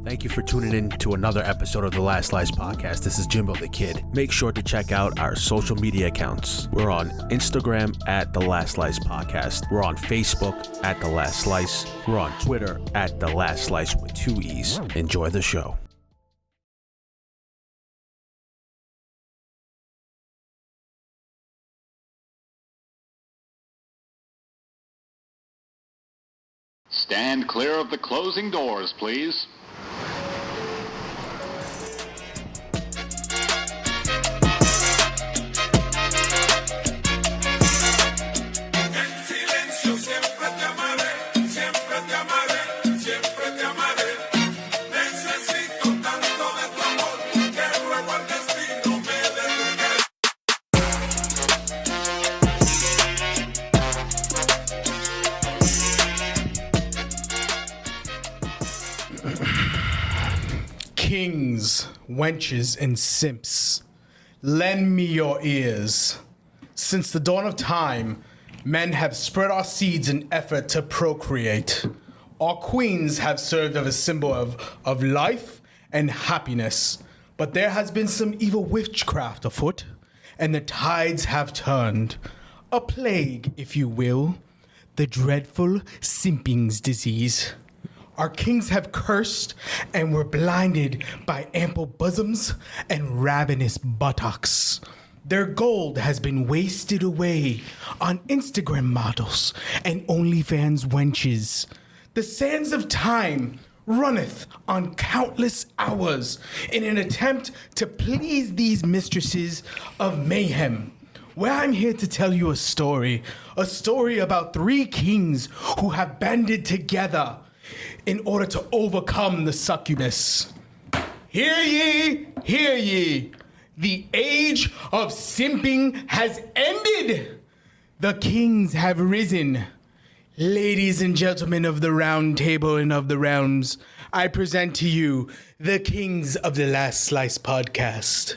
Thank you for tuning in to another episode of the Last Slice podcast. This is Jimbo the Kid. Make sure to check out our social media accounts. We're on Instagram at the Last Slice podcast. We're on Facebook at the Last Slice. We're on Twitter at the Last Slice with 2 E's. Enjoy the show. Stand clear of the closing doors, please. Kings, wenches, and simps, lend me your ears. Since the dawn of time, men have spread our seeds in effort to procreate. Our queens have served as a symbol of life and happiness, but there has been some evil witchcraft afoot, and the tides have turned. A plague, if you will, the dreadful simping's disease. Our kings have cursed and were blinded by ample bosoms and ravenous buttocks. Their gold has been wasted away on Instagram models and OnlyFans wenches. The sands of time runneth on countless hours in an attempt to please these mistresses of mayhem. Well, I'm here to tell you a story about 3 kings who have banded together in order to overcome the succubus. Hear ye, hear ye. The age of simping has ended. The kings have risen. Ladies and gentlemen of the round table and of the realms, I present to you the kings of the Last Slice podcast.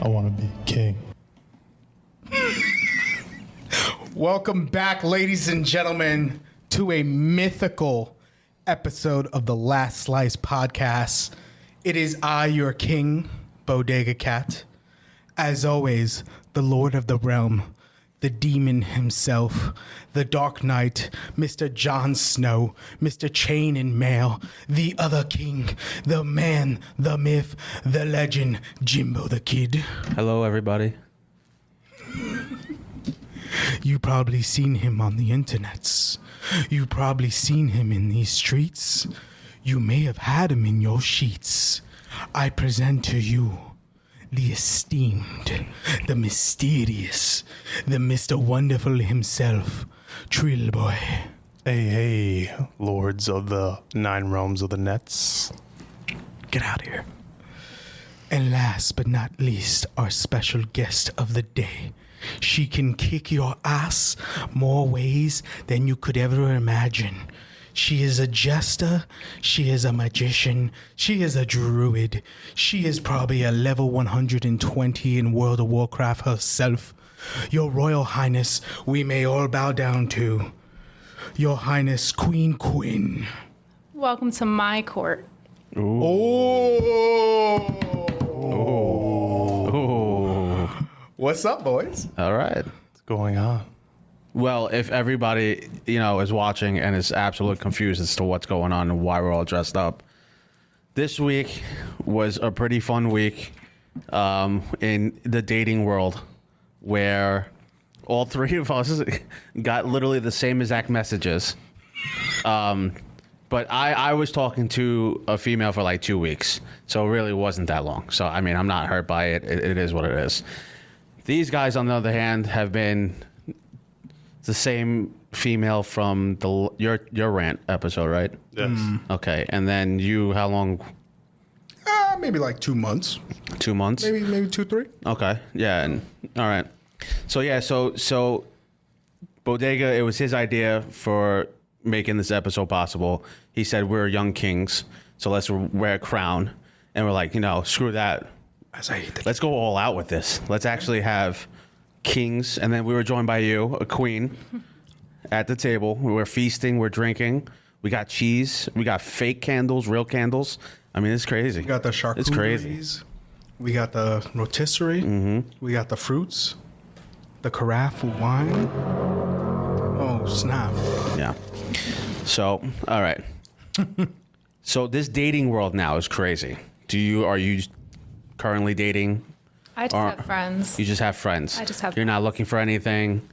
I want to be king. Welcome back, ladies and gentlemen, to a mythical episode of the Last Slice podcast. It is I, your king, Bodega Cat. As always, the Lord of the Realm, the demon himself, the Dark Knight, Mr. Jon Snow, Mr. Chain and Mail, the other king, the man, the myth, the legend, Jimbo the Kid. Hello, everybody. You probably seen him on the internets. You probably seen him in these streets. You may have had him in your sheets. I present to you the esteemed, the mysterious, the Mr. Wonderful himself, Trill Boy. Hey, lords of the 9 realms of the nets. Get out of here. And last but not least, our special guest of the day. She can kick your ass more ways than you could ever imagine. She is a jester, she is a magician, she is a druid, she is probably a level 120 in World of Warcraft herself. Your Royal Highness, we may all bow down to. Your Highness, Queen Quinn. Welcome to my court. Ooh. What's up, boys? All right. What's going on? Well, if everybody, is watching and is absolutely confused as to what's going on and why we're all dressed up, this week was a pretty fun week in the dating world where All three of us got literally the same exact messages. But I was talking to a female for like 2 weeks, so it really wasn't that long. So, I mean, I'm not hurt by it. It is what it is. These guys, on the other hand, have been the same female from your rant episode, right? Yes. Okay, and then you, how long? Maybe like 2 months. 2 months? Maybe 2, 3. Okay, yeah, all right. So Bodega, it was his idea for making this episode possible. He said we're young kings, so let's wear a crown. And we're like, screw that. As I hate Let's go all out with this. Let's actually have kings. And then we were joined by you, a queen, at the table. We were feasting, we're drinking. We got cheese. We got fake candles, real candles. I mean, it's crazy. We got the charcuteries. It's crazy. We got the rotisserie. Mm-hmm. We got the fruits. The carafe of wine. Oh, snap. Yeah. So, all right. So this dating world now is crazy. Are you currently dating? I just have friends. You just have friends. I just have You're not looking for anything?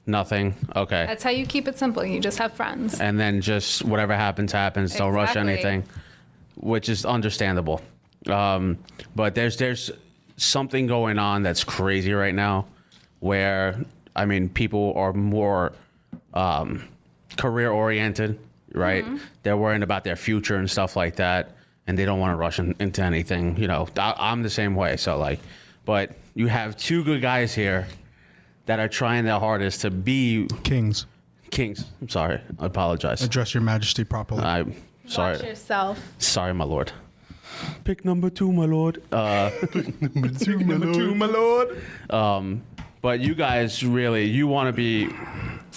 Nothing? Okay. That's how you keep it simple. You just have friends. And then just whatever happens. Don't rush Exactly. anything, which is understandable. But there's something going on that's crazy right now where, I mean, people are more career oriented, right? Mm-hmm. They're worrying about their future and stuff like that. And they don't want to rush into anything. I'm the same way. So but you have two good guys here that are trying their hardest to be Kings. I'm sorry. I apologize. Address your majesty properly. I'm sorry. Watch yourself. Sorry, my lord. Pick number 2, my lord. Number two, my lord. But you guys really, you want to be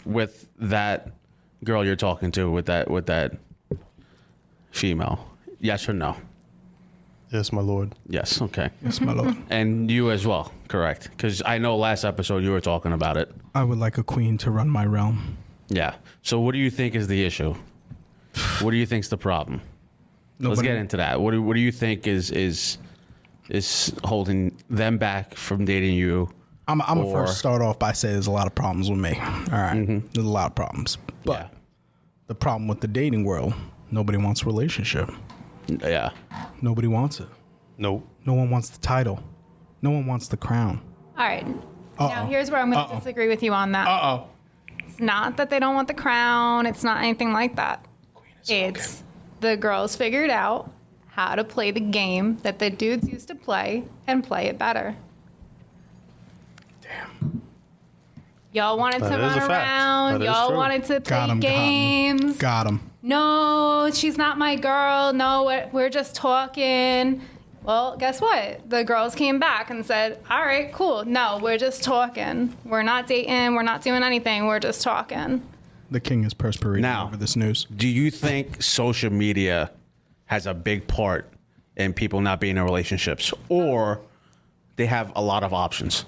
with that girl you're talking to, with that female. Yes or no? Yes, my lord. Yes. Okay. Yes, my lord. And you as well, correct? Because I know last episode you were talking about it. I would like a queen to run my realm. Yeah. So what do you think is the issue? What do you think's the problem? Let's get into that. What do you think is holding them back from dating you? I'm gonna first start off by saying there's a lot of problems with me. All right, There's a lot of problems, but the problem with the dating world, nobody wants a relationship. Yeah. Nobody wants it. Nope. No one wants the title. No one wants the crown. All right. Now, here's where I'm going to disagree with you on that. It's not that they don't want the crown. It's not anything like that. It's the girls figured out how to play the game that the dudes used to play and play it better. Damn. Y'all wanted to That is run a fact. around. That is Y'all true. wanted to Got play 'em, games. Got him. No, she's not my girl. No, we're just talking. Well, guess what? The girls came back and said, all right, cool. No, we're just talking. We're not dating. We're not doing anything. We're just talking. The king is perspiring Now, over this news. Do you think social media has a big part in people not being in relationships, or they have a lot of options?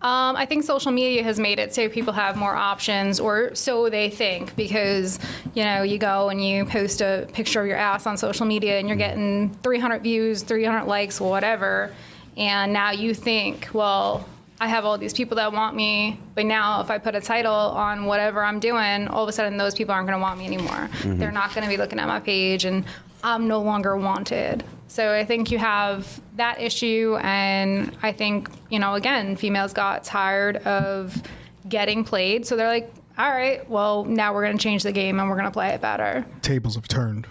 I think social media has made it so people have more options, or so they think, because, you go and you post a picture of your ass on social media and you're getting 300 views, 300 likes, whatever. And now you think, well, I have all these people that want me, but now if I put a title on whatever I'm doing, all of a sudden those people aren't going to want me anymore. Mm-hmm. They're not going to be looking at my page, and I'm no longer wanted. So I think you have that issue, and I think, again, females got tired of getting played, so they're like, all right, well, now we're going to change the game and we're going to play it better. Tables have turned.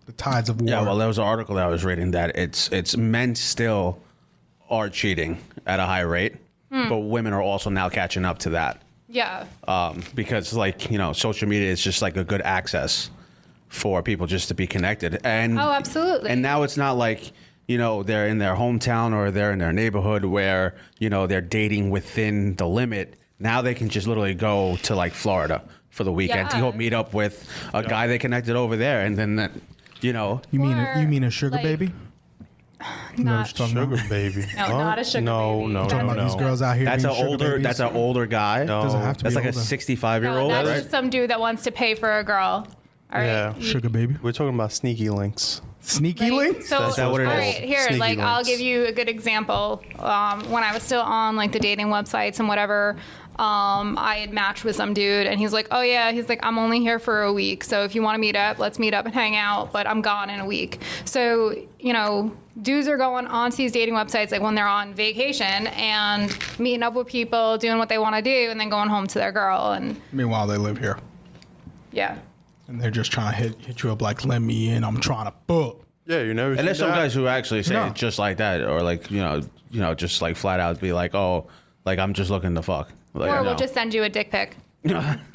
The tides of war. Yeah, well, there was an article that I was reading that it's men still are cheating at a high rate, but women are also now catching up to that. Yeah. Because, social media is just like a good access for people just to be connected. And Oh, absolutely. And now it's not like, they're in their hometown or they're in their neighborhood where, they're dating within the limit. Now they can just literally go to Florida for the weekend to go meet up with a guy they connected over there. And then, You mean a sugar baby? You know what you're talking Sugar about? baby. No, not a sugar no, baby. No, That's no, Talking about these no. girls out here. that's being sugar babies? that's an older guy. No. Doesn't have to That's be like older. a 65-year-old, that's right? just some dude that wants to pay for a girl. All right. Yeah. Sugar baby. We're talking about sneaky links. Sneaky links? So, Is that what it all is? right, here, Sneaky I'll links. give you a good example. When I was still on the dating websites and whatever, I had matched with some dude, and he's like, oh yeah, he's like, I'm only here for a week, so if you want to meet up, let's meet up and hang out, but I'm gone in a week. So, you know, dudes are going onto these dating websites like when they're on vacation and meeting up with people, doing what they want to do, and then going home to their girl. And Meanwhile, they live here. yeah. And they're just trying to hit you up like, let me in, I'm trying to book. Yeah, you never. And there's some guys who actually say No. it just like that, or like just like flat out be like, oh, like I'm just looking to fuck. Like, Or no. we'll just send you a dick pic.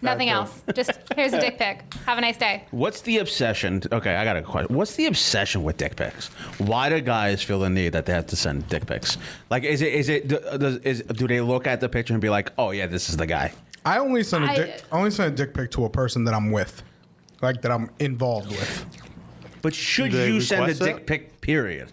Nothing else. Just here's a dick pic. Have a nice day. What's the obsession? Okay, I got a question. What's the obsession with dick pics? Why do guys feel the need that they have to send dick pics? Like, do they look at the picture and be like, oh yeah, this is the guy? I only send a dick pic to a person that I'm with, like that I'm involved with. But should Do they you send a request dick it? pic? Period.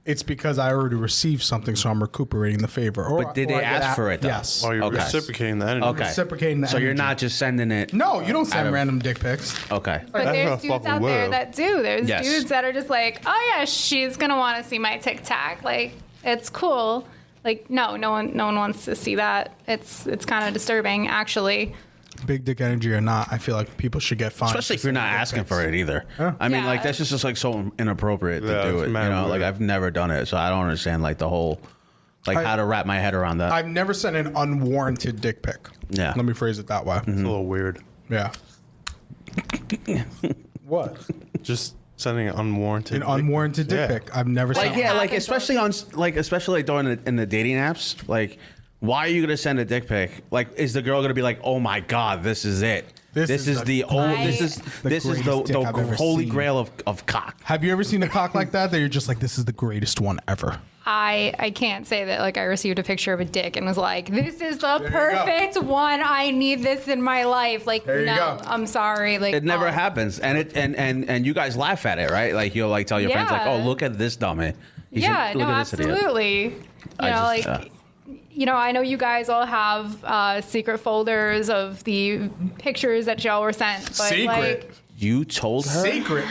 It's because I already received something, so I'm recuperating the favor. But did they ask for it, though? Yes. Oh, you're Okay. reciprocating that. Okay. Reciprocating the So you're energy. not just sending it. No, you don't out send of- random dick pics. Okay. But That's there's what I dudes fucking out there will. that do. There's Yes. dudes that are just like, oh yeah, she's gonna want to see my TikTok. Like, it's cool. Like, no one wants to see that. It's kind of disturbing, actually. Big dick energy or not, I feel like people should get fined. Especially if you're not asking for it either. I mean, Yeah. like that's just like so inappropriate Yeah, to do it's it. You mad know, like weird. I've never done it, so I don't understand like the whole, like how to wrap my head around that. I've never sent an unwarranted dick pic. Yeah. Let me phrase it that way. It's a little weird. Yeah. What? Just sending an unwarranted. An unwarranted dick pic. I've never Like sent. yeah, like happens especially during in the dating apps. Like, why are you gonna send a dick pic? Like, is the girl gonna be like, oh my god, this is it? This This is is the the old. This is the this is greatest dick the I've ever holy seen. grail of cock. Have you ever seen a cock like that you're just like, this is the greatest one ever? I can't say that like I received a picture of a dick and was like, this is the you go. perfect one. I need this in my life. Like, There you no, go. I'm sorry. Like, It never oh. happens, and it and you guys laugh at it, right? Like you'll like tell your friends like, Yeah. oh, look at this dummy. You Yeah, should- look no, at this idiot. absolutely. You I know, just, like, you know, I know you guys all have secret folders of the pictures that y'all were sent. But Secret. like, You told her. Secret.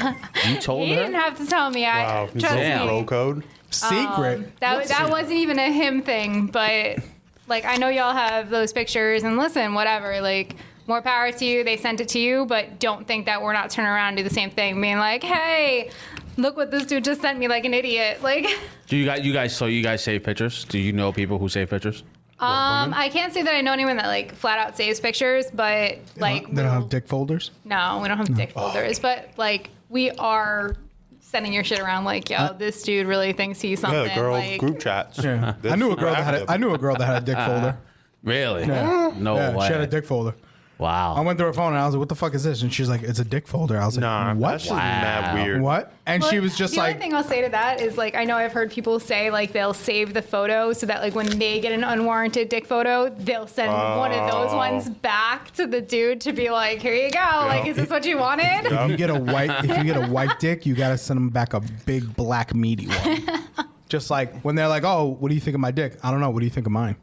You told he her. didn't have to tell me. Wow. Trust Damn. me. Bro code. Secret. That wasn't even a him thing, but like I know y'all have those pictures and listen, whatever, like more power to you. They sent it to you, but don't think that we're not turning around and do the same thing, being like, hey, look what this dude just sent me, like an idiot. Like, Do you guys? So you guys save pictures? Do you know people who save pictures? I can't say that I know anyone that like flat out saves pictures, but like They don't have dick folders? no, we don't have dick folders, but like we are sending your shit around, like, yo, this dude really thinks he's something. Yeah, the girl like, group chats. Yeah. They're I knew a super girl that had active. I knew a girl that had a dick folder. Really? Yeah. No Yeah, way. she had a dick folder. I Wow. went through her phone and I was like, what the fuck is this? And she's like, it's a dick folder. I was like, Nah, what? that's just mad weird. What? And she was just the like, only thing I'll say to that is like I know I've heard people say like they'll save the photo so that like when they get an unwarranted dick photo, they'll send one of those ones back to the dude to be like, here you go. Like, is this what you wanted? if you get a white dick, you gotta send them back a big black meaty one. Just like when they're like, oh, what do you think of my dick? I don't know. What do you think of mine?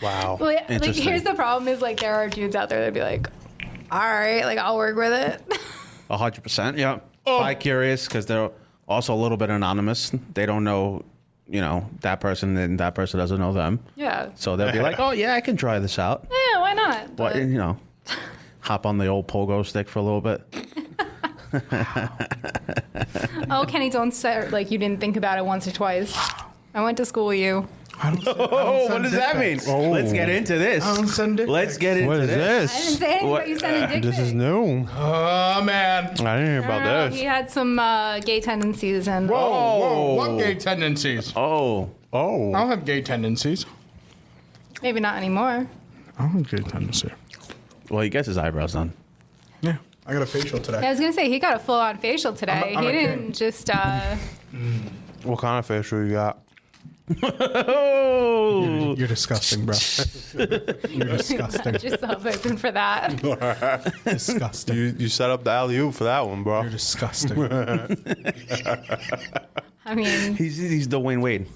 Wow. Well, like Interesting. here's the problem is like there are dudes out there that'd be like, all right, like I'll work with it. 100%. Yeah. Bi curious because they're also a little bit anonymous. They don't know, that person, and that person doesn't know them. Yeah. So they'll be like, oh yeah, I can try this out. Yeah, why not? But hop on the old pogo stick for a little bit. Oh, Kenny, don't start like you didn't think about it once or twice. I went to school with you. I don't send, Oh, what does that mean? Let's get into this. I don't send dick Let's pics. get into What is I didn't this? say anything, What- but you sent a dick This pic. is new. Oh, man. I didn't hear about No, this. he had some gay tendencies and Whoa. What gay tendencies? Oh. I don't have gay tendencies. maybe not anymore. I don't have gay tendencies. Well, he gets his eyebrows done. Yeah. I got a facial today. Yeah, I was gonna say he got a full on facial today. I'm He a didn't king. just What kind of facial you got? Oh. You're disgusting, bro. You're disgusting. yourself open for that. Disgusting. You set up the alley-oop for that one, bro. You're disgusting. I mean, He's Dwayne Wade.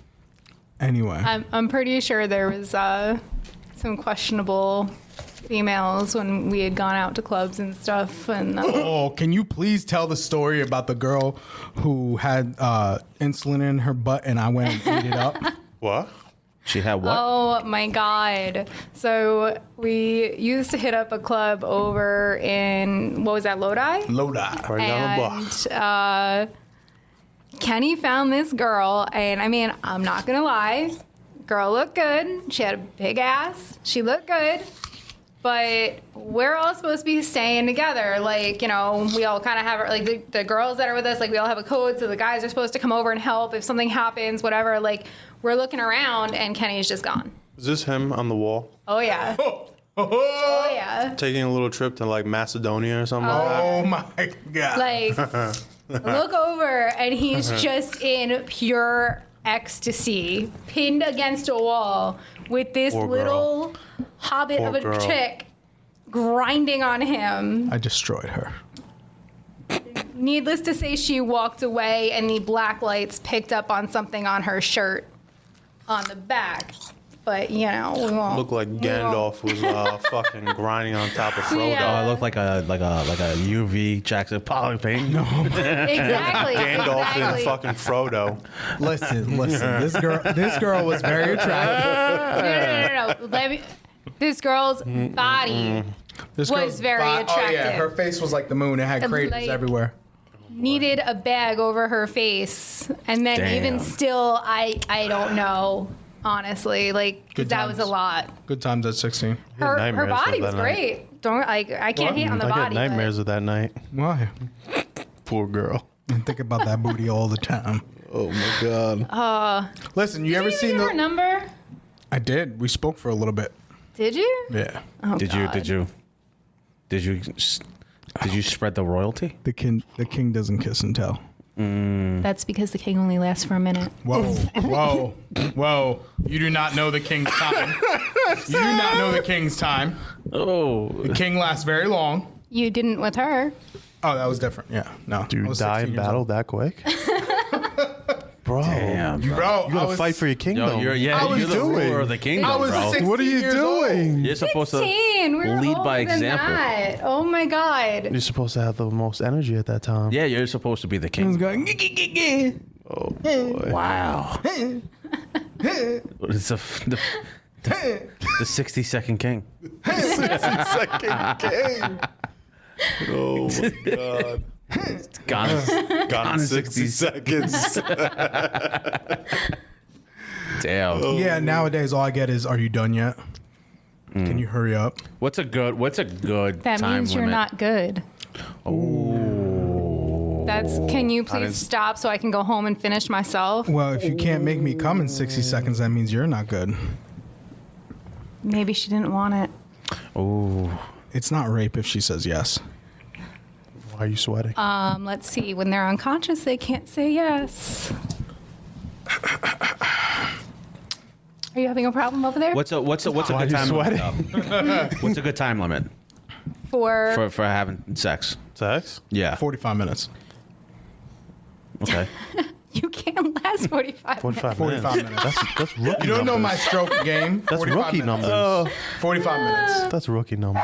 Anyway. I'm pretty sure there was some questionable females when we had gone out to clubs and stuff. And Oh, can you please tell the story about the girl who had insulin in her butt and I went and ate it up? What? She had what? Oh my God. So we used to hit up a club over in, what was that, Lodi? Lodi. Right down the block. And Kenny found this girl, and I mean, I'm not gonna lie, girl looked good. She had a big ass. She looked good. But we're all supposed to be staying together. Like, you know, we all kind of have, like, the girls that are with us, like, we all have a code, so the guys are supposed to come over and help if something happens, whatever. Like, we're looking around, and Kenny's just gone. Is this him on the wall? Oh, yeah. Oh, yeah. Taking a little trip to like Macedonia or something Oh my God. Like, look over, and he's just in pure ecstasy, pinned against a wall with this Poor girl. little hobbit Poor of a girl. chick grinding on him. I destroyed her. Needless to say, she walked away, and the black lights picked up on something on her shirt on the back. But, you know, we won't. Looked like Gandalf was fucking grinding on top of Frodo. Yeah. Oh, it looked like a UV Jackson Pollock paint. No. Exactly. Gandalf exactly. and fucking Frodo. Listen. This girl was very attractive. No. This girl's body This was girl's very Oh yeah, attractive. her face was like the moon. It had craters Like- everywhere. needed a bag over her face, and then Damn. even still, I don't know. Honestly, like, 'cause Good that was a times. lot. Good times at 16. Her nightmares body of was that night. great. Don't I can't hate on the I body. get nightmares of that night. Why? Poor girl. I think about that booty all the time. Oh my god. Listen, you ever Did you seen give her the? number? I did. We spoke for a little bit. Did you? Yeah. Oh, Did God. you spread the royalty? The king doesn't kiss and tell. That's because the king only lasts for a minute. Whoa. You do not know the king's time. You do not know the king's time. Oh. The king lasts very long. You didn't with her. Oh, that was different. Yeah. No. Do I you was die 16 in years battle old. that quick? Bro. Damn. Bro, You gotta fight for your kingdom. Yo, I you're was the doing- ruler of the kingdom, I was bro. 16 What are you years doing? old. You're supposed 16. We were lead by older than example. that. Oh my God. You're supposed to have the most energy at that time. Yeah, you're supposed to be the He was king. going. "Geh." Oh boy. Wow. It's the 60-second king. Second king. Oh my god. Gone. Gone in 60 seconds. Damn. Yeah. Nowadays, all I get is, "Are you done yet? Can you hurry up?" What's a good That time means you're limit? not good. That's. Can you please stop so I can go home and finish myself? Well, if you can't make me come in 60 seconds, that means you're not good. Maybe she didn't want it. Oh. It's not rape if she says yes. Why are you sweating? Let's see. When they're unconscious, they can't say yes. Are you having a problem over there? What's a Why good are you time limit? though? What's a good time limit For for having sex? Sex? Yeah. 45 minutes. Okay. you can't last 45 minutes. 45 minutes. That's rookie You don't know my numbers. stroke game. That's 45 rookie minutes. numbers. 45 minutes. That's rookie numbers.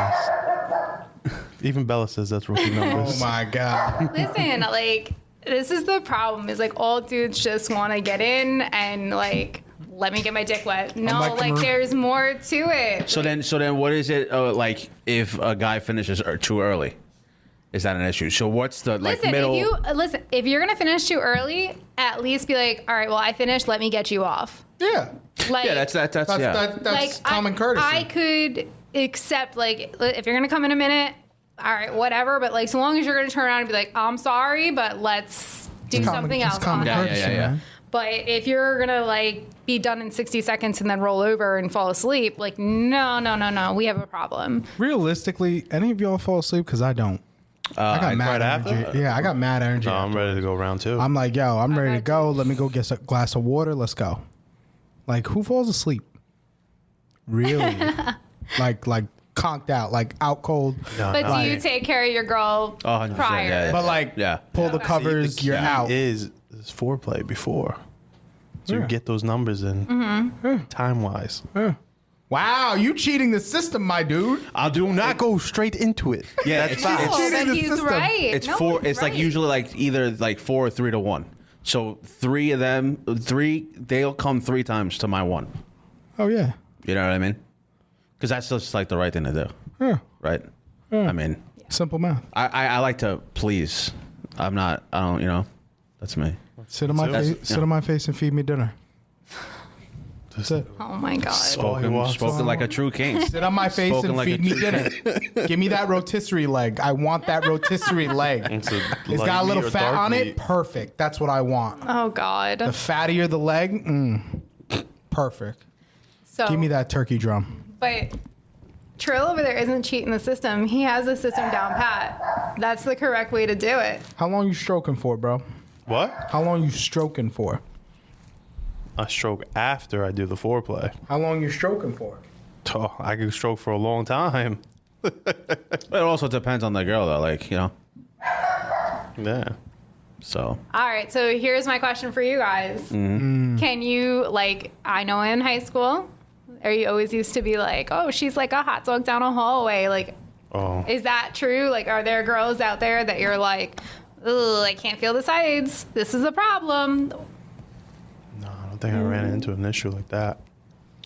Even Bella says that's rookie numbers. Oh my God. Listen, like, this is the problem. Is like all dudes just want to get in and like let me get my dick wet. No, like the like Mar- there's more to it. So then, what is it like if a guy finishes too early? Is that an issue? So what's the like middle? If you're gonna finish too early, at least be like, all right, well, I finished. Let me get you off. Yeah. Like, Yeah, that's That's like common courtesy. I could accept like if you're gonna come in a minute, all right, whatever. But like, so long as you're gonna turn around and be like, I'm sorry, but let's do something it's else. common on it. courtesy, yeah. man. But if you're gonna like be done in 60 seconds and then roll over and fall asleep, like no, we have a problem. Realistically, any of y'all fall asleep? Because I don't. I got mad right after? energy. Yeah, I got mad energy. No, I'm ready to go round two. I'm like, yo, I'm ready to go. Let me go get a glass of water. Let's go. Like, who falls asleep? Really? like conked out, like out cold. But do you take care of your girl 100%, prior? yeah. But like, Yeah. pull the covers. The You're key out. is foreplay before. So Yeah. you get those numbers in time-wise. Wow, you cheating the system, my dude. I do not go straight into it. Yeah, That's it's, fine. Oh, cheating then the he's system. right. it's No, four. he's It's like right. usually like either like 4 or 3 to 1. So three of them, they'll come 3 times to my 1. Oh yeah. You know what I mean? Because that's just like the right thing to do, Yeah. right? Yeah. I mean, Simple math. I like to please. I don't, that's me. Sit on my face. Sit on my face and feed me dinner. That's it. Oh my God. Spoken like a true king. Sit on my face Spoken and like feed a me true dinner. Give me that rotisserie leg. I want that rotisserie leg. It's got a little fat on it. Perfect. That's what I want. Oh God. The fattier the leg, perfect. So Give me that turkey drum. But Trill over there isn't cheating the system. He has the system down pat. That's the correct way to do it. How long you stroking for, bro? What? How long you stroking for? I stroke after I do the foreplay. How long you stroking for? Oh, I can stroke for a long time. But it also depends on the girl, though. Like, Yeah. So. All right. So here's my question for you guys. Mm-hmm. Can you, I know in high school, or you always used to be like, oh, she's like a hot dog down a hallway. Like, Oh. is that true? Like, are there girls out there that you're like, ugh, I can't feel the sides. This is a problem. No, I don't think I ran into an issue like that.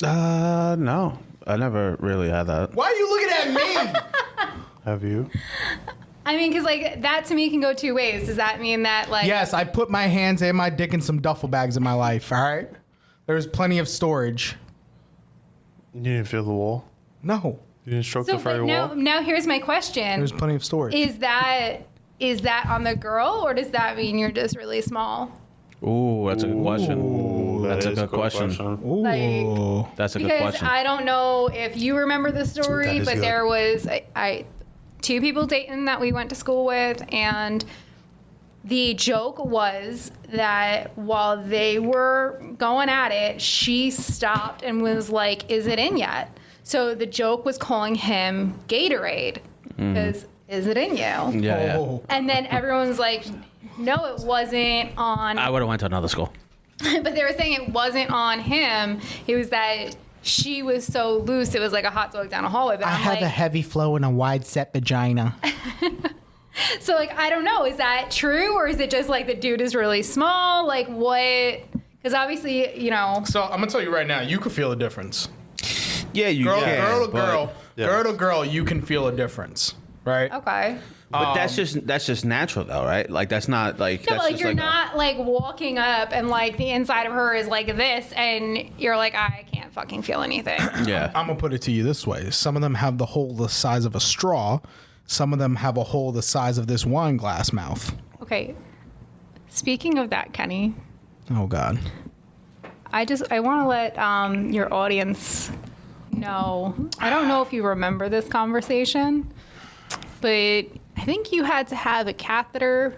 No. I never really had that. Why are you looking at me? Have you? I mean, because that to me can go two ways. Does that mean that Yes, I put my hands and my dick in some duffel bags in my life. All right, there's plenty of storage. You didn't feel the wall? No, You didn't stroke So, the fairy but wall? now here's my question: there's plenty of storage. Is that on the girl, or does that mean you're just really small? Ooh, that's a good question. That's a That is good question. Ooh. like- That's a good Because question. I don't know if you remember the story, is but good. there was I two people dating that we went to school with, and the joke was that while they were going at it, she stopped and was like, "Is it in yet?" So the joke was calling him Gatorade because is it in you? yeah. Oh. And then everyone's like, "No, it wasn't on." I would have went to another school. But they were saying it wasn't on him. It was that she was so loose. It was like a hot dog down a hallway. But I I'm have like, a heavy flow and a wide set vagina. so I don't know. Is that true, or is it just like the dude is really small? Like what? Because obviously, So I'm gonna tell you right now, you can feel a difference. Yeah, you Girl, can. girl to but- girl, Yeah. girl to girl, you can feel a difference, right? Okay. But that's just natural, though, right? Like, that's not like. No, that's but just you're like not walking up and the inside of her is like this, and you're like, I can't fucking feel anything. Yeah. I'm gonna put it to you this way: some of them have the hole the size of a straw. Some of them have a hole the size of this wine glass mouth. Okay. Speaking of that, Kenny, Oh God. I want to let your audience know. I don't know if you remember this conversation, but I think you had to have a catheter,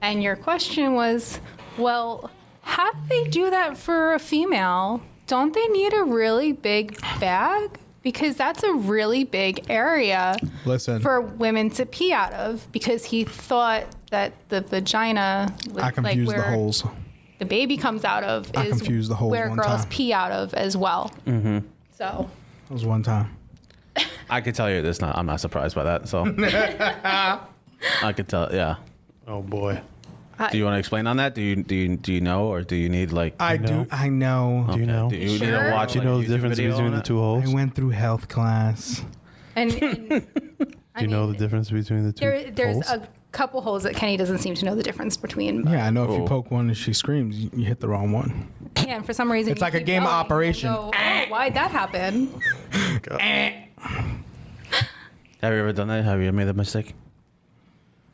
and your question was, well, how do they do that for a female? Don't they need a really big bag? Because that's a really big area Listen. for women to pee out of, because he thought that the vagina was I confused the where holes. the baby comes out of I is confused the holes where one girls time. pee out of as well. Mm-hmm. So That was one time. I could tell you this. I'm not surprised by that. So. I could tell. Yeah. Oh, boy. Do you want to explain on that? Do you know, or do you need like? I know. Do you know? Do you need Sure. to watch? Do you know like, the a YouTube difference video between on the it? two holes? I went through health class. and Do you know the difference between the two there's holes? a couple holes that Kenny doesn't seem to know the difference between. But Yeah, I know if you Oh. poke one and she screams, you hit the wrong one. yeah, and for some reason It's you like a keep game of going and Operation. go, oh, why'd that happen? Have you ever done that? Have you ever made that mistake?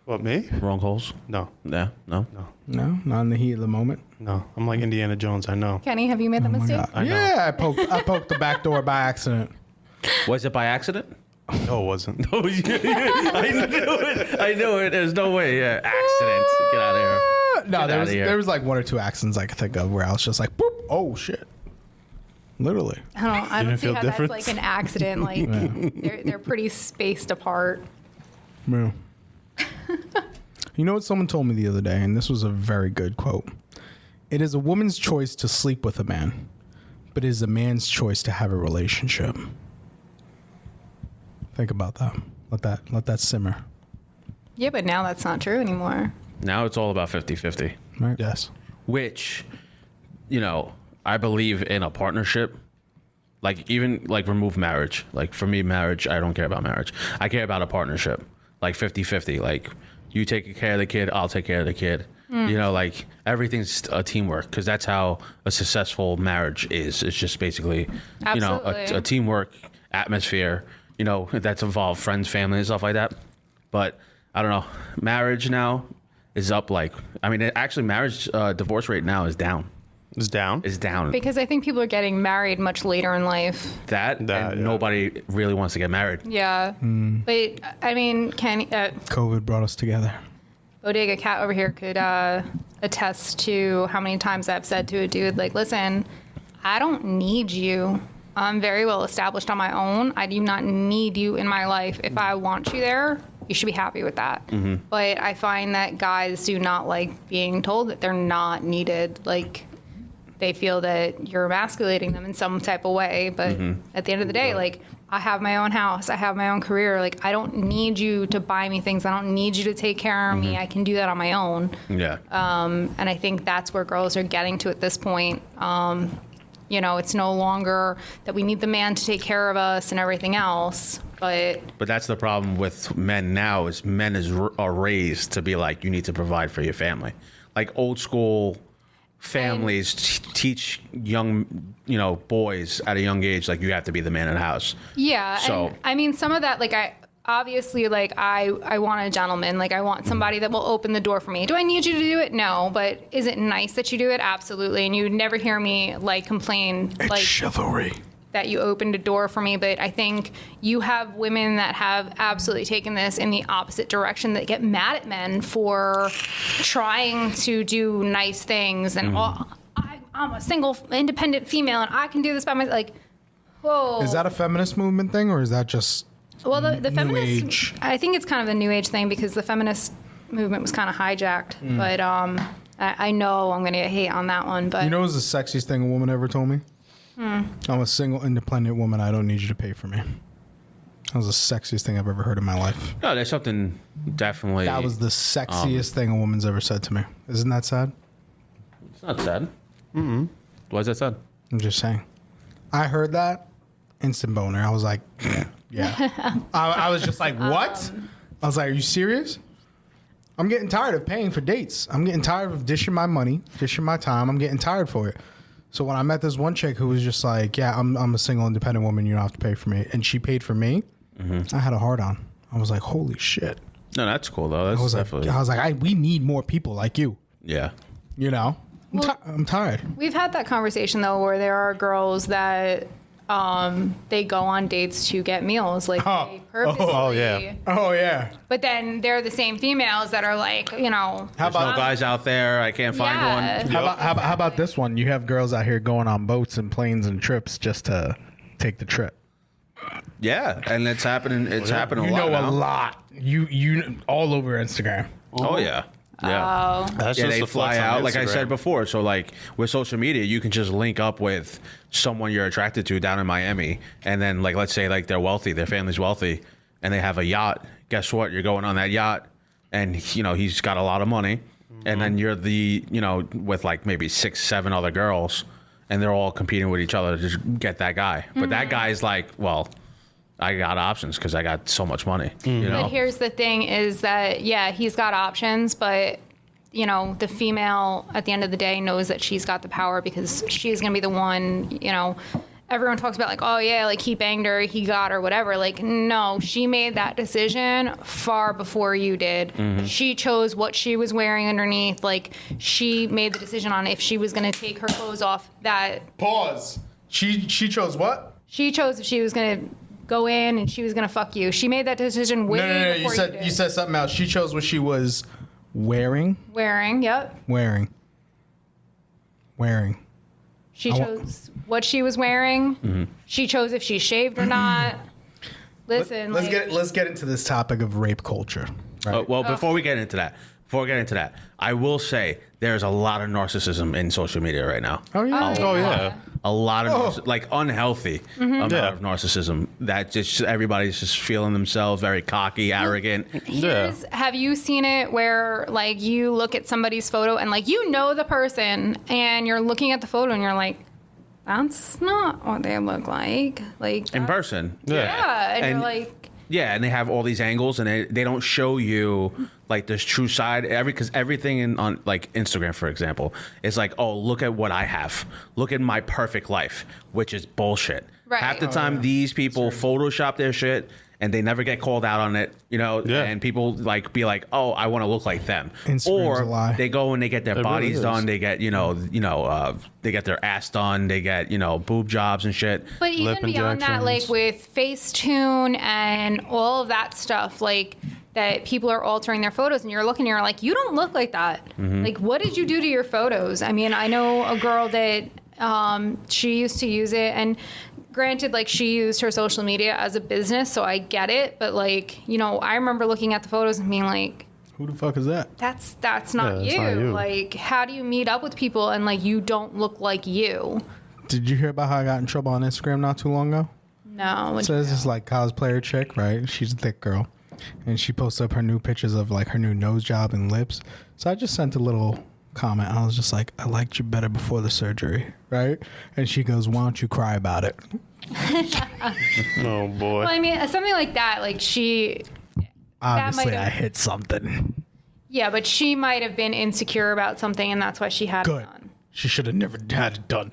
What, me? Wrong holes? No. Yeah. No. No, not in the heat of the moment. No. I'm like Indiana Jones. I know. Kenny, have you made that mistake? I know. Yeah, I poked the back door by accident. Was it by accident? No, it wasn't. Oh, I knew it. I knew it. There's no way. Yeah. Accident. Get out of here. No, Get there was outta here. there was like one or two accidents I could think of where I was just like, boop, oh shit. Literally. I don't didn't see feel how different? that's like an accident. Like they're pretty spaced apart. Yeah. You know what someone told me the other day, and this was a very good quote. It is a woman's choice to sleep with a man, but it is a man's choice to have a relationship. Think about that. Let that simmer. Yeah, but now that's not true anymore. Now it's all about 50-50. Right? Yes. Which, I believe in a partnership. Like even like remove marriage. Like for me, marriage, I don't care about marriage. I care about a partnership, like 50-50. Like you take care of the kid, I'll take care of the kid. You know, like everything's a teamwork because that's how a successful marriage is. It's just basically, you know, a teamwork atmosphere, you know, that's involved friends, family, and stuff like that. But I don't know. Marriage now is up like, I mean, actually marriage divorce rate now is down. Is down? Is down. Because I think people are getting married much later in life. That and yeah. nobody really wants to get married. Yeah. But, I mean, COVID brought us together. Bodega Cat over here could attest to how many times I've said to a dude, like, listen, I don't need you. I'm very well established on my own. I do not need you in my life. If I want you there, you should be happy with that. But I find that guys do not like being told that they're not needed. Like, they feel that you're emasculating them in some type of way. But at the end of the day, like, I have my own house. I have my own career. Like, I don't need you to buy me things. I don't need you to take care of me. I can do that on my own. Yeah. And I think that's where girls are getting to at this point. You know, it's no longer that we need the man to take care of us and everything else. But that's the problem with men now is men are raised to be like, you need to provide for your family. Like old school families teach young, you know, boys at a young age, like you have to be the man in the house. yeah, So- and I mean, some of that, like obviously, like I want a gentleman. Like I want somebody that will open the door for me. Do I need you to do it? No. But is it nice that you do it? Absolutely. And you would never hear me like complain It's like chivalry. that you opened a door for me. But I think you have women that have absolutely taken this in the opposite direction, that get mad at men for trying to do nice things and I'm a single independent female and I can do this by myself. Like, whoa. Is that a feminist movement thing, or is that just Well, the New feminist, age? I think it's kind of a new age thing because the feminist movement was kind of hijacked. But I know I'm going to get hate on that one. But You know what's the sexiest thing a woman ever told me? I'm a single, independent woman. I don't need you to pay for me. That was the sexiest thing I've ever heard in my life. No, there's something definitely. That was the sexiest thing a woman's ever said to me. Isn't that sad? It's not sad. Mm-hmm. Why is that sad? I'm just saying. I heard that, instant boner. I was like, yeah. I was just like, what? I was like, are you serious? I'm getting tired of paying for dates. I'm getting tired of dishing my money, dishing my time. I'm getting tired for it. So when I met this one chick who was just like, yeah, I'm a single independent woman. You don't have to pay for me. And she paid for me. I had a heart on. I was like, holy shit. No, that's cool though. That's I was definitely. like, we need more people like you. Yeah. You know? I'm tired. we've had that conversation, though, where there are girls that they go on dates to get meals. Like, they purposely. Oh, yeah. Oh, yeah. But then they're the same females that are like, you know. How There's no about guys out there. I can't find Yeah. one. How about this one? You have girls out here going on boats and planes and trips just to take the trip. Yeah, and it's happening. It's happening a You lot know a now. lot. You all over Instagram. Oh yeah. Yeah. That's Yeah, just they the fly flex on out, like I Instagram. said before. So, like with social media, you can just link up with someone you're attracted to down in Miami, and then, like, let's say, like they're wealthy, their family's wealthy, and they have a yacht. Guess what? You're going on that yacht, and he's got a lot of money, and then you're with like maybe 6-7 other girls, and they're all competing with each other to just get that guy. But that guy's like, well, I got options because I got so much money. You know. But here's the thing is that, yeah, he's got options, but, the female at the end of the day knows that she's got the power because she's going to be the one, everyone talks about like, oh yeah, like he banged her, he got her, whatever. Like, no, she made that decision far before you did. She chose what she was wearing underneath. Like, she made the decision on if she was going to take her clothes off. That Pause. She chose what? she chose if she was going to go in and she was going to fuck you. She made that decision way No. before You said something else. She chose what she was wearing. wearing. Yep. Wearing. She chose what she was wearing. She chose if she shaved or not. Listen, Let's get into this topic of rape culture. Right? Well, before we get into that, I will say there's a lot of narcissism in social media right now. Oh yeah. Oh, yeah. A lot of like unhealthy amount of narcissism that just everybody's just feeling themselves very cocky, arrogant. Have you seen it where like you look at somebody's photo and like the person and you're looking at the photo and you're like, that's not what they look like. Like in person. Yeah, and And- you're like, Yeah, and they have all these angles, and they don't show you like this true side. Because everything on like Instagram, for example, is like, oh, look at what I have. Look at my perfect life, which is bullshit. Right. Half the time, these people Photoshop their shit, and they never get called out on it. Yeah. And people like be like, oh, I want to look like them. Instagram's a or lie. they go and they get their It bodies really is. done. They get they get their ass done. They get boob jobs and shit. but even Lip beyond that, like injections. with Facetune and all of that stuff, like that people are altering their photos, and you're looking, and you're like, you don't look like that. Mm-hmm. Like, what did you do to your photos? I mean, I know a girl that she used to use it, and granted, like she used her social media as a business, so I get it. But like, I remember looking at the photos and being like, Who the fuck is that? that's not Yeah, you. that's not you. Like, how do you meet up with people and like you don't look like you? Did you hear about how I got in trouble on Instagram not too long ago? No. So there's this like cosplayer chick, right? She's a thick girl, and she posted up her new pictures of like her new nose job and lips. So I just sent a little comment. I was just like, I liked you better before the surgery, right? And she goes, why don't you cry about it? Oh boy. Well, I mean, something like that, like she, Obviously, might have- I hit something. yeah, but she might have been insecure about something, and that's why she had Good. it done. She should have never had it done.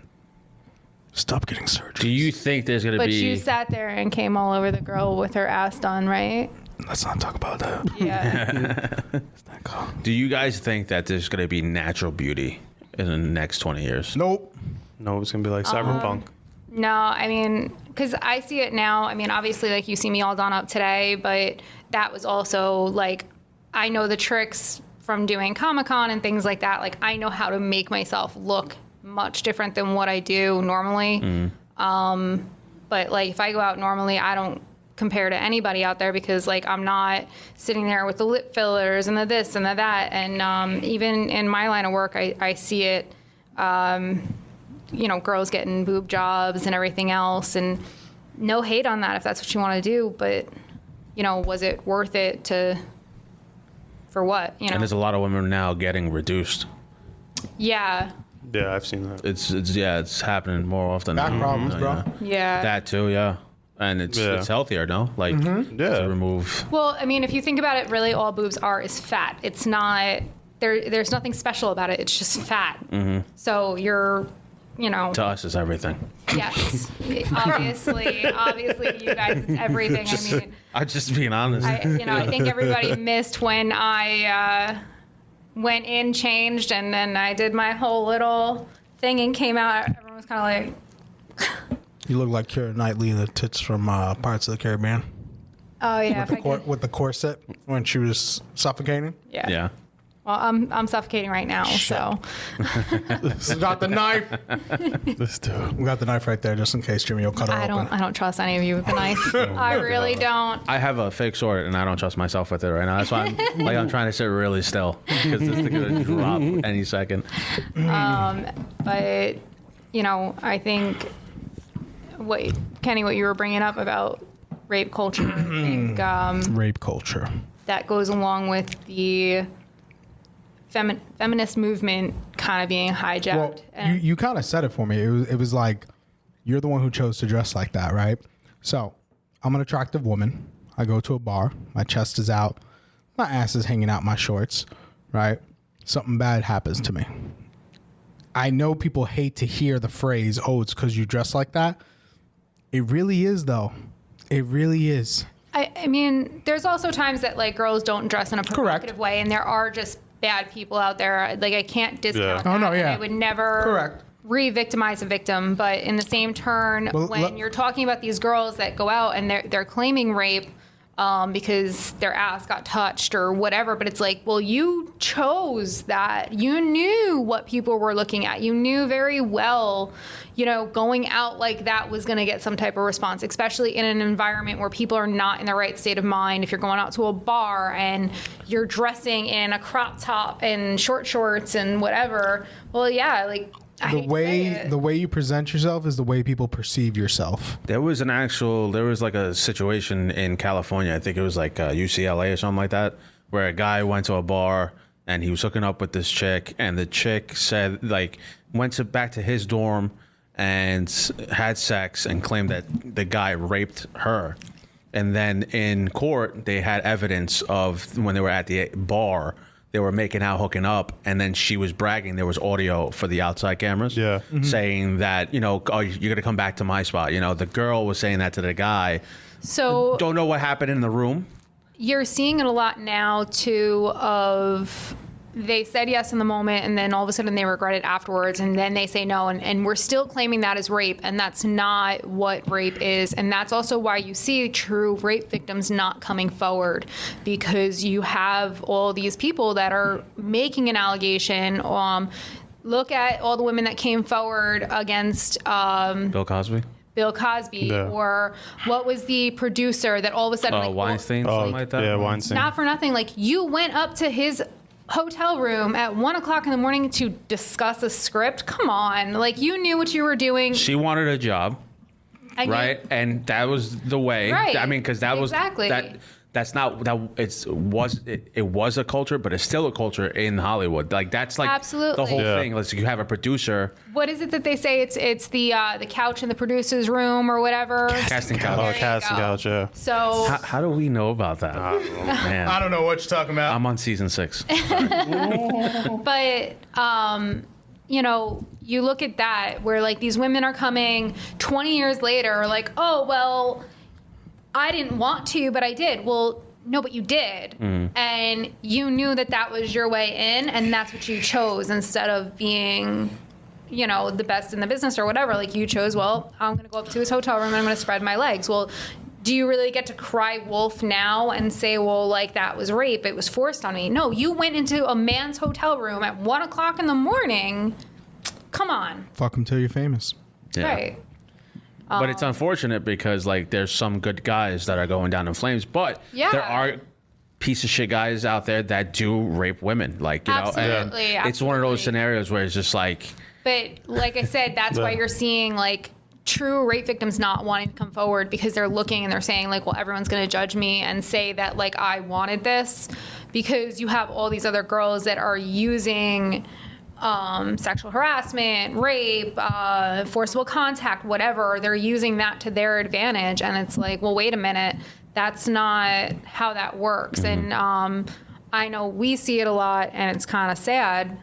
Stop getting surgery. Do you think there's gonna But be? you sat there and came all over the girl with her ass done, right? Let's not talk about that. Yeah. Thank God. Do you guys think that there's gonna be natural beauty in the next 20 years? Nope. No, it's gonna be like Cyberpunk. No, I mean, because I see it now. I mean, obviously, like you see me all done up today, but that was also like, I know the tricks from doing Comic-Con and things like that. Like, I know how to make myself look much different than what I do normally. But like, if I go out normally, I don't compare to anybody out there because like I'm not sitting there with the lip fillers and the this and the that. And even in my line of work, I see it. Girls getting boob jobs and everything else, and no hate on that if that's what you want to do, but was it worth it for what? And there's a lot of women now getting reduced. Yeah. Yeah, I've seen that. It's happening more often. Back problems, bro. Yeah. That too, yeah. And it's healthier, no? Like to remove. Well, I mean, if you think about it, really all boobs are is fat. It's not there's nothing special about it. It's just fat. So you're To us, is everything. yes, obviously you guys, it's everything. I mean, I'm just being honest. I think everybody missed when I went in, changed, and then I did my whole little thing and came out. Everyone was kind of like, You look like Keira Knightley in the tits from Pirates of the Caribbean. oh yeah, if I could- With the corset when she was suffocating. yeah. Well, I'm suffocating right now, so We got the knife. This too. We got the knife right there just in case Jimmy will cut her I open. don't trust any of you with the knife. I really don't. I have a fake sword, and I don't trust myself with it right now. That's why I'm trying to sit really still because this thing gonna drop any second. But I think what you were bringing up about rape culture, I think Rape culture. that goes along with the feminist movement kind of being hijacked. Well, you kind of said it for me. It was like, you're the one who chose to dress like that, right? So, I'm an attractive woman. I go to a bar. My chest is out. My ass is hanging out my shorts, right? Something bad happens to me. I know people hate to hear the phrase, oh, it's because you dress like that. It really is, though. It really is. I mean, there's also times that like girls don't dress in a provocative way, and there are just bad people out there. Like I can't discount Yeah. that. Oh, no, and yeah. I would never Correct. re-victimize a victim. But in the same turn, Well, when you're talking about these girls that go out and they're claiming rape because their ass got touched or whatever, but it's like, well, you chose that. You knew what people were looking at. You knew very well, going out like that was going to get some type of response, especially in an environment where people are not in the right state of mind. If you're going out to a bar and you're dressing in a crop top and short shorts and whatever, well, yeah, like The way you present yourself is the way people perceive yourself. There was like a situation in California. I think it was like UCLA or something like that, where a guy went to a bar and he was hooking up with this chick, and the chick said like back to his dorm. and had sex and claimed that the guy raped her. And then in court, they had evidence of when they were at the bar, they were making out, hooking up, and then she was bragging. There was audio for the outside cameras saying that, oh, you're going to come back to my spot. The girl was saying that to the guy. So don't know what happened in the room. You're seeing it a lot now, too, of they said yes in the moment, and then all of a sudden they regret it afterwards, and then they say no, and we're still claiming that as rape, and that's not what rape is. And that's also why you see true rape victims not coming forward, because you have all these people that are making an allegation. Look at all the women that came forward against Bill Cosby. Or what was the producer that all of a sudden Weinstein, something like that. Yeah, Weinstein. Not for nothing, you went up to his hotel room at 1:00 in the morning to discuss a script. Come on, you knew what you were doing. She wanted a job, right? And that was the way. Right. I mean, because that Exactly. was that. That's not that. It was a culture, but it's still a culture in Hollywood. That's Absolutely. the whole thing. You have a producer. What is it that they say? It's the couch in the producer's room or whatever. Casting couch. There you Casting go. couch, yeah. So How do we know about that? Man, I don't know what you're talking about. I'm on season 6. But you look at that where these women are coming 20 years later, oh well, I didn't want to, but I did. Well, no, but you did. And you knew that was your way in, and that's what you chose instead of being, the best in the business or whatever. You chose, well, I'm going to go up to his hotel room and I'm going to spread my legs. Well, do you really get to cry wolf now and say, well, that was rape? It was forced on me. No, you went into a man's hotel room at 1:00 in the morning. Come on. Fuck them till you're famous. Yeah. Right. But it's unfortunate because there's some good guys that are going down in flames, but Yeah. there are piece of shit guys out there that do rape women, Absolutely, and it's one of those absolutely. scenarios where it's just But like I said, that's why you're seeing true rape victims not wanting to come forward, because they're looking and they're saying well, everyone's going to judge me and say that I wanted this, because you have all these other girls that are using sexual harassment, rape, forcible contact, whatever. They're using that to their advantage. And it's well, wait a minute. That's not how that works. And I know we see it a lot, and it's kind of sad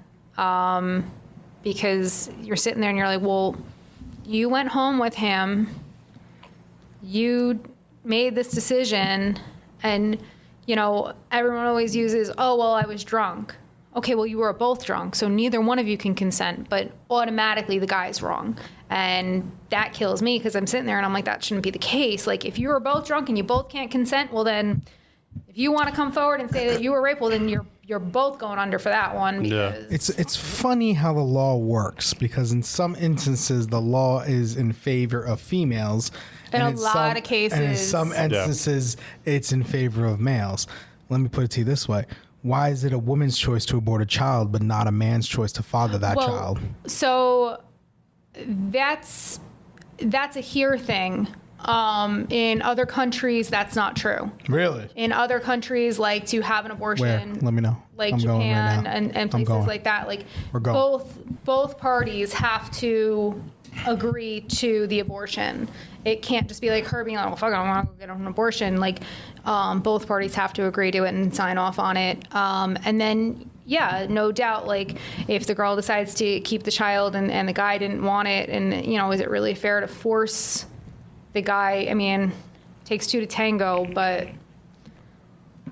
because you're sitting there and you're well, you went home with him. You made this decision. And, everyone always uses, oh, well, I was drunk. Okay, well, you were both drunk, so neither one of you can consent, but automatically the guy's wrong. And that kills me, because I'm sitting there and I'm that shouldn't be the case. If you were both drunk and you both can't consent, well, then if you want to come forward and say that you were raped, well, then you're both going under for that one. Because It's funny how the law works, because in some instances the law is in favor of females. In a in lot of cases. And in some instances it's in favor of males. Let me put it to you this way. Why is it a woman's choice to abort a child, but not a man's choice to father that child? So that's a here thing. In other countries, that's not true. Really? In other countries, to have an Where? abortion, Let me know. I'm going Japan right now. and I'm places going. like that, We're going. both parties have to agree to the abortion. It can't just be her being well, fuck, I don't want to get an abortion. Both parties have to agree to it and sign off on it. And then, yeah, no doubt, if the girl decides to keep the child and the guy didn't want it, and, is it really fair to force the guy? I mean, it takes two to tango, but,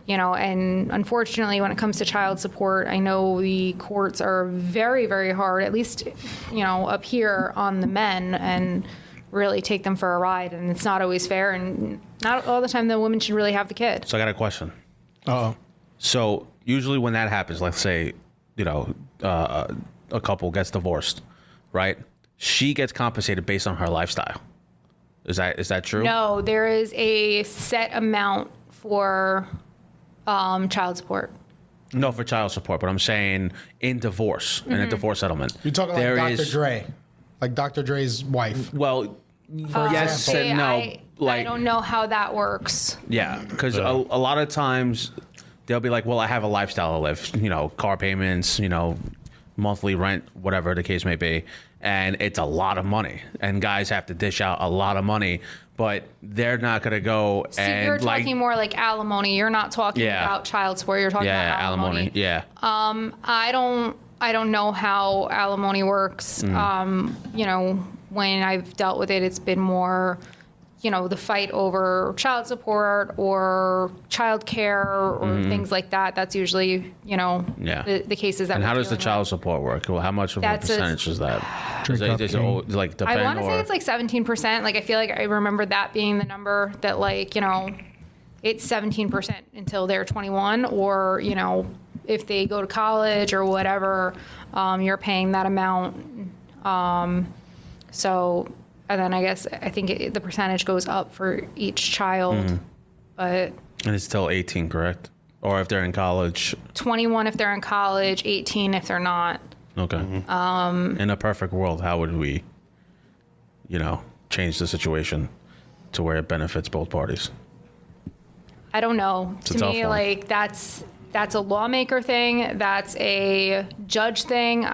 and unfortunately, when it comes to child support, I know the courts are very, very hard, at least, up here on the men, and really take them for a ride, and it's not always fair, and not all the time the woman should really have the kid. So I got a question. Uh-oh. So usually when that happens, let's say, a couple gets divorced, right? She gets compensated based on her lifestyle. Is that true? No, there is a set amount for child support. No, for child support, but I'm saying in divorce, in a divorce settlement. You're talking there Dr. is- Dre. Dr. Dre's wife. Well, yes See, and no. I don't know how that works. Yeah, because a lot of times they'll be well, I have a lifestyle to live, car payments, monthly rent, whatever the case may be. and it's a lot of money, and guys have to dish out a lot of money, but they're not going to go So and you're talking more like alimony. You're not talking about child support. You're talking about alimony. Yeah. I don't know how alimony works. You know, when I've dealt with it, it's been more, you know, the fight over child support or child care or things like that. That's usually, you know, the cases that. And we're how does the dealing child with. support work? Well, how much of a That's percentage is that? Does it like depend? I want to or? say it's like 17%. Like I feel like I remember that being the number that, like, you know, it's 17% until they're 21, or, you know, if they go to college or whatever, you're paying that amount. So, and then I think the percentage goes up for each child, but. And it's still 18, correct? Or if they're in college? 21 if they're in college, 18 if they're not. Okay. In a perfect world, how would we, you know, change the situation to where it benefits both parties? I don't know. It's a to tough me, one. like that's a lawmaker thing. That's a judge thing.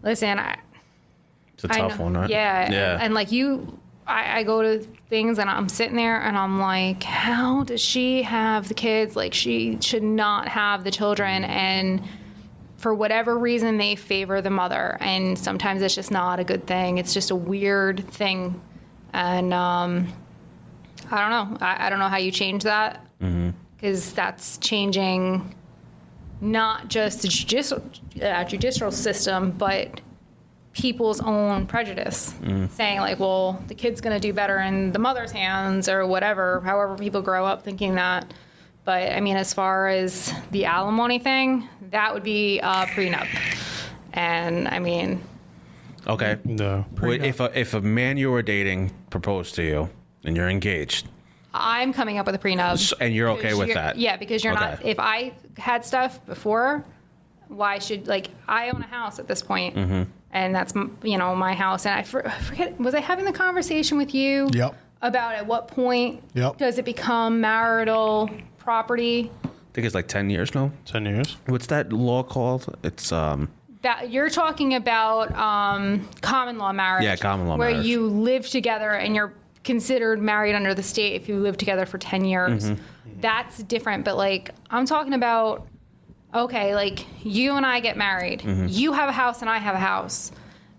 Listen. It's a tough one, right? Yeah. And like I go to things and I'm sitting there and I'm like, how does she have the kids? Like, she should not have the children. And for whatever reason, they favor the mother. And sometimes it's just not a good thing. It's just a weird thing. And I don't know. I don't know how you change that. Because that's changing not just the judicial system, but people's own prejudice, saying like, well, the kid's going to do better in the mother's hands or whatever, however people grow up thinking that. But I mean, as far as the alimony thing, that would be a prenup. And I mean, Okay. No. If a man you were dating proposed to you and you're engaged, I'm coming up with a prenup. and you're okay Because with you're- that? Yeah, because you're not, Okay. if I had stuff before, why should, like, I own a house at this point, and that's, you know, my house. And I forget, was I having the conversation with you? Yep. About at what point Yep. does it become marital property? I think it's like 10 years now. 10 years. What's that law called? It's That you're talking about common law marriage. Yeah, common law where marriage. you live together and you're considered married under the state if you live together for 10 years. That's different. But like, I'm talking about, okay, like you and I get married. You have a house and I have a house.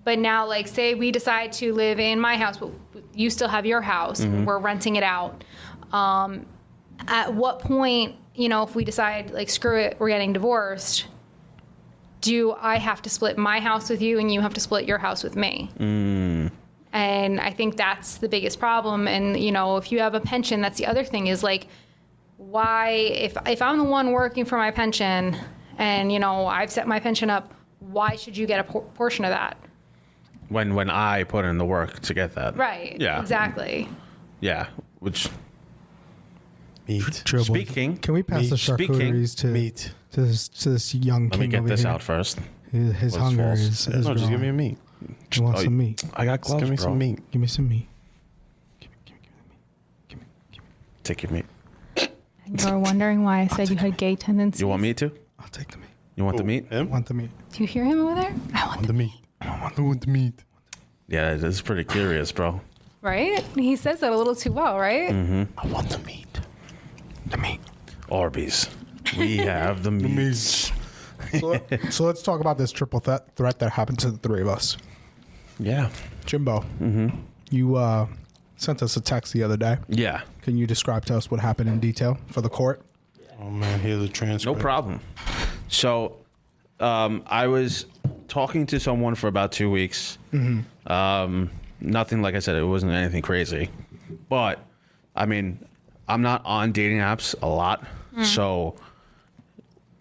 But now, like, say we decide to live in my house, but you still have your house. We're renting it out. At what point, you know, if we decide, like, screw it, we're getting divorced, do I have to split my house with you and you have to split your house with me? And I think that's the biggest problem. And, you know, if you have a pension, that's the other thing is, like, why, if I'm the one working for my pension and, you know, I've set my pension up, why should you get a portion of that? when I put in the work to get that. Right. Yeah. Exactly. Yeah. Which, Meat. speaking, Can we pass the Speaking- charcuteries to Meat. this young let me king get over this here? out first. His What's hunger false? is No, just give me a growing. meat. He wants Oh, some meat. I got Just gloves, give me bro. some meat. Give me some meat. Take your meat. You were wondering why I said you had gay tendencies. You want me to? I'll take the meat. You want the meat? I Him? want the meat. Do you hear him over there? I want The meat. I want the meat. Yeah, it's pretty curious, bro. Right? He says that a little too well, right? I want the meat. The meat. Arby's. We have the meats. So let's talk about this triple threat that happened to the three of us. Yeah. Jimbo, you sent us a text the other day. Yeah. Can you describe to us what happened in detail for the court? Oh man, here's a transcript. No problem. So, I was talking to someone for about 2 weeks. Nothing, like I said, it wasn't anything crazy. But, I mean, I'm not on dating apps a lot. So,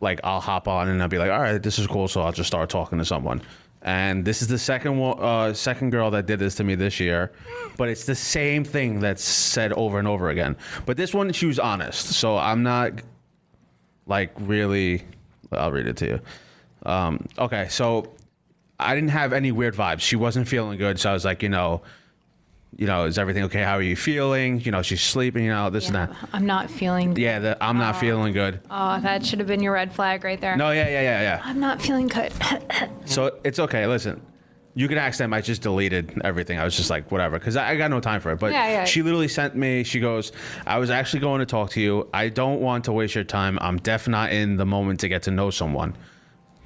like, I'll hop on and I'll be like, all right, this is cool. So I'll just start talking to someone. And this is the second girl that did this to me this year. But it's the same thing that's said over and over again. But this one, she was honest. So I'm not, like, really... I'll read it to you. Okay, so I didn't have any weird vibes. She wasn't feeling good. So I was like, you know, is everything okay? How are you feeling? She's sleeping, this and that. I'm not feeling good. Yeah, I'm not feeling good. Oh, that should have been your red flag right there. No, yeah. I'm not feeling good. So it's okay. Listen, you can ask them. I just deleted everything. I was just like, whatever, because I got no time for it. But she literally sent me, she goes, I was actually going to talk to you. I don't want to waste your time. I'm definitely not in the moment to get to know someone.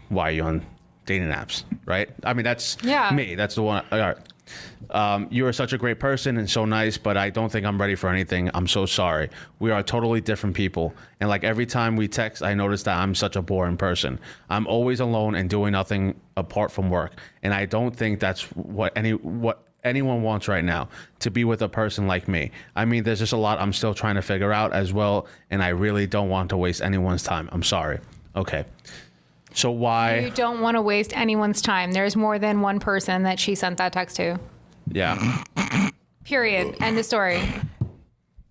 Why are you on dating apps, right? I mean, that's me. That's the one. All right. You are such a great person and so nice, but I don't think I'm ready for anything. I'm so sorry. We are totally different people. And like every time we text, I notice that I'm such a boring person. I'm always alone and doing nothing apart from work. And I don't think that's what anyone wants right now, to be with a person like me. I mean, there's just a lot I'm still trying to figure out as well. And I really don't want to waste anyone's time. I'm sorry. Okay. So why? You don't want to waste anyone's time. There's more than one person that she sent that text to. Yeah. Period. End of story.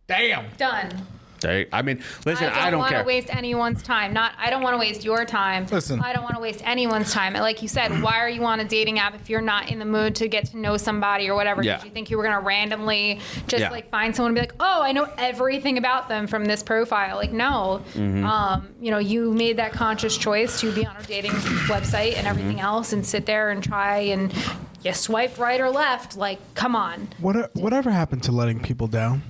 Damn. Done. I mean, listen, I don't want care. to waste anyone's time. I don't want to waste your time. Listen. I don't want to waste anyone's time. And like you said, why are you on a dating app if you're not in the mood to get to know somebody or whatever? Yeah. Did you think you were going to randomly just like find someone and be like, oh, I know everything about them from this profile? Like, no. You made that conscious choice to be on a dating website and everything else and sit there and try and you swipe right or left. Like, come on. Whatever happened to letting people down?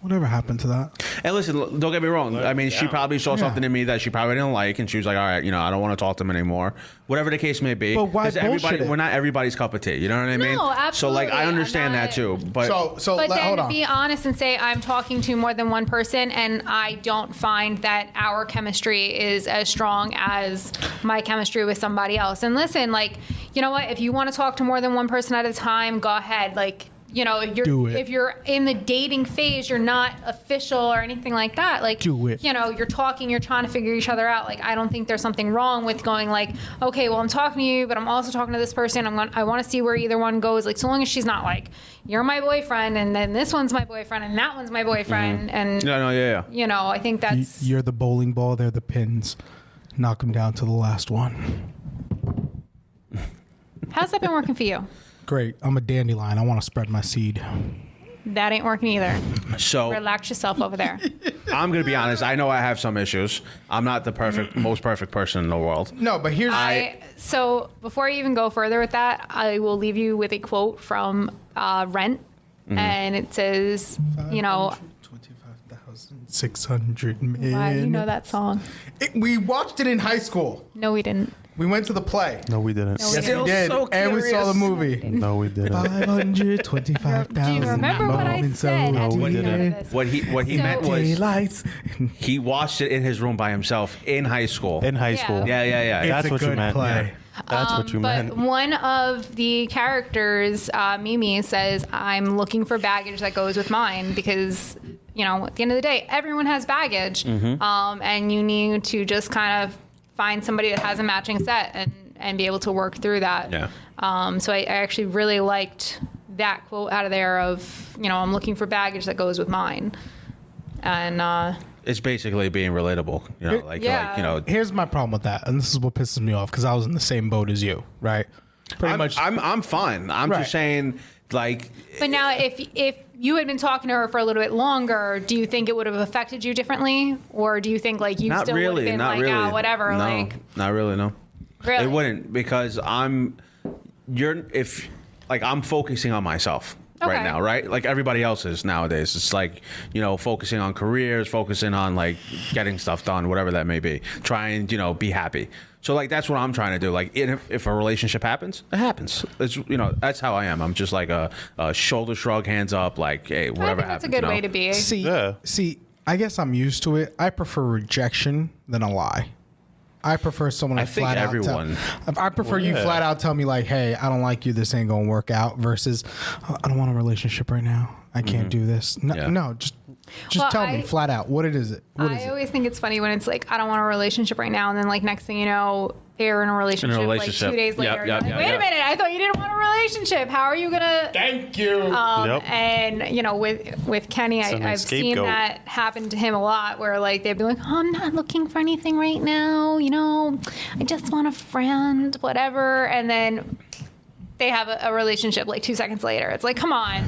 Whatever happened to that? And listen, don't get me wrong. I mean, she probably saw something in me that she probably didn't like, and she was like, all right, I don't want to talk to him anymore. Whatever the case may be. But why bullshit it? We're not everybody's cup of tea. You know what I mean? No, absolutely. So, like, I understand that too. But But then to be honest and say I'm talking to more than one person and I don't find that our chemistry is as strong as my chemistry with somebody else. And listen, like, you know what? If you want to talk to more than one person at a time, go ahead. Like, if you're in the dating phase, you're not official or anything like that. Like, do it. You're talking, you're trying to figure each other out. Like, I don't think there's something wrong with going like, okay, well, I'm talking to you, but I'm also talking to this person. I want to see where either one goes. Like, so long as she's not like, you're my boyfriend, and then this one's my boyfriend, and that one's my boyfriend, and I think that's You're the bowling ball. They're the pins. Knock them down to the last one. How's that been working for you? Great. I'm a dandelion. I want to spread my seed. That ain't working either. So relax yourself over there. I'm gonna be honest. I know I have some issues. I'm not the most perfect person in the world. No, but here's So before I even go further with that, I will leave you with a quote from Rent, and it says, 25,600 million. Why do you know that song? we watched it in high school. No, we didn't. We went to the play. No, we didn't. No, we Yes, didn't. we did. so And we saw the movie. No, we didn't. 525,000. Do you remember what I said? No, we What he meant was Daylights. he watched it in his room by himself in high school. In high school. Yeah. That's It's a what you good meant. play. Yeah. That's what you But meant. one of the characters, Mimi, says, I'm looking for baggage that goes with mine because, at the end of the day, everyone has baggage. And you need to just kind of find somebody that has a matching set and be able to work through that. Yeah. So I actually really liked that quote out of there of, I'm looking for baggage that goes with mine. And It's basically being relatable. Here's my problem with that, and this is what pisses me off because I was in the same boat as you, right? Pretty much. I'm fine. I'm Right. just saying, like. But now, if you had been talking to her for a little bit longer, do you think it would have affected you differently, or do you think like you Not still would really. have been Not like, really. whatever, No, like not really. No. really? It wouldn't because I'm focusing on myself right Okay. now, right? Like everybody else is nowadays. It's like, focusing on careers, focusing on like getting stuff done, whatever that may be. Trying, be happy. So like that's what I'm trying to do. Like if a relationship happens, it happens. It's that's how I am. I'm just like a shoulder shrug, hands up, like hey, I whatever think that's happens. a good way to be. See, I guess I'm used to it. I prefer rejection than a lie. I prefer someone to I think flat everyone- out I prefer you flat out tell me like, hey, I don't like you. This ain't gonna work out. Versus, I don't want a relationship right now. I can't do this. No, Yeah. no, just Well, tell me flat out what it is. What is I it? always think it's funny when it's like, I don't want a relationship right now, and then like next thing you know, they're in a relationship, like 2 days later. Yep, you're like, wait a minute, I thought you didn't want a relationship. How are you gonna? Thank you. Yep. And with Kenny, It's a I've nice seen scapegoat. that happen to him a lot, where like they'd be like, oh, I'm not looking for anything right now. I just want a friend, whatever, and then they have a relationship like 2 seconds later. It's like, come on.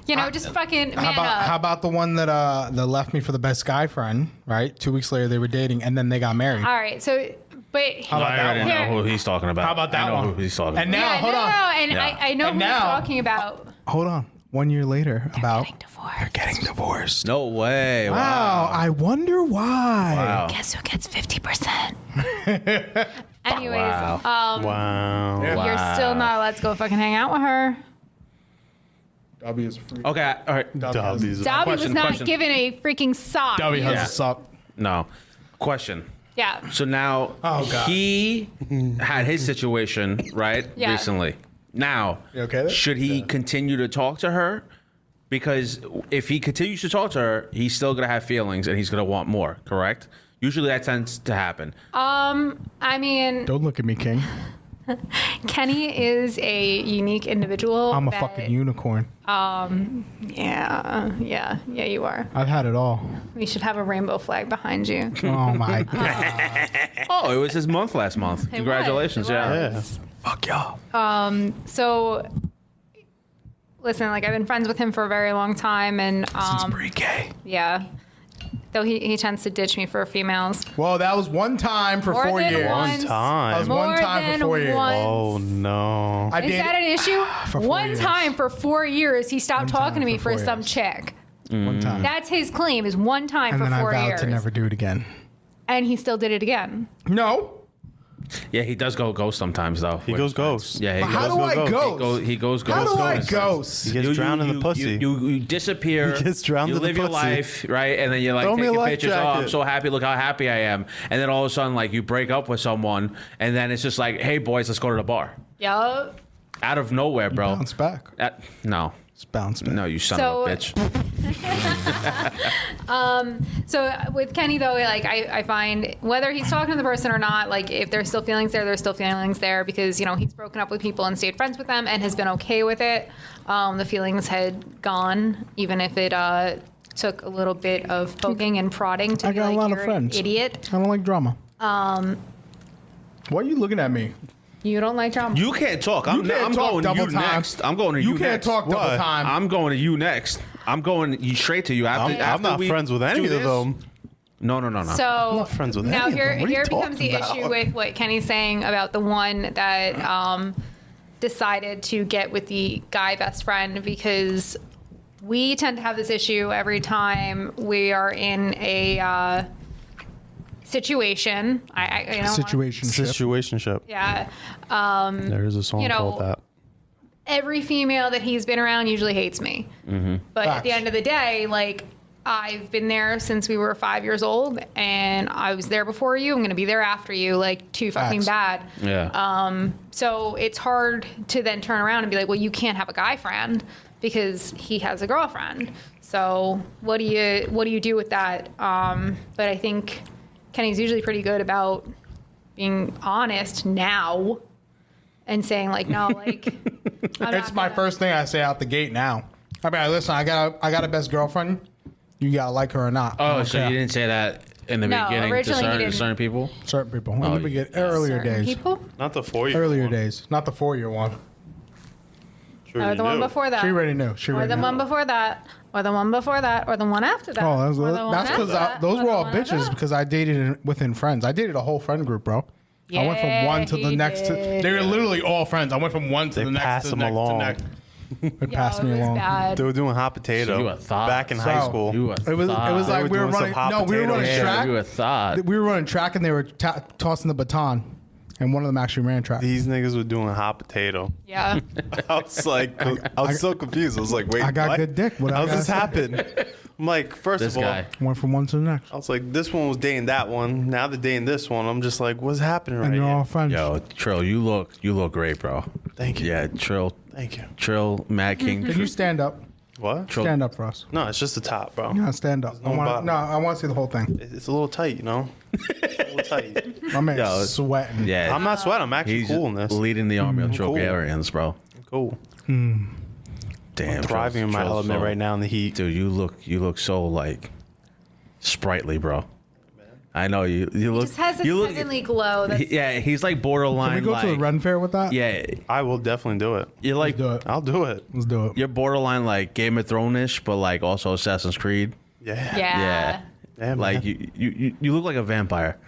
Just fucking man How up. about the one that left me for the best guy friend? Right, 2 weeks later they were dating, and then they got married. All right, so but I already know who he's talking about. How about that I know one? who he's talking And about. now, yeah, hold no, on. and Yeah. I know And who he's now- talking about. Hold on. 1 year later, They're getting divorced. No way. Wow, I wonder why. Wow. Guess who gets 50%? Anyways, Wow. Wow. you're still not allowed to go fucking hang out with her. W is a freak. Okay. All right. W's. Dobby was Question, not question. given a freaking sock. W has Yeah. a suck. No. Question. Yeah. So now Oh, God. he had his situation, right? Yeah. Recently. Now, You okay there? should he continue to talk to her? Because if he continues to talk to her, he's still going to have feelings and he's going to want more, correct? Usually that tends to happen. I mean, Don't look at me, King. Kenny is a unique individual. I'm a that- fucking unicorn. Yeah, you are. I've had it all. We should have a rainbow flag behind you. Oh my god. Oh, it was his month last month. Congratulations. It Yeah. was. Fuck y'all. So, listen, like I've been friends with him for a very long time, and Since pre-K. yeah. Though he tends to ditch me for females. Well, that was one time for More 4 than years. once. One time. That was More one time than for 4 years. once. Oh no. I Is dated- that an issue? For 4 One years. time for 4 years, he stopped One talking time to me for for 4 some years. chick. One time. That's his claim, is one time And for then I 4 vowed years. to never do it again. And he still did it again. No. Yeah, he does go ghost sometimes, though. He goes ghost. Yeah, he How goes do I ghost. ghost? He goes How ghost. do I ghost. ghost? He gets drowned in the pussy. You disappear. He gets drowned you in the live your pussy. life, right? And then you're like Throw me a taking life pictures. Oh, I'm jacket. so happy. Look how happy I am. And then all of a sudden, like you break up with someone, and then it's just like, hey boys, let's go to the bar. Yup. Out of nowhere, bro. Bounce back. No, It's bounce back. no, you son So- of a bitch. So with Kenny though, like I find whether he's talking to the person or not, like if there's still feelings there, there's still feelings there because he's broken up with people and stayed friends with them and has been okay with it. The feelings had gone, even if it took a little bit of poking and prodding to I be got a like, lot of you're friends. an idiot. I don't like drama. Why are you looking at me? You don't like drama. You can't talk. You can't I'm talk going to double you time. next. I'm going to you You can't next. talk double What? time. I'm going to you next. I'm going you straight to you. After, I'm not we friends with do any of this- them. No. So not friends with now any of here, them. What are you here becomes the talking issue about? with what Kenny's saying about the one that decided to get with the guy best friend because we tend to have this issue every time we are in a situation. I Situation. Situationship. Yeah. There is a song called that. Every female that he's been around usually hates me. But at the Facts. end of the day, like, I've been there since we were 5 years old, and I was there before you. I'm going to be there after you, like, too fucking bad. Yeah. So it's hard to then turn around and be like, well, you can't have a guy friend because he has a girlfriend. So what do you do with that? But I think Kenny's usually pretty good about being honest now and saying like, no, like, I'm It's not my gonna- first thing I say out the gate now. I mean, listen, I got a best girlfriend. You gotta like her or not. I Oh, don't so care. you didn't say that in the No, beginning to originally he certain, didn't. certain people? Certain people. Oh, In the beginning, earlier Certain days. people? Not the 4 year. Earlier days, not the 4-year one. Sure Or you the one knew. before that. She already knew. She Or already the knew. one before that. Or the one before that. Or the one after that. Oh, or the one that's after because that, those or were the all one after bitches that. because I dated within friends. I dated a whole friend group, bro. I went from one to the he next. did. They were literally all friends. I went from one to They the next passed to the them next along. to next. It Yo, passed it me was along. bad. They were doing hot potato You a thought. back in high So, school. You a It was thought. like were we were doing some running. hot No, we were potato running shit. track. You a thought. We were running track and they were tossing the baton, and one of them actually ran track. These niggas were doing hot potato. Yeah. I was like, I was so confused. I was like, wait, I got what? good dick. What I How's this gotta say? happen? I'm like, first This of all, guy. Went from one to the next, I was like, this one was dating that one. Now they're dating this one. I'm just like, what's happening right and they're all here? friends. Yo, Trill, you look great, bro. Thank you. Yeah, Trill, Thank you. Mad King. Can you stand up? What? Trill, Stand up for us. No, it's just the top, bro. No, stand up. no bottom. I want to see the whole thing. It's a little tight, you know? It's a little tight. My man's Yo, sweating. Yeah, I'm not sweating. I'm actually he's cool in this. leading the army of cool. Trogarians, bro. Cool. Damn, I'm thriving in my Trill's element so- right now in the heat. Dude, you look so like sprightly, bro. I know you look. Just has this you look. heavenly glow. That's, Yeah, he's like borderline. Can we go to the Ren Fair with that? Yeah, I will definitely do it. you're like Do it. I'll do it. Let's do it. you're borderline like Game of Thrones-ish, but like also Assassin's Creed. Yeah. yeah. Yeah, Like man. you look like a vampire.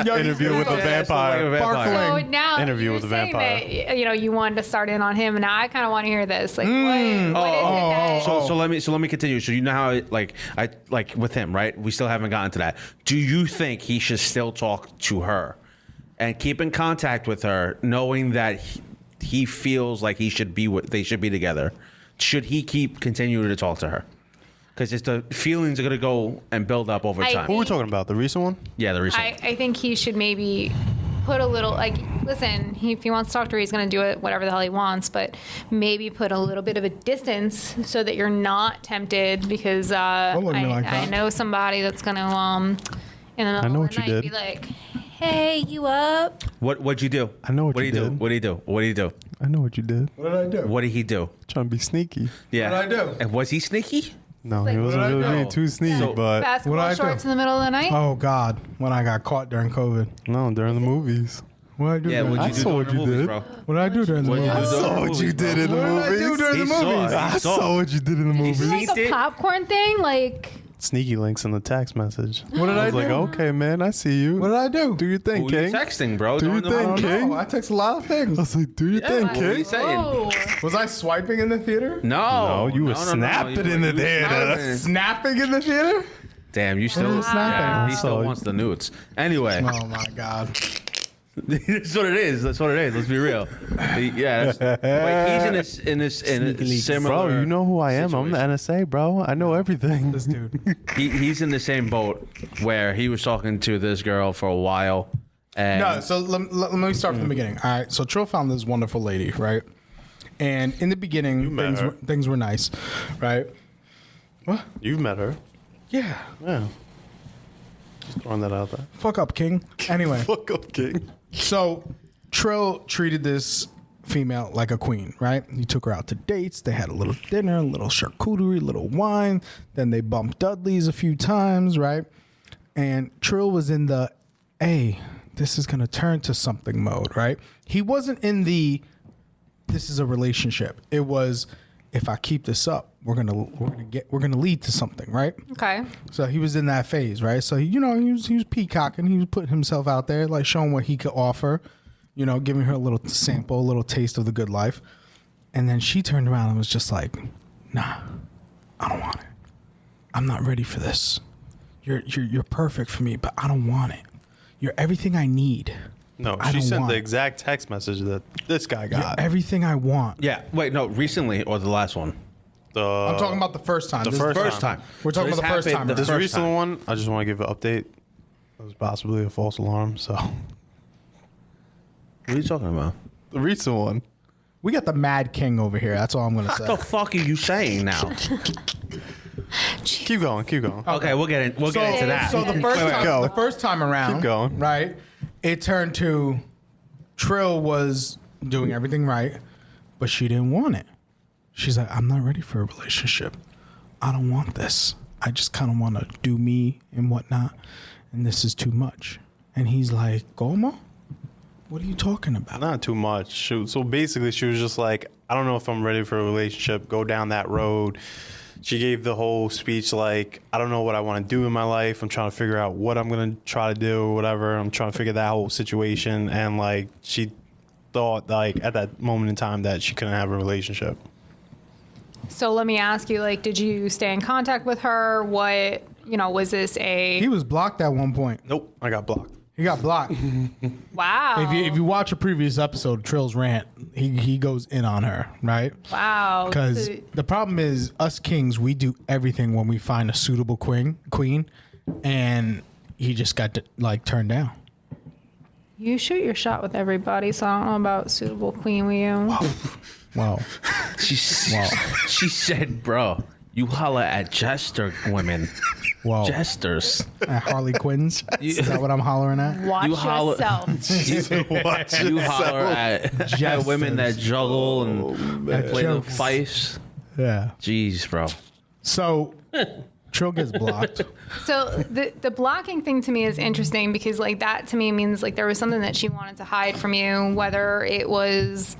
Interview with a vampire. So now Interview you're with a saying vampire. that you wanted to start in on him, and now I kind of want to hear this. Like, what is it that? So let me continue. So you know how I with him, right? We still haven't gotten to that. Do you think he should still talk to her and keep in contact with her, knowing that he feels like they should be together? Should he continue to talk to her? Because the feelings are gonna go and build up over time. Who are we talking about? The recent one? Yeah, the recent. I think he should maybe put a little, listen, if he wants to talk to her, he's going to do it whatever the hell he wants, but maybe put a little bit of a distance so that you're not tempted, because I know somebody that's going to, in the middle of the night, be like, hey, you up? What'd you do? I know what you did. What did he do? What did he do? I know what you did. What did I do? What did he do? Trying to be sneaky. Yeah. What did I do? And was he sneaky? No, Like, he wasn't what did I really do? being too sneaky, So- but Basketball What'd I do? shorts in the middle of the night? Oh God, when I got caught during COVID. no, during the movies. What did I do? Yeah, during what'd I you do saw during what the you movies, did. bro? What did I do during the What'd you movie? do I during saw the what movies, you did bro? in the What did I do movies. during the He saw movies? it. I saw saw what you did in the movies. He Like a did. popcorn thing? Like, Sneaky links in the text message. What did I was like, do? okay, man, I see you. What did I do? Do your thing, Who you King. texting, bro? Do during your the thing, movie? King. Oh, I text a lot of I things. was like, do your thing, what are you King. saying? whoa. Was I swiping in the theater? No, No, you were snapping in the You were theater. snapping. Snapping in the theater? Damn, you still was snapping? Yeah, he still Sorry. wants the nudes. Anyway, Oh my God. that's what it is. That's what it is. Let's be real. Yeah, he's in this similar. Bro, you know who I am. I'm the situation. NSA, bro. I know everything. This dude. He's in the same boat where he was talking to this girl for a while. And No, so let me start from the beginning. All right, so Trill found this wonderful lady, right? And in the beginning, met her. things were nice, right? What? You've met her. Yeah. Yeah. Just throwing that out there. Fuck up, King. Anyway, Fuck up, King. so Trill treated this female like a queen, right? He took her out to dates. They had a little dinner, a little charcuterie, a little wine. Then they bumped Dudley's a few times, right? And Trill was in the, hey, this is gonna turn to something mode, right? He wasn't in the, this is a relationship. It was, if I keep this up, we're gonna lead to something, right? Okay. So he was in that phase, right? So he was peacocking. He was putting himself out there, like showing what he could offer, giving her a little sample, a little taste of the good life. And then she turned around and was just like, "Nah, I don't want it. I'm not ready for this. You're perfect for me, but I don't want it. You're everything I need. No, I she don't sent want the it. exact text message that this guy You're got. everything I want." yeah, wait, no, recently or the last one? I'm talking about the first time. the This is first First time. We're talking So about the first this time. happened This first recent time. one, I just want to give an update. It was possibly a false alarm. So What are you talking about? the recent one. We got the Mad King over here. That's all I'm gonna say. What the fuck are you saying now? Keep going. Keep going. Okay, we'll get into that. So the first Wait, time, go. the first time around, Keep going. right? It turned to Trill was doing everything right, but she didn't want it. She's like, "I'm not ready for a relationship. I don't want this. I just kind of want to do me and whatnot, and this is too much." And he's like, "Como? What are you talking about?" Not too much. So basically, she was just like, I don't know if I'm ready for a relationship. Go down that road. She gave the whole speech like, I don't know what I want to do in my life. I'm trying to figure out what I'm going to try to do or whatever. I'm trying to figure that whole situation. And like, she thought like at that moment in time that she couldn't have a relationship. So let me ask you, did you stay in contact with her? What, was this He was blocked at one point. Nope. I got blocked. He got blocked. wow. If you watch a previous episode of Trill's rant, he goes in on her, right? Wow. Because So- the problem is, us kings, we do everything when we find a suitable queen, and he just got turned down. you shoot your shot with everybody, so I don't know about suitable queen with you. Wow. She said, bro, you holler at jester women. Wow. Jesters. At Harley Quinn's? Is that what I'm hollering at? Watch You holler- yourself. You holler at women that juggle and play the jokes. fifes. Yeah. Jeez, bro. So Trill gets blocked. So the blocking thing to me is interesting because like that to me means like there was something that she wanted to hide from you, whether it was,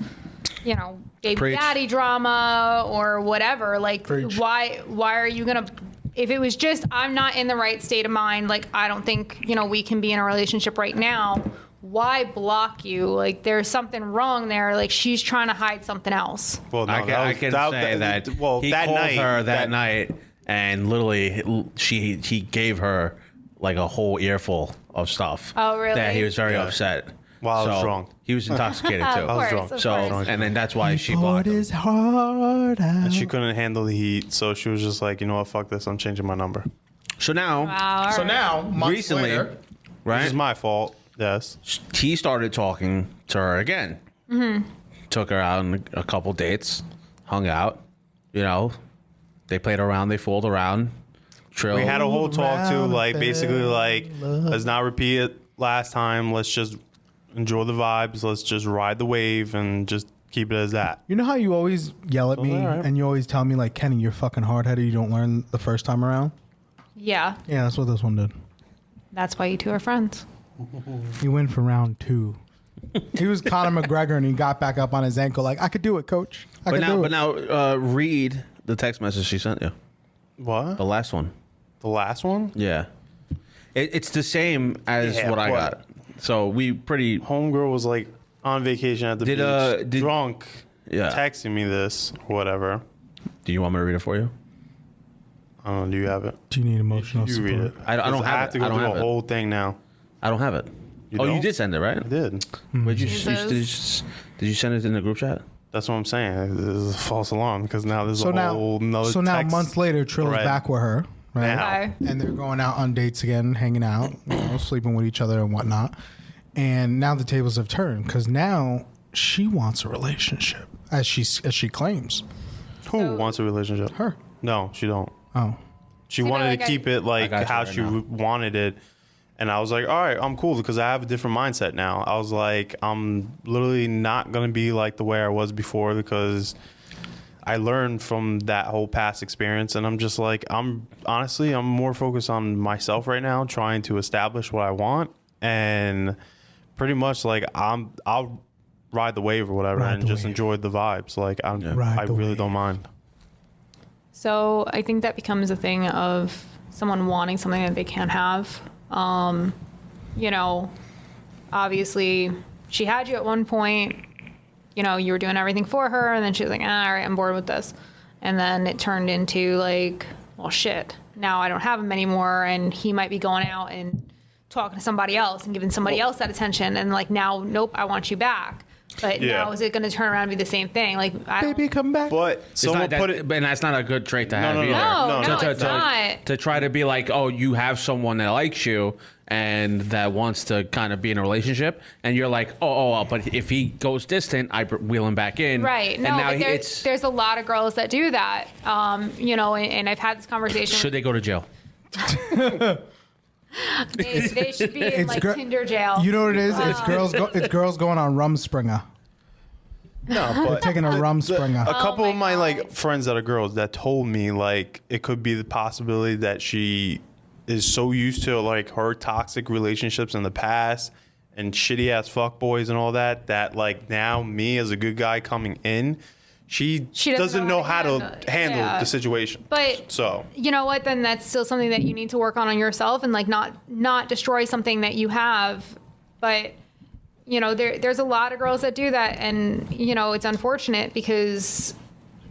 you know, baby Preach. daddy drama or whatever. Like Preach. why are you gonna? If it was just I'm not in the right state of mind, like I don't think, you know, we can be in a relationship right now. Why block you? Like there's something wrong there. Like she's trying to hide something else. Well, no, I can say that he that called night, her that night, and literally he gave her like a whole earful of stuff. Oh, really? That he was very upset. While I was So, drunk. He was intoxicated too. Of course, drunk. of So, course. and then that's why she Poured blocked him. his heart out. And she couldn't handle the heat, so she was just like, you know what, fuck this, I'm changing my number. So now, Wow, all So right. now, months recently, later, right? It's my fault. Yes. He started talking to her again. Mm-hmm. Took her out on a couple dates, hung out. You know, they played around, they fooled around. Trill. We had a whole talk too, Round like basically fell like love. let's not repeat it last time. Let's just enjoy the vibes. Let's just ride the wave and just keep it as that. You know how you always yell at me alright. and you always tell me like, Kenny, you're fucking hard-headed. You don't learn the first time around. Yeah, Yeah, that's what this one did. that's why you two are friends. He went for round 2. He was Conor McGregor and he got back up on his ankle like, I could do it, coach. I But could now, do but it. now, read the text message she sent you. What? The last one. The last one? Yeah. It's the same as Yeah, what I but- got. So we pretty. Homegirl was like on vacation at the beach, did- drunk, Yeah. texting me this, whatever. Do you want me to read it for you? I don't know. Do you have it? Do you need emotional You support? read it. I don't 'Cause have I have it. to go I don't through have the it. whole thing now. I don't have it. You Oh, you don't? did send it, right? I did. Did you, Jesus. did you send it in the group chat? That's what I'm saying. This is a false alarm because now there's So a whole nother so now text months later, Trill's thread. back with her, right? Now. Okay. And they're going out on dates again, hanging out, you know, sleeping with each other and whatnot. And now the tables have turned because now she wants a relationship, as she claims. Who wants a relationship? Her. No, she don't. Oh, She See, wanted like, to keep it like got you how right she now. wanted it. And I was like, all right, I'm cool because I have a different mindset now. I was like, I'm literally not going to be like the way I was before because I learned from that whole past experience. And I'm just like, I'm more focused on myself right now, trying to establish what I want. And pretty much like I'll ride the wave or whatever Ride and the just wave. enjoy the vibes. Like I Ride the really wave. don't mind. So I think that becomes a thing of someone wanting something that they can't have. You know, obviously she had you at one point, you know, you were doing everything for her and then she was like, all right, I'm bored with this. And then it turned into like, well, shit, now I don't have him anymore. And he might be going out and talking to somebody else and giving somebody else that attention. And like, now, nope, I want you back. But Yeah. now is it going to turn around and be the same thing? Like, I don't, baby, come back. But It's someone not that, put it. and that's not a good trait to have no, either. no, no, it's not. To try to be like, oh, you have someone that likes you and that wants to kind of be in a relationship, and you're like, oh, but if he goes distant, I wheel him back in. Right. And No, now but it's there's a lot of girls that do that. You know, and I've had this conversation. should they go to jail? They should be in It's like gir- Tinder jail. You know what it is? It's girls. It's girls going on Rumspringer. No, but Taking a Rumspringer. a couple my of my God. like friends that are girls that told me like it could be the possibility that she is so used to like her toxic relationships in the past and shitty ass fuckboys and all that like now me as a good guy coming in, she doesn't know how to handle yeah. the situation. But So you know what? Then that's still something that you need to work on yourself and like not destroy something that you have. But you know, there's a lot of girls that do that, and you know, it's unfortunate because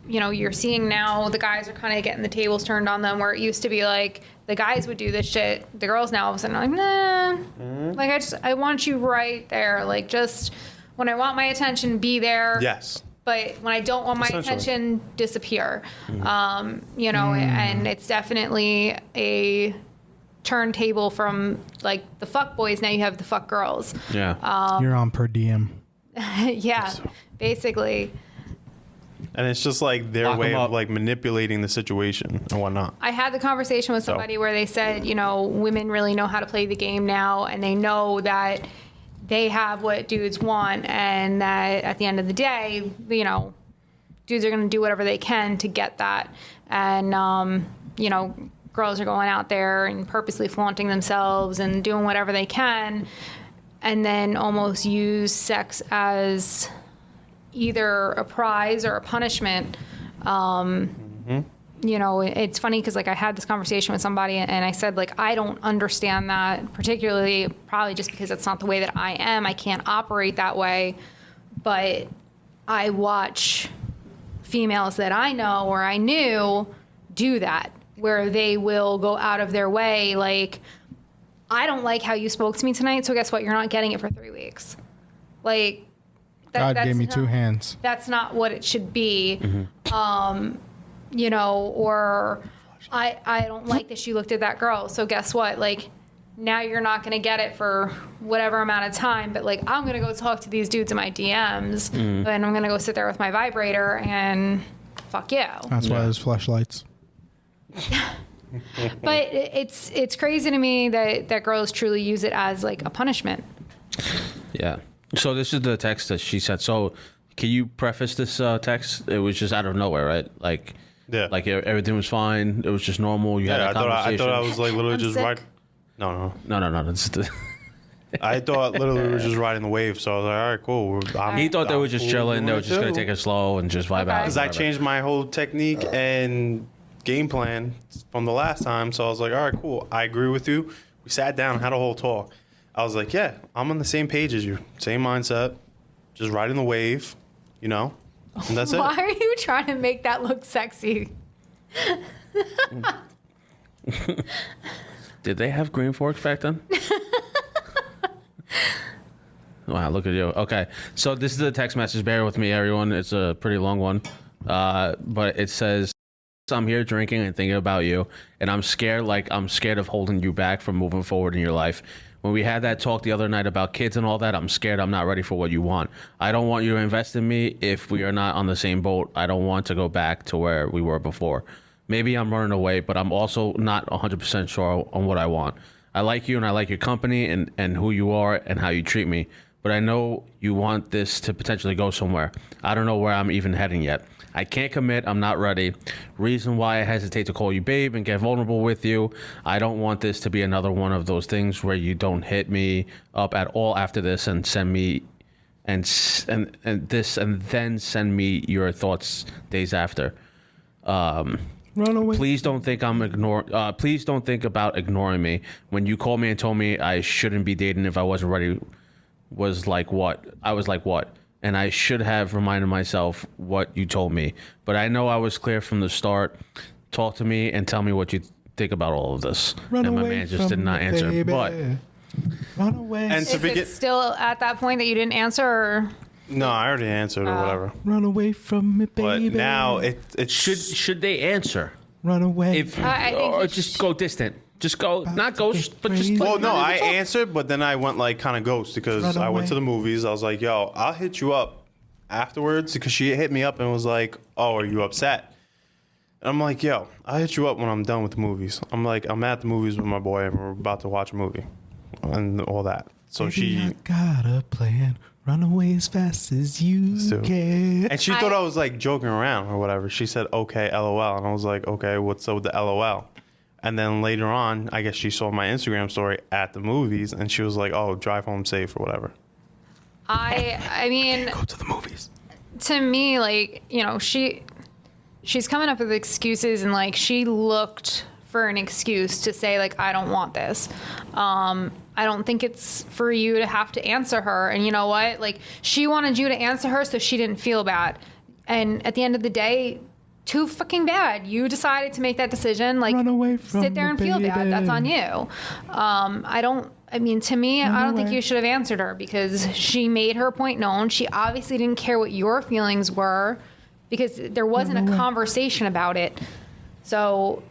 you know you're seeing now the guys are kind of getting the tables turned on them, where it used to be like the guys would do this shit, the girls now all of a sudden are like, nah, like I want you right there, like just when I want my attention, be there. yes. But when I don't want my Essentially. attention, disappear. You know, and it's definitely a turntable from like the fuck boys. Now you have the fuck girls. Yeah. You're on per diem. Yeah, basically. And it's just like their Lock 'em way up. of like manipulating the situation and whatnot. I had the conversation with somebody where they said, you know, women really know how to play the game now, and they know that they have what dudes want, and that at the end of the day, you know, dudes are going to do whatever they can to get that. And, you know, girls are going out there and purposely flaunting themselves and doing whatever they can, and then almost use sex as either a prize or a punishment. You know, it's funny because like I had this conversation with somebody and I said like I don't understand that, particularly probably just because it's not the way that I am. I can't operate that way, but I watch females that I know or I knew do that, where they will go out of their way. Like, I don't like how you spoke to me tonight, so guess what? You're not getting it for 3 weeks. Like, God that's gave me not, 2 hands. That's not what it should be. You know, or I don't like that she looked at that girl, so guess what? Like, now you're not going to get it for whatever amount of time, but like, I'm going to go talk to these dudes in my DMs, and I'm going to go sit there with my vibrator and fuck you. That's why there's flashlights. But it's crazy to me that girls truly use it as like a punishment. Yeah. So this is the text that she said. So can you preface this text? It was just out of nowhere, right? Like, Yeah. like everything was fine. It was just normal. You had a I conversation. thought I was like literally I'm just sick. right. No. No. That's the, I thought literally we were just riding the wave. So I was like, all right, cool. he thought they were just chilling. They were just going to take it slow and just vibe out. Because I changed my whole technique and game plan from the last time. So I was like, all right, cool. I agree with you. We sat down and had a whole talk. I was like, yeah, I'm on the same page as you. Same mindset. Just riding the wave, you know? And that's Why it. are you trying to make that look sexy? Did they have green forks back then? Wow, look at you. Okay, so this is the text message. Bear with me, everyone. It's a pretty long one. But it says, I'm here drinking and thinking about you, and I'm scared of holding you back from moving forward in your life. When we had that talk the other night about kids and all that, I'm scared I'm not ready for what you want. I don't want you to invest in me if we are not on the same boat. I don't want to go back to where we were before. Maybe I'm running away, but I'm also not 100% sure on what I want. I like you and I like your company and who you are and how you treat me, but I know you want this to potentially go somewhere. I don't know where I'm even heading yet. I can't commit. I'm not ready. Reason why I hesitate to call you babe and get vulnerable with you. I don't want this to be another one of those things where you don't hit me up at all after this and send me and then send me your thoughts days after. Run away. Please don't think please don't think about ignoring me. When you called me and told me I shouldn't be dating if I wasn't ready, was like what? I was like what? And I should have reminded myself what you told me. But I know I was clear from the start. Talk to me and tell me what you think about all of this. Run and my away man just from did not me, answer. baby. But Run away. And to Is begin, it still at that point that you didn't answer? Or? no, I already answered or whatever. Run away from me, But baby. now it's should they answer? Run away. If I think or you just go distant. Just go, not ghost, but just. crazy. Well, no, I answer. answered, but then I went like kind of ghost because Run I went away. to the movies. I was like, yo, I'll hit you up afterwards because she hit me up and was like, oh, are you upset? And I'm like, yo, I'll hit you up when I'm done with the movies. I'm like, I'm at the movies with my boy and we're about to watch a movie and all that. So Baby, I got a plan. Run away as fast as you So- can. and she thought I was like joking around or whatever. She said, okay, LOL. And I was like, okay, what's up with the LOL? And then later on, I guess she saw my Instagram story at the movies and she was like, oh, drive home safe or whatever. I mean, Go to the movies. to me, like, you know, she's coming up with excuses, and like she looked for an excuse to say like, I don't want this. I don't think it's for you to have to answer her. And you know what? Like, she wanted you to answer her so she didn't feel bad. And at the end of the day, too fucking bad. You decided to make that decision. Like, Run away from sit there and me, feel bad. baby. That's on you. I mean, to me, I don't think away. you should have answered her because she made her point known. She obviously didn't care what your feelings were because there wasn't a conversation about it. So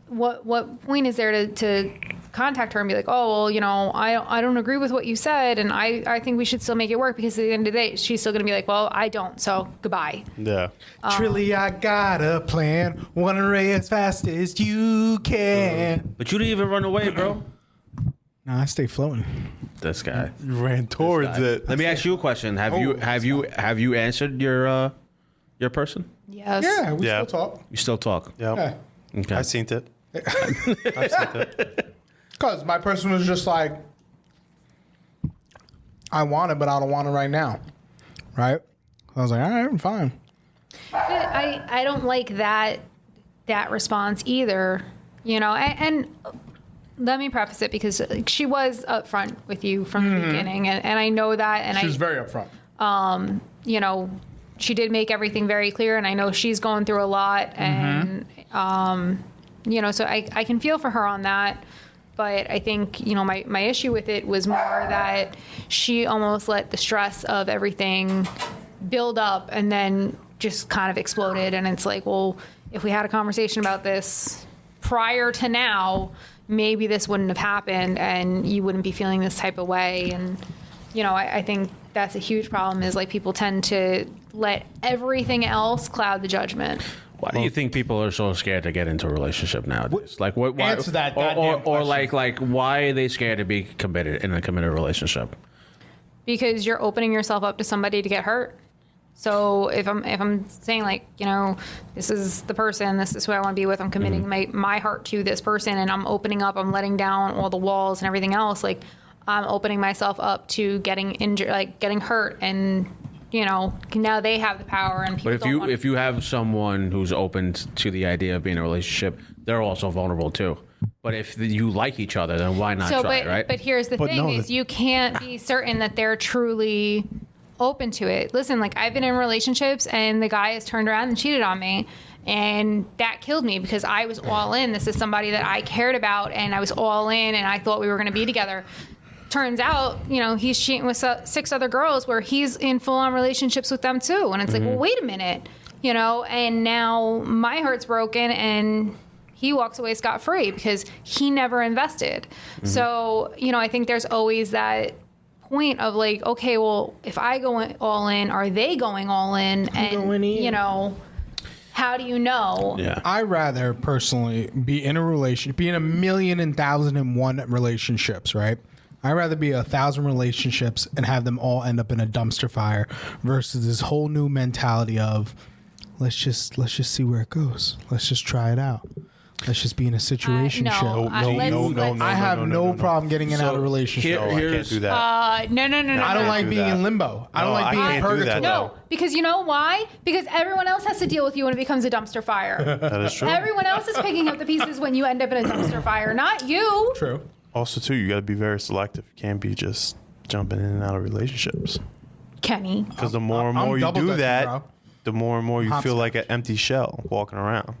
what point is there to contact her and be like, oh, well, you know, I don't agree with what you said, and I think we should still make it work, because at the end of the day, she's still going to be like, well, I don't, so goodbye. Yeah. Trilly, I got a plan. Wanna ray as fast as you can. But you didn't even run away, bro. Nah, I stay floating. This guy. You ran towards it. Let me ask you a question. Have you answered your person? Yes. Yeah, we Yeah. still talk. You still talk? Yep. Yeah. Okay. I seen it. I've said that. Because my person was just like, I want it, but I don't want it right now. Right? I was like, all right, I'm fine. I don't like that response either, you know, and let me preface it because she was upfront with you from the beginning, and I know that, and She was very upfront. you know, she did make everything very clear, and I know she's going through a lot, and you know, so I can feel for her on that. But I think, you know, my issue with it was more that she almost let the stress of everything build up and then just kind of exploded. And it's like, well, if we had a conversation about this prior to now, maybe this wouldn't have happened and you wouldn't be feeling this type of way. And, you know, I think that's a huge problem is like people tend to let everything else cloud the judgment. Why do you think people are so scared to get into a relationship nowadays? Like, why, Answer that or goddamn question. like, why are they scared to be committed in a committed relationship? Because you're opening yourself up to somebody to get hurt. So if I'm saying like, you know, this is the person, this is who I want to be with, I'm committing my heart to this person, and I'm opening up, I'm letting down all the walls and everything else. Like, I'm opening myself up to getting injured, like getting hurt, and you know, now they have the power. And people But if you have someone who's open to the idea of being in a relationship, they're also vulnerable too. But if you like each other, then why not try, right? But here's the thing: is you can't be certain that they're truly open to it. Listen, like I've been in relationships, and the guy has turned around and cheated on me, and that killed me because I was all in. This is somebody that I cared about, and I was all in, and I thought we were going to be together. Turns out, you know, he's cheating with 6 other girls where he's in full-on relationships with them too. And it's like, well, wait a minute, you know, and now my heart's broken and he walks away scot-free because he never invested. So, you know, I think there's always that point of like, okay, well, if I go all in, are they going all in? And, you know, how do you know? Yeah. I rather personally be in a relationship, be in 1,000,001 relationships, right? I'd rather be 1,000 relationships and have them all end up in a dumpster fire versus this whole new mentality of let's just see where it goes. Let's just try it out. Let's just be in a situation No, show. I I have no problem getting in out of a relationship. No, I can't do that. No. I don't like do being that. in limbo. I don't No, like I being in can't do that, purgatory. though. No, because you know why? Because everyone else has to deal with you when it becomes a dumpster fire. That is true. Everyone else is picking up the pieces when you end up in a dumpster fire, not you. True. Also, too, you got to be very selective. You can't be just jumping in and out of relationships. Kenny. Because the more and I'm more you double do dutching, that, bro. the more and more you feel Hopscotch. like an empty shell walking around.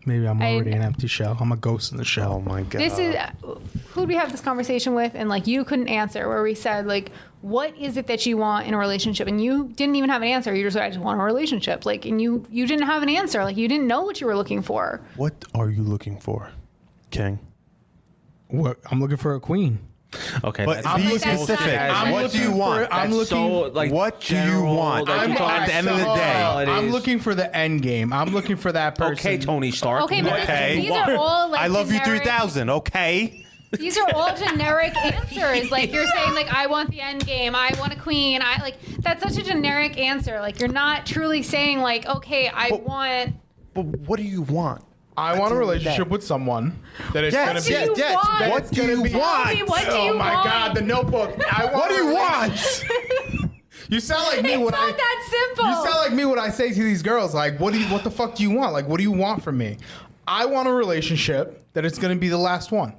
Maybe I'm already an empty shell. I'm a ghost in the Oh shell. my God. This is who'd we have this conversation with, and like you couldn't answer, where we said like, what is it that you want in a relationship, and you didn't even have an answer. You just said, I just want a relationship, like, and you didn't have an answer, like you didn't know what you were looking for. What are you looking for, King? What? I'm looking for a queen. Okay. But that's- be that's specific. not- What do you want? I'm that's looking. so, like, What do you general, want? like, I'm you're talking at the end of the day. I'm looking for the end game. I'm looking for that person. Okay, Tony Stark. Okay, but Okay. these are all like I love you generic- 3000, okay? These are all generic answers. Like you're saying, like I want the end game, I want a queen. I like that's such a generic answer. Like you're not truly saying like, okay, I want. But what do you want? I want a relationship with someone that is Yes, going to be. What do you want? What do you Tell me, want? what do Oh you my want? God, the Notebook. I want What do a you relationship. want? You sound like me It's when not that simple. You sound like me when I say to these girls, like, what the fuck do you want? Like, what do you want from me? I want a relationship that it's going to be the last one.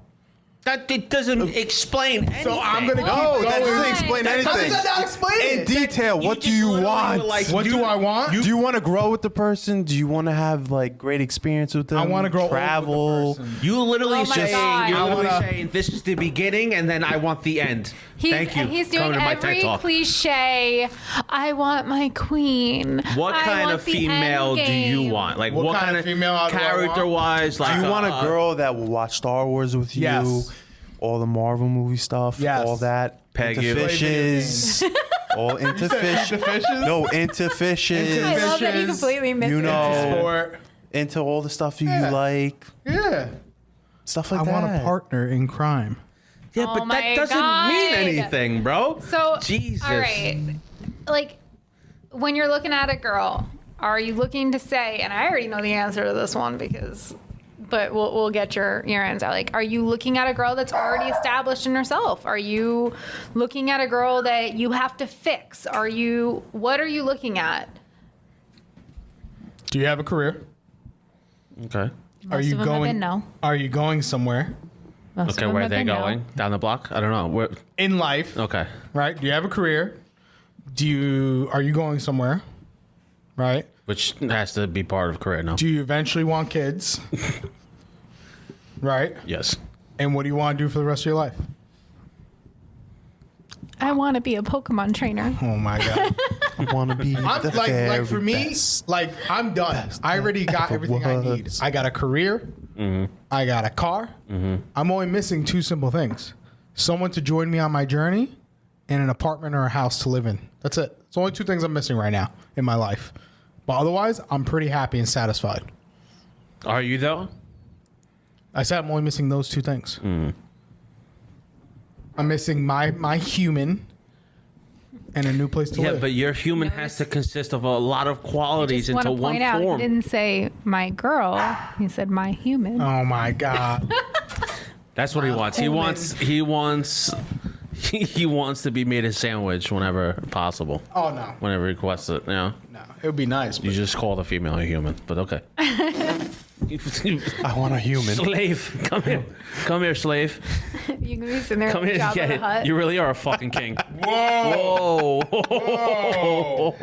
That it doesn't explain anything. So I'm going to keep No, going. that doesn't Why? explain How anything. does that not explain In it? detail, what do you want? What do I want? Do you want to grow with the person? Do you want to have like great experience with them? I want to grow old travel. with the person. You literally Oh my saying God. you're I literally wanna- saying this is the beginning and then I want the end. Thank you. He's doing Coming to my TED every Talk. cliche. I want my queen. What I kind want of the female end do you game. want? Like What kind of female do I want? character-wise? Like Do you want a girl that will watch Star Wars with you? Yes. All the Marvel movie stuff, Yes. all that. Peg into you. Play fishes. All into fish. into fishes? No, into fishes. I love that you Fishes, completely missed you it. know, Sport. into all the stuff you Yeah. like. Yeah. Stuff like I that. want a partner in crime. Yeah, Oh but my that doesn't God. mean anything, bro. So, Jesus. all right, like when you're looking at a girl, are you looking to say? And I already know the answer to this one because but we'll get your answer. Like, are you looking at a girl that's already established in herself? Are you looking at a girl that you have to fix? What are you looking at? Do you have a career? Okay. Most of them have been no. Are you going somewhere Most of Okay, them where are have they been no. going? Down the block? I don't know. Where? in life? Okay. Right? Do you have a career? Are you going somewhere? Right? Which has to be part of career now. Do you eventually want kids? Right? Yes. And what do you want to do for the rest of your life? I want to be a Pokemon trainer. Oh my god. I want to be I'm the like for me, best. like I'm done. I already got ever everything I need. was. I got a career. I got a car. I'm only missing two simple things: someone to join me on my journey, and an apartment or a house to live in. That's it. It's only two things I'm missing right now in my life. But otherwise, I'm pretty happy and satisfied. Are you though? I said I'm only missing those two things. I'm missing my human and a new place to Yeah, live. but your human has to consist of a lot of qualities Just want into to one point out, form. he didn't say my girl. He said my human. Oh my god. That's what he wants. He wants to be made a sandwich whenever possible. Oh no. Whenever requests it, you know. No. It would be nice. You But just call the female a human, but okay. I want a human. Slave, come here. Come here, slave. You can be sitting there Come at here. the Jabba the Yeah, Hutt. you really are a fucking king. Whoa. Whoa.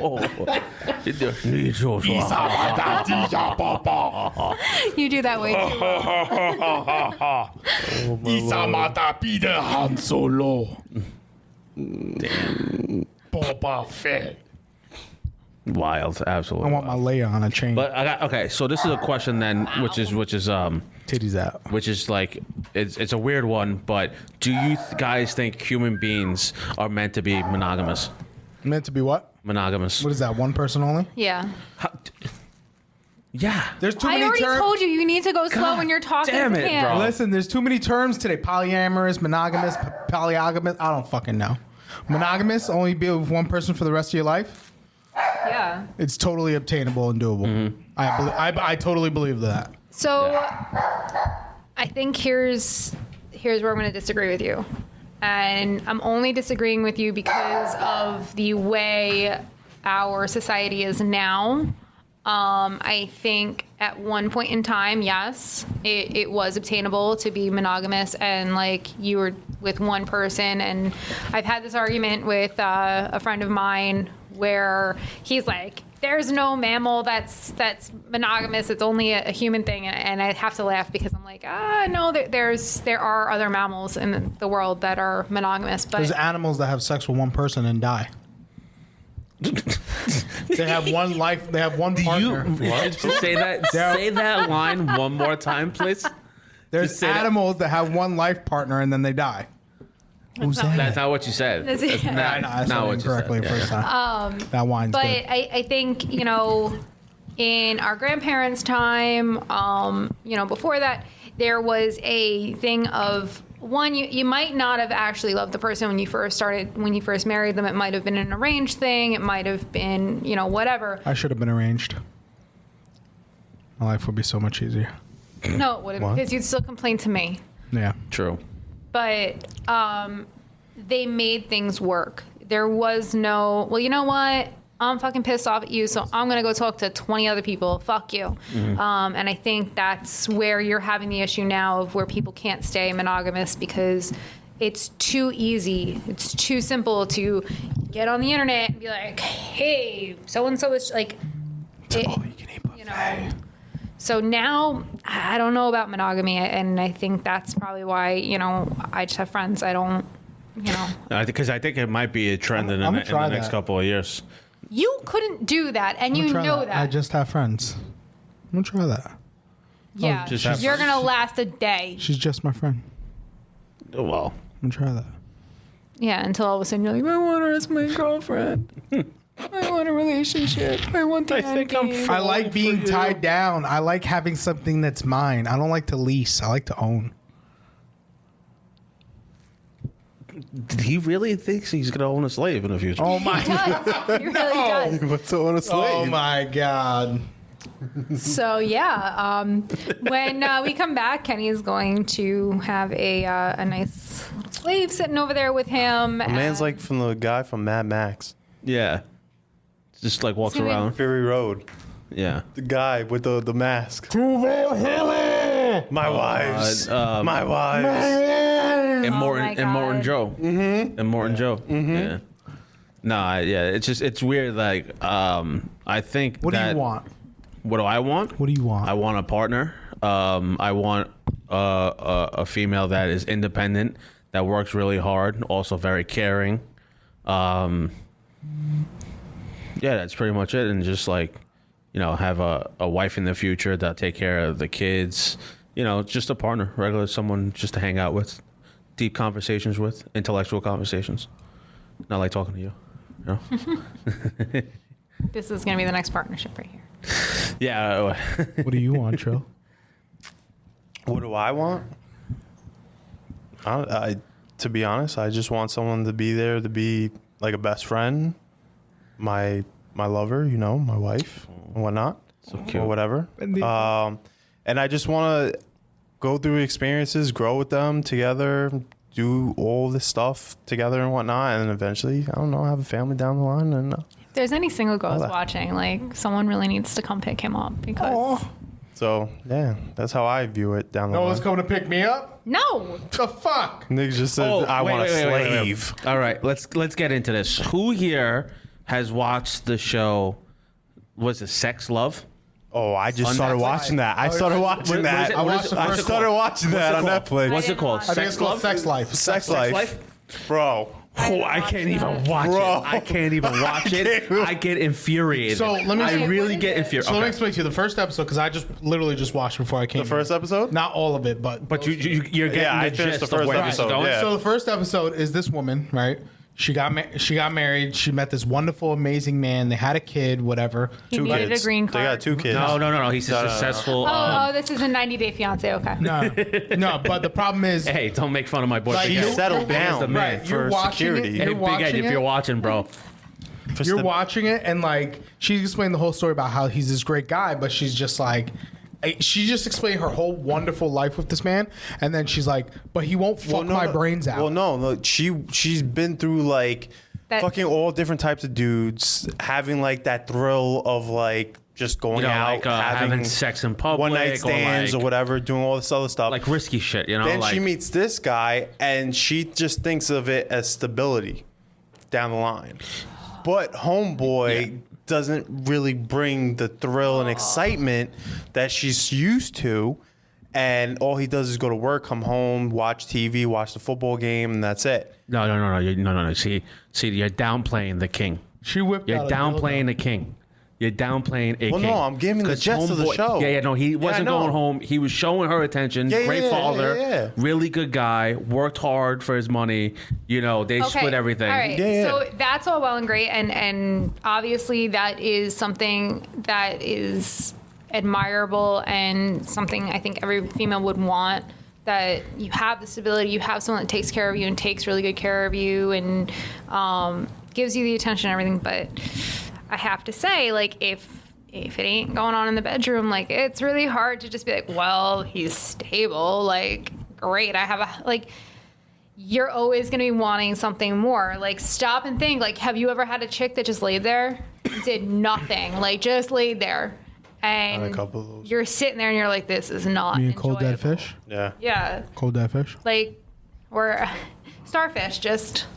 You do that way too well. Isamata Peter Han Solo. Boba Fett. Wild, absolutely. I want my Leia on a chain. But I got okay. So this is a question then, which is Titties out. which is like it's a weird one. But do you guys think human beings are meant to be monogamous? Meant to be what? Monogamous. What is that? One person only? Yeah. Yeah. There's too I many already terms. told you you need to go slow when you're talking damn to it, him. bro. Listen, there's too many terms today. Polyamorous, monogamous, polyagamous. I don't fucking know. Monogamous, only be with one person for the rest of your life. Yeah. It's totally obtainable and doable. I totally believe that. So I think here's where I'm going to disagree with you. And I'm only disagreeing with you because of the way our society is now. I think at one point in time, yes, it was obtainable to be monogamous and like you were with one person. And I've had this argument with a friend of mine where he's like, there's no mammal that's monogamous. It's only a human thing. And I have to laugh because I'm like, no, there are other mammals in the world that are monogamous. But There's animals that have sex with one person and die. They have one life. They have one partner. Say that line one more time, please. There's say that. animals that have one life partner and then they die. Who's not- That's not what you said. That's- That's yeah. not, I know, I not said it what you incorrectly said. the first time. That wine's But good. I think, in our grandparents' time, before that, there was a thing of one, you might not have actually loved the person when you first married them. It might have been an arranged thing. It might have been, whatever. I should have been arranged. My life would be so much easier. No, it wouldn't, because you'd still complain to me. Yeah. True. But they made things work. There was no, well, you know what? I'm fucking pissed off at you, so I'm going to go talk to 20 other people. Fuck you. And I think that's where you're having the issue now of where people can't stay monogamous because it's too easy. It's too simple to get on the internet and be like, hey, so-and-so is like... So now, I don't know about monogamy, and I think that's probably why, I just have friends. I don't, Because I think it might be a trend in the gonna try next that. couple of years. You couldn't do that, and you Try know that. I just have friends. I'm gonna try that. yeah, just have you're friends. gonna last a day. She's just my friend. Well, I'm gonna try that. Yeah, until all of a sudden you're like, I want her as my girlfriend. I want a relationship. I want the end game. I like being tied down. I like having something that's mine. I don't like to lease. I like to own. he really thinks he's going to own a slave in the future. Oh my! He does. He really does. What's on a slave? Oh my God! So yeah, when we come back, Kenny is going to have a nice little slave sitting over there with him. The man's like from the guy from Mad Max. Yeah. Just like walks See, we- around. Fury Road. Yeah. The guy with the mask. My wives. My wives. And my Morton God. Joe. Mm-hmm. And Morton Joe. Mm-hmm. Yeah. No, it's weird. Like, I think What do that, you want? What do I want? What do you want? I want a partner. I want a female that is independent, that works really hard, also very caring. Yeah, that's pretty much it. And just like, have a wife in the future that'll take care of the kids. Just a partner, regular someone just to hang out with, deep conversations with, intellectual conversations. Not like talking to you. This is going to be the next partnership right here. Yeah. What do you want, Trill? What do I want? To be honest, I just want someone to be there, to be like a best friend, my lover, my wife and whatnot, So cute. or whatever. And I just want to go through experiences, grow with them together, do all this stuff together and whatnot, and then eventually, I don't know, have a family down the line. And If there's any single girls that. watching, like someone really needs to come pick him up because so, yeah, that's how I view it down the No line. one's coming to pick me up? no. The fuck? Nick just said, I want a slave. All right, let's get into this. Who here has watched the show? Was it Sex Love? Oh, I just On started Netflix? watching that. I started watching that. I watched the I first started watching that on Netflix. What's it called? I think it's called Sex Life. Sex Life. Bro. Oh, I can't even watch Bro. it. I can't even watch it. I get infuriated. So, let me- I really get So infuriated. let me explain to you the first episode because I just literally just watched before I came. The first episode? Not all of it, but But you're getting Yeah, I the finished gist the of first where episode, this is going. yeah. So the first episode is this woman, right? She got married. She met this wonderful, amazing man. They had a kid, whatever. He needed a green card. They got 2 kids. No. He's a successful. Oh, this is a 90-day fiance. Okay. No, but the problem is, Hey, don't make fun of my boy. Like, Big She you- Ed. settled down the man. Right, you're for watching security. it, Hey, you're Big Ed, watching if you're it. watching, bro. you're watching it, and like she explained the whole story about how he's this great guy, but she's just like. She just explained her whole wonderful life with this man, and then she's like, "But he won't fuck my brains out." Well, no. She's been through like That- fucking all different types of dudes, having like that thrill of like just going out, like having sex in public, one night stands or whatever, doing all this other stuff. like risky shit, then like, she meets this guy, and she just thinks of it as stability down the line. But homeboy doesn't really bring the thrill and excitement that she's used to. And all he does is go to work, come home, watch TV, watch the football game, and that's it. No. See, you're downplaying the king. She whipped. You're out a downplaying dildo. the king. You're downplaying a Well, king. no, I'm giving the 'Cause gist of the homeboy- show. Yeah, no, he wasn't I know. going home. He was showing her attention. Yeah, Great yeah, father, yeah. really good guy, worked hard for his money. They split everything. All right. Yeah. So that's all well and great, and obviously that is something that is admirable and something I think every female would want. That you have the stability, you have someone that takes care of you and takes really good care of you and gives you the attention and everything. But I have to say, like, if it ain't going on in the bedroom, like, it's really hard to just be like, well, he's stable, like, great, I have a, like, you're always going to be wanting something more. Like, stop and think, like, have you ever had a chick that just laid there, did nothing, like, just laid there, and Had a couple of those. you're sitting there and you're like, this is not You mean cold dead enjoyable. fish? Yeah. Yeah, Cold dead fish? like, or starfish, just,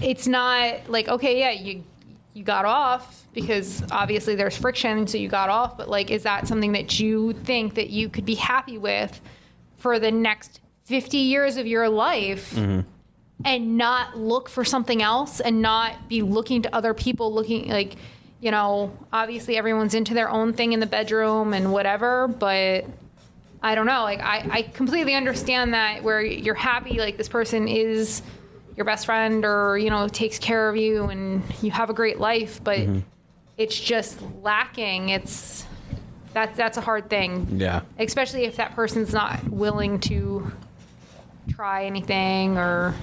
it's not like, okay, yeah, you got off because obviously there's friction, so you got off, but like, is that something that you think that you could be happy with for the next 50 years of your life and not look for something else and not be looking to other people, looking like, obviously everyone's into their own thing in the bedroom and whatever, but I don't know. Like, I completely understand that where you're happy, like this person is your best friend or, takes care of you and you have a great life, but it's just lacking. That's a hard thing. Yeah. Especially if that person's not willing to try anything or.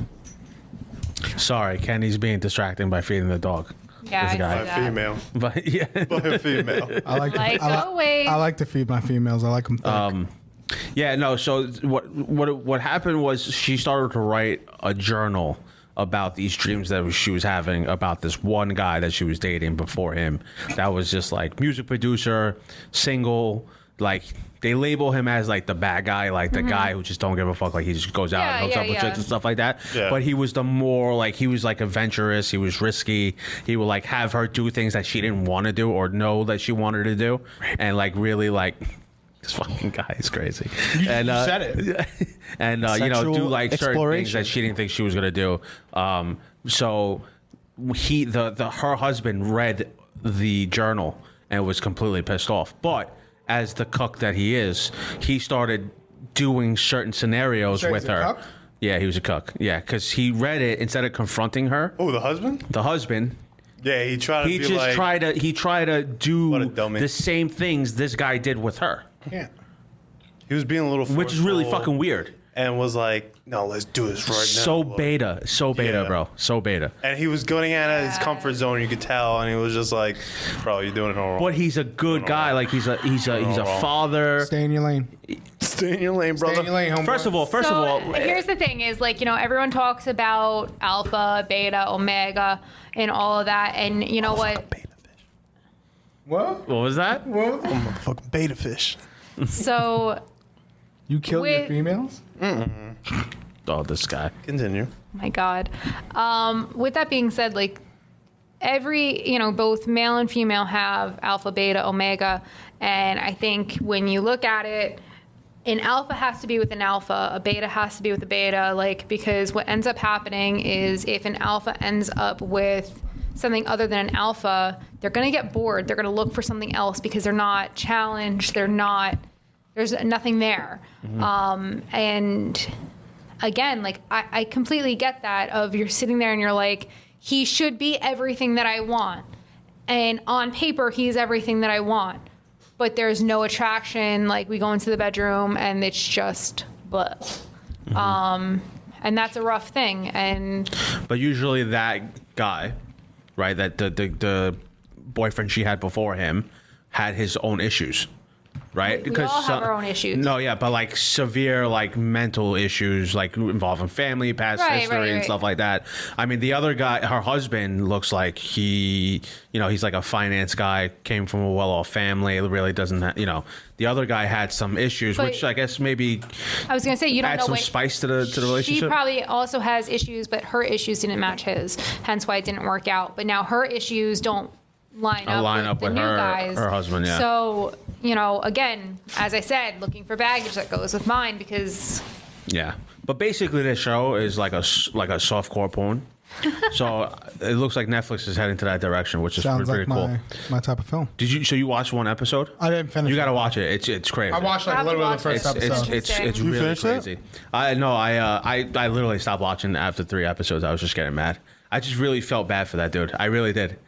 Sorry, Kenny's being distracting by feeding the dog. Yeah, This I guy. see By that. female. But yeah. By female. I like. Like, I, oh, wait. I like to feed my females. I like them thick. Yeah, no. So what happened was she started to write a journal about these dreams that she was having about this one guy that she was dating before him. That was just like music producer, single. Like they label him as like the bad guy, like the guy who just don't give a fuck. Like he just goes out and hooks up with chicks and stuff like that. Yeah. But he was the more like he was like adventurous. He was risky. He would like have her do things that she didn't want to do or know that she wanted to do, and like really like. This fucking guy is crazy. You said it. And do Sexual like certain things exploration. that she didn't think she was gonna do. So her husband read the journal and was completely pissed off. But as the cuck that he is, he started doing certain scenarios Sure, with he's a her. cuck? Yeah, he was a cuck. Yeah, because he read it instead of confronting her. Oh, the husband? The husband. Yeah, he tried to He be just like. tried to What a do dummy. the same things this guy did with her, Yeah. He was being a little which is really forceful fucking weird. And was like, no, let's do this right now. So beta, Yeah. bro, so beta. And he was going out of his comfort zone, you could tell, and he was just like, bro, you're doing it all wrong. But he's a good guy. Like he's a father. Stay in your lane. Stay in your lane, Stay in your lane, homeboy. First of all, Here's the thing: is like everyone talks about alpha, beta, omega, and all of that, and you know what? What? what was that? What? I'm a fucking beta fish. So, You killed your With- females? Oh, this guy. Continue. my God. With that being said, like both male and female have alpha, beta, omega, and I think when you look at it, an alpha has to be with an alpha, a beta has to be with a beta, like because what ends up happening is if an alpha ends up with something other than an alpha, they're going to get bored. They're going to look for something else because they're not challenged. There's nothing there. And again, like I completely get that of you're sitting there and you're like, he should be everything that I want. And on paper, he's everything that I want. But there's no attraction. Like we go into the bedroom and it's just blah. And that's a rough thing. And But usually that guy, right, that the boyfriend she had before him had his own issues, right? We all have our own issues. No, yeah, but like severe like mental issues, like involving family, past Right, history, right, and right. stuff like that. I mean, the other guy, her husband, looks like he's like a finance guy, came from a well-off family. Really doesn't, the other guy had some issues, But- which I guess maybe I was going to say, you don't add know some what spice to the relationship. She probably also has issues, but her issues didn't match his, hence why it didn't work out. But now her issues don't line up with the new guys. her husband, yeah. So, again, as I said, looking for baggage that goes with mine because Yeah, but basically this show is like a softcore porn. So it looks like Netflix is heading to that direction, which is Sounds pretty like cool. my type of film. So you watched one episode? I didn't finish You got to it. watch it. It's crazy. I watched like a little bit of the first episode. It's You really finished it? crazy. I literally stopped watching after 3 episodes. I was just getting mad. I just really felt bad for that dude. I really did.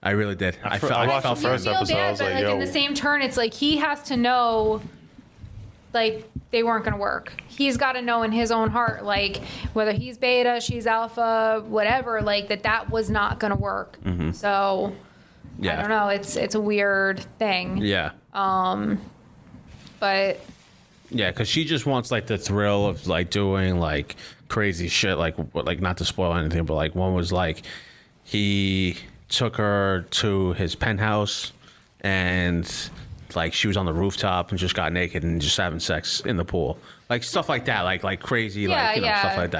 I watched felt the for first you feel episode, I bad, was but like, like in yo. the same turn, it's like he has to know, like they weren't going to work. He's got to know in his own heart, like whether he's beta, she's alpha, whatever, like that was not going to work. So Yeah. I don't know. It's a weird thing. Yeah. But Yeah, because she just wants like the thrill of like doing like crazy shit, like not to spoil anything, but like one was like he took her to his penthouse and like she was on the rooftop and just got naked and just having sex in the pool, like stuff like that, like crazy, Yeah, like yeah. stuff like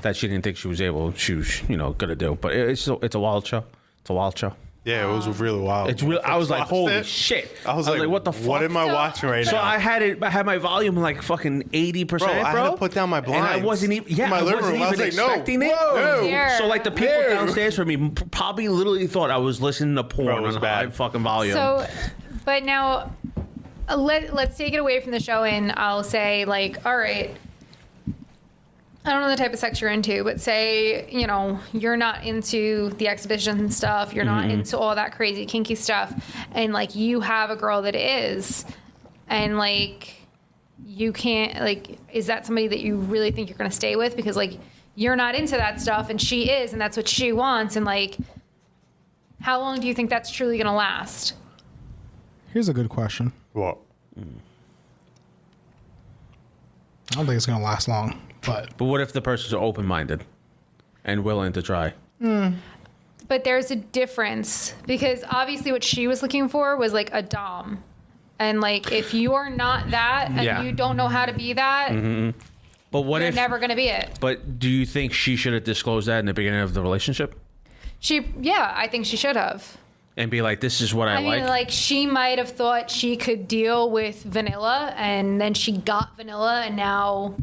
that she didn't think she was gonna do. But it's a wild show. It's a wild show. Yeah, it was really wild. It's real. I was like, Watched holy it. shit! I was like, what the fuck? What am I watching right So now? I had my volume like fucking 80%, bro. Bro, I had to put down my And I blinds. wasn't even, In my I living wasn't room, I even was like, no, expecting it. whoa, Yeah. So like the people downstairs from me probably literally thought I was listening to porn Bro, it was on bad. high fucking volume. so, but now let's take it away from the show and I'll say like, all right, I don't know the type of sex you're into, but say, you're not into the exhibition stuff, you're not into all that crazy kinky stuff, and like you have a girl that is, and like you can't, like, is that somebody that you really think you're going to stay with? Because like you're not into that stuff and she is, and that's what she wants, and like how long do you think that's truly going to last? Here's a good question. What? I don't think it's gonna last long, but what if the person's open-minded and willing to try? But there's a difference, because obviously what she was looking for was like a dom. And like, if you are not that and you don't know how to be that, But what you're if never going to be it. But do you think she should have disclosed that in the beginning of the relationship I think she should have. and be like, "This is what I I like"? mean, like, she might have thought she could deal with vanilla, and then she got vanilla, and now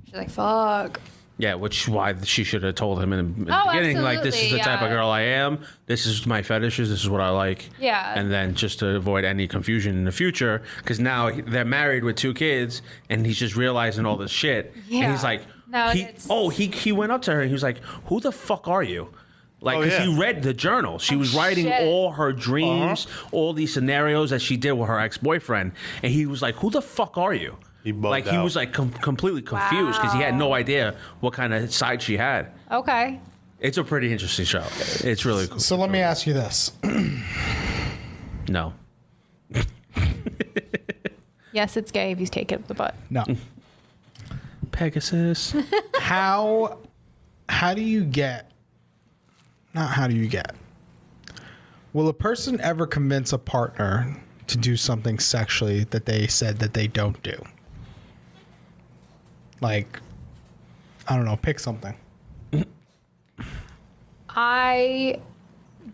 she's like, fuck. Yeah, which is why she should have told him in the Oh, beginning, like, "This is the absolutely, type of yeah. girl I am. This is my fetishes. This is what I like." Yeah. And then just to avoid any confusion in the future, because now they're married with 2 kids, and he's just realizing all this shit. Yeah. And he's like, No, he it's- went up to her and he was like, "Who the fuck are you?" Like, Oh, because yeah. he read the journal. She was writing shit. all her dreams, all these scenarios that she did with her ex-boyfriend. And he was like, "Who the fuck are you?" He bugged like, he out. was like completely confused because he had no idea what kind of side she had. Okay. It's a pretty interesting show. It's really cool. so let me ask you this. No. Yes, it's gay if you take it up the butt. No. Pegasus. How do you get, not how do you get, will a person ever convince a partner to do something sexually that they said that they don't do? Like, I don't know, pick something. I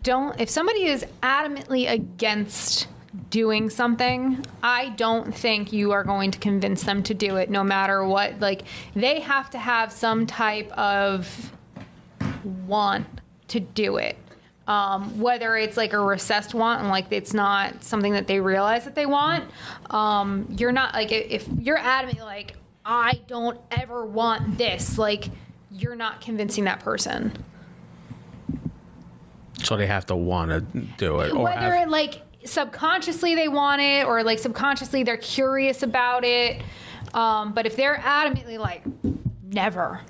don't, if somebody is adamantly against doing something, I don't think you are going to convince them to do it no matter what. Like, they have to have some type of want to do it. Whether it's like a recessed want and like it's not something that they realize that they want. You're not like, if you're adamantly like, I don't ever want this, like, you're not convincing that person. So they have to want to do it. Or Whether have, it like subconsciously they want it or like subconsciously they're curious about it. But if they're adamantly like, never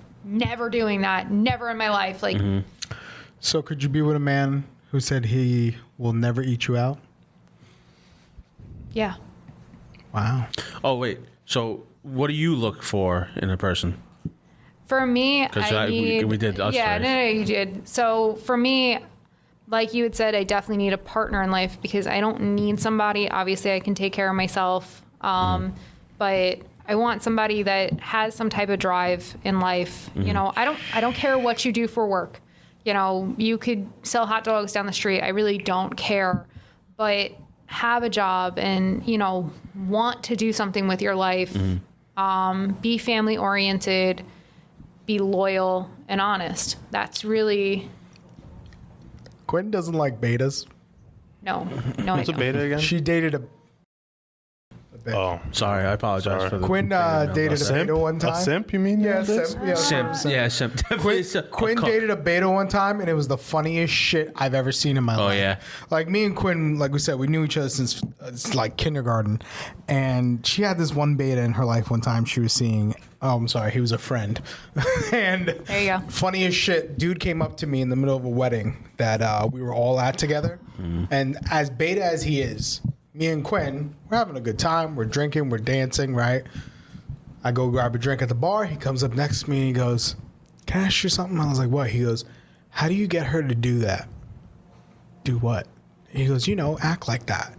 doing that, never in my life, like, So could you be with a man who said he will never eat you out? yeah. Wow. oh, wait. So what do you look for in a person? For me, 'Cause I need. we did us Yeah, first. no, you did. So for me, like you had said, I definitely need a partner in life because I don't need somebody. Obviously, I can take care of myself, but I want somebody that has some type of drive in life. You know, I don't care what you do for work. You know, you could sell hot dogs down the street. I really don't care, but have a job and, you know, want to do something with your life. Be family oriented, be loyal and honest. That's really, Quinn doesn't like betas. no, What's a beta again? She dated a Oh, Sorry, I apologize Sorry. for the. Quinn dated a simp? beta one time. A simp? You mean? Yeah, this? simp. Yeah, Simp. Yeah, simp. Definitely simp. Quinn dated a beta one time, and it was the funniest shit I've ever seen in my life. yeah. Like, me and Quinn, like we said, we knew each other since like kindergarten, and she had this one beta in her life one time she was seeing. Oh, I'm sorry, he was a friend. And There you go. funniest shit, dude came up to me in the middle of a wedding that we were all at together, and as beta as he is, me and Quinn, we're having a good time. We're drinking, we're dancing, right? I go grab a drink at the bar. He comes up next to me and he goes, "Can I ask you something?" I was like, "What?" He goes, "How do you get her to do that?" Do what? He goes, "You know, act like that."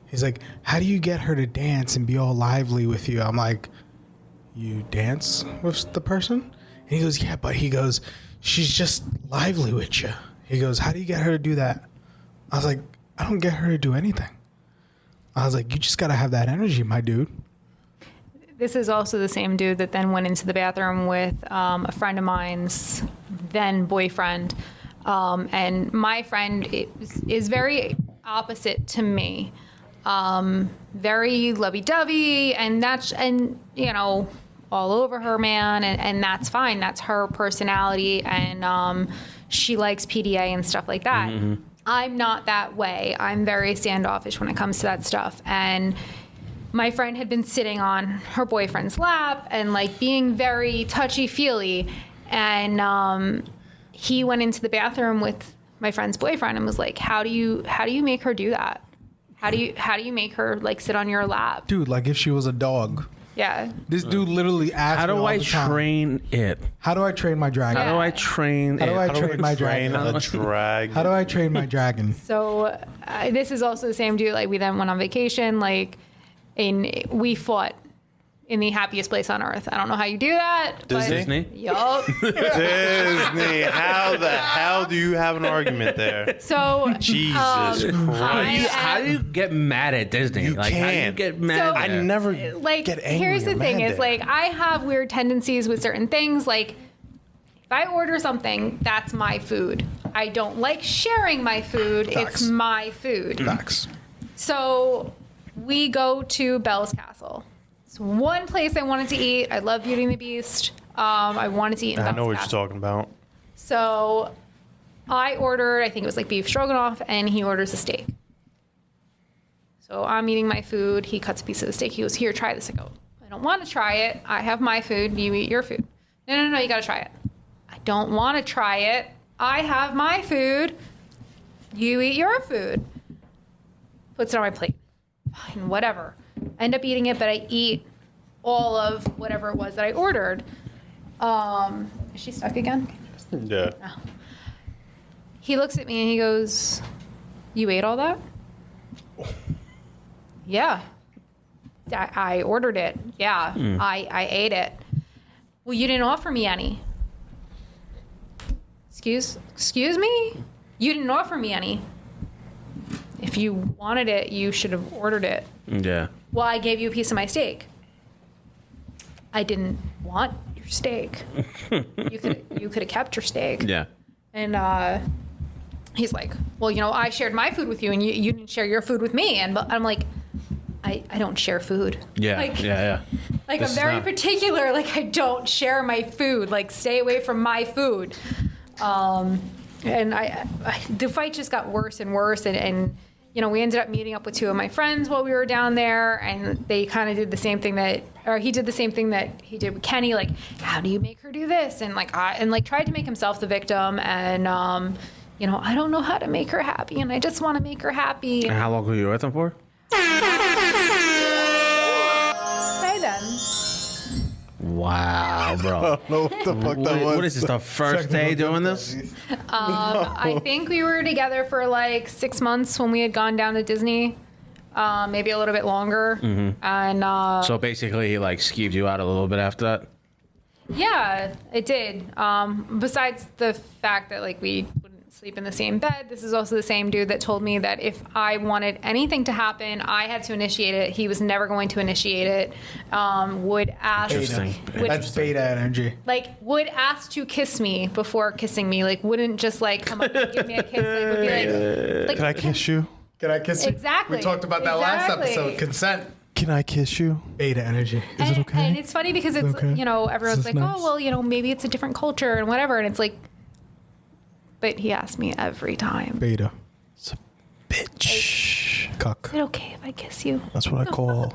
He's like, "How do you get her to dance and be all lively with you?" I'm like, "You dance with the person?" And he goes, "Yeah, but," he goes, "she's just lively with you." He goes, "How do you get her to do that?" I was like, "I don't get her to do anything." I was like, "You just got to have that energy, my dude." This is also the same dude that then went into the bathroom with a friend of mine's then boyfriend. And my friend is very opposite to me. Very lovey-dovey and you know, all over her, man. And that's fine. That's her personality. And she likes PDA and stuff like that. I'm not that way. I'm very standoffish when it comes to that stuff. And my friend had been sitting on her boyfriend's lap and like being very touchy-feely. And he went into the bathroom with my friend's boyfriend and was like, how do you make her do that? How do you make her like sit on your lap? Dude, like if she was a dog. Yeah. This dude literally asked How me do all I the time, train it? how do I train my dragon? How do I train How do I it? train my dragon? A drag. How do I train my dragon? So this is also the same dude. Like we then went on vacation, like, and we fought in the happiest place on earth. I don't know how you do that. Disney? Yup. Disney. How the hell do you have an argument there? So Jesus I- Christ. How do you get mad at Disney? You Like, how do you can't. get mad? So- I there? never like get angry. here's the or thing mad is there. like I have weird tendencies with certain things. Like if I order something, that's my food. I don't like sharing my food. Facts. It's my food. Facts. So we go to Bell's Castle. It's one place I wanted to eat. I love Beauty and the Beast. I wanted to eat in I Bell's know what you're Castle. talking about. So I ordered, I think it was like beef stroganoff, and he orders a steak. So I'm eating my food. He cuts a piece of the steak. He goes, here, try this. I go, I don't want to try it. I have my food. You eat your food. No, you got to try it. I don't want to try it. I have my food. You eat your food. Puts it on my plate. Fine, whatever. I end up eating it, but I eat all of whatever it was that I ordered. Is she stuck again? Yeah. He looks at me and he goes, you ate all that? Yeah. I ordered it. Yeah, I ate it. Well, you didn't offer me any. Excuse me? You didn't offer me any. If you wanted it, you should have ordered it. Yeah. Well, I gave you a piece of my steak. I didn't want your steak. You could have kept your steak. Yeah. And he's like, well, I shared my food with you, and you didn't share your food with me. And I'm like, I don't share food. Yeah. Like, yeah. Like This I'm is very not- particular. Like I don't share my food. Like stay away from my food. And the fight just got worse and worse. And we ended up meeting up with two of my friends while we were down there, and they kind of did the same thing he did the same thing that he did with Kenny. Like, how do you make her do this? And tried to make himself the victim. And I don't know how to make her happy, and I just want to make her happy. And how long were you with him for? Say then. Wow, bro. know what the fuck What is this, the first day doing this? I think we were together for like 6 months when we had gone down to Disney, maybe a little bit longer. And So basically, he like skeeved you out a little bit after that? yeah, it did. Besides the fact that like we wouldn't sleep in the same bed, this is also the same dude that told me that if I wanted anything to happen, I had to initiate it. He was never going to initiate it. Would ask. Interesting. That's beta energy. Like would ask to kiss me before kissing me. Like wouldn't just like come up and give me a kiss. Like would be like Can I kiss you? Can I kiss you? Exactly. We talked about that last Exactly. episode. Consent. Can I kiss you? Beta energy. Is it okay? And it's funny because it's okay? everyone's Is like, this nice? oh well, maybe it's a different culture and whatever. And it's like, but he asked me every time. Beta. Bitch. Cuck. Is it okay if I kiss you? That's what I call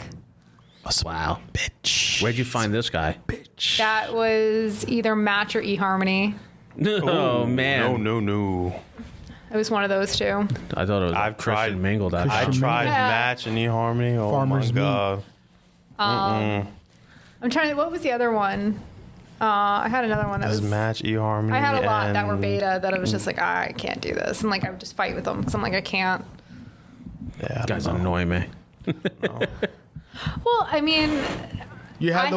Wow. bitch. Where'd you find this guy? That was either Match or eHarmony. Oh, man. No. It was one of those two. I thought it was I've Christian tried- Mingle. That I tried Yeah. Match and eHarmony. Oh Farmer's my god. I'm trying to. What was the other one? I had another one that This was. is Match, eHarmony. I had a lot that were and- beta that I was just like, I can't do this, and like I would just fight with them because I'm like, I can't. Yeah, I guy's don't know. annoying me. Well, I mean, You had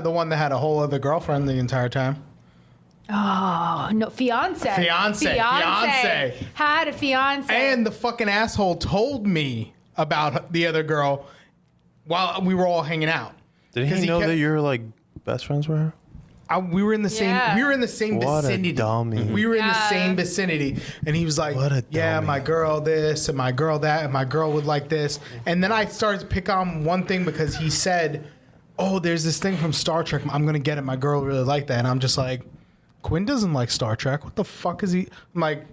the one that had a whole other girlfriend the entire time. oh no, fiance. Fiance. Had a fiance. And the fucking asshole told me about the other girl while we were all hanging out. Did 'Cause he know kept- that you're like best friends with her? We were in the same. Yeah. We were in the same What a vicinity. dummy. We were in the Yeah. same vicinity, and he was like, What a "Yeah, dummy. my girl this, and my girl that, and my girl would like this." And then I started to pick on one thing because he said, "Oh, there's this thing from Star Trek. I'm gonna get it. My girl really like that." And I'm just like, "Quinn doesn't like Star Trek. What the fuck is he?" I'm like,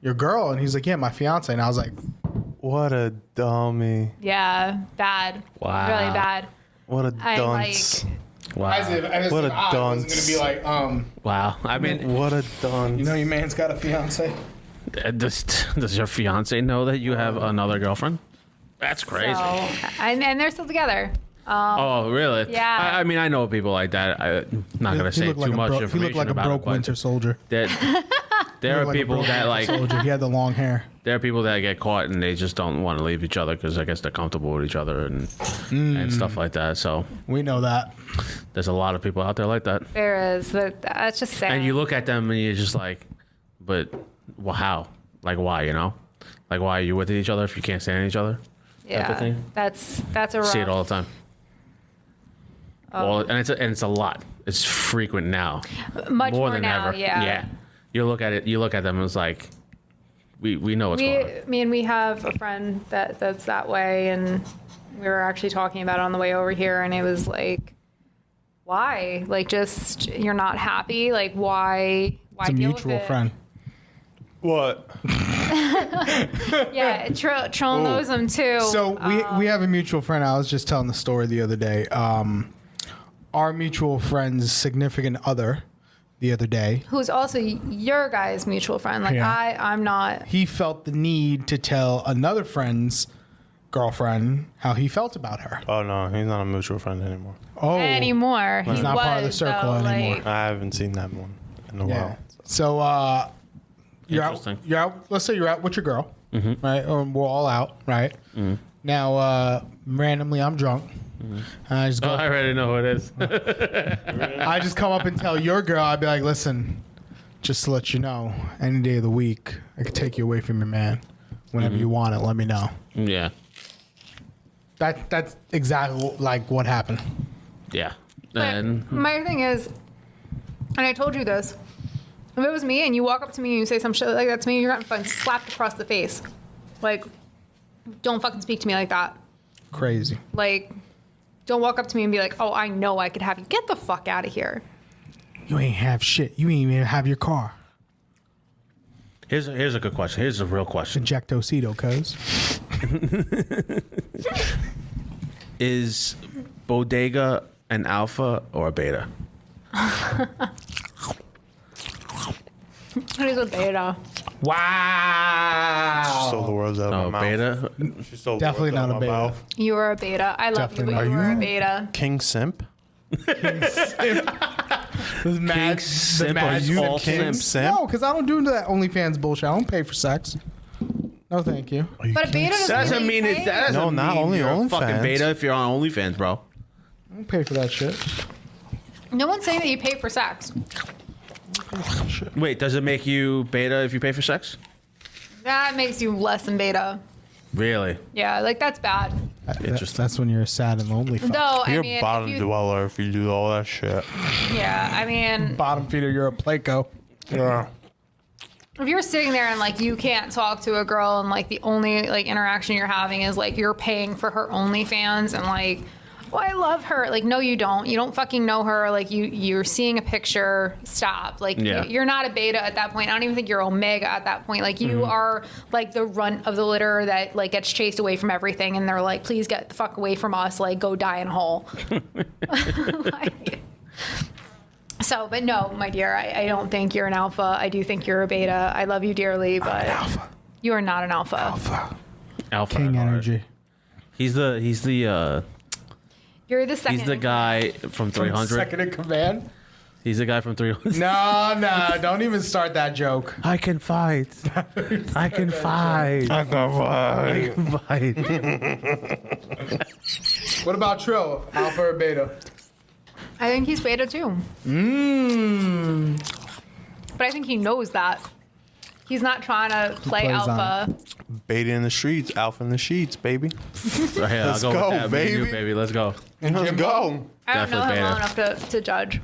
"Your girl," and he's like, "Yeah, my fiance." And I was like, What a dummy. yeah, bad. Wow. Really bad. What a I dunce. Wow. as if What a I wasn't dunce. gonna be like, Wow. I mean, What a dunce. you know, your man's got a fiance. Does your fiance know that you have another girlfriend? That's crazy. So, and they're still together. Oh, really? Yeah. I mean, I know people like that. I'm not gonna say too much He information looked like a about broke it, but Winter Soldier. There are people that like. Soldier. He had the long hair. There are people that get caught and they just don't want to leave each other because I guess they're comfortable with each other and stuff like that. So We know that. there's a lot of people out there like that. There is, but that's just sad. And you look at them and you're just like, but well, how? Like why? You know, like why are you with each other if you can't stand each other? yeah, of thing. that's a rough. See it all the time. And it's a lot. It's frequent now. Much more than now, ever. yeah. You look at it. You look at them. And it's like we know what's going on. We have a friend that's that way, and we were actually talking about it on the way over here, and it was like, why? Like, just you're not happy. Like, why? It's a deal with mutual it? friend. What? Yeah, Trill knows him too. So we have a mutual friend. I was just telling the story the other day. Our mutual friend's significant other the other day. Who's also your guy's mutual friend. Like Yeah. I'm not. He felt the need to tell another friend's girlfriend how he felt about her. Oh no, he's not a mutual friend anymore. Oh, Anymore. He's He not part of the was, circle though, anymore. like- I haven't seen that one in a yeah. while. So you're out. Interesting. You're out. Let's say you're out with your girl, right? Or we're all out, right? Now, randomly, I'm drunk. I just go. I already know who it is. I just come up and tell your girl. I'd be like, listen, just to let you know, any day of the week, I could take you away from your man. Whenever you want it, let me know. Yeah. That's exactly like what happened. Yeah. But And my thing is, and I told you this, if it was me and you walk up to me and you say some shit like that to me, you're getting fucking slapped across the face. Like, don't fucking speak to me like that. Crazy. Like, don't walk up to me and be like, oh, I know I could have you. Get the fuck out of here. You ain't have shit. You ain't even have your car. here's a good question. Here's a real question. Ejectocito, cuz. Is Bodega an alpha or a beta? What is a beta? Wow. Stole the words out of Oh, my mouth. beta. She stole the Definitely words out not of a my beta. mouth. You are a beta. I love Definitely you, but not. you are Are a you? beta. King Simp? The mad, Simp, the mad are you simp all king? simps? Simp? No, because I don't do that OnlyFans bullshit. I don't pay for sex. No, thank you. But a beta That doesn't doesn't mean really it. pay. That doesn't No, not mean only you're a OnlyFans. fucking beta if you're on OnlyFans, bro. I don't pay for that shit. No one's saying that you pay for sex. Wait, does it make you beta if you pay for sex? That makes you less than beta. Really? Yeah, like that's bad. Interesting. That's when you're a sad and lonely fuck. Though, You're I mean, a bottom if you, dweller if you do all that shit. yeah, I mean, Bottom feeder, you're a Placo. Yeah. if you're sitting there and like you can't talk to a girl and like the only like interaction you're having is like you're paying for her OnlyFans and like, oh, I love her. Like, no, you don't. You don't fucking know her. Like, you're seeing a picture. Stop. Like, Yeah. you're not a beta at that point. I don't even think you're omega at that point. Like, you are like the runt of the litter that like gets chased away from everything, and they're like, please get the fuck away from us. Like, go die in a hole. Like, so, but no, my dear, I don't think you're an alpha. I do think you're a beta. I love you dearly, but Alpha. you are not an alpha. Alpha. King at heart. energy. He's the You're the second. he's the guy from 300. Second in command? He's the guy from 300. No, don't even start that joke. I can fight. I can fight. I can fight. What about Trill? Alpha or beta? I think he's beta too. But I think he knows that. He's not trying to play plays on alpha. Beta in the streets, alpha in the sheets, baby. Right here, Let's I'll go go, with that. Me and you, baby. baby. Let's go. Let's go. I don't know him Definitely well beta. enough to judge.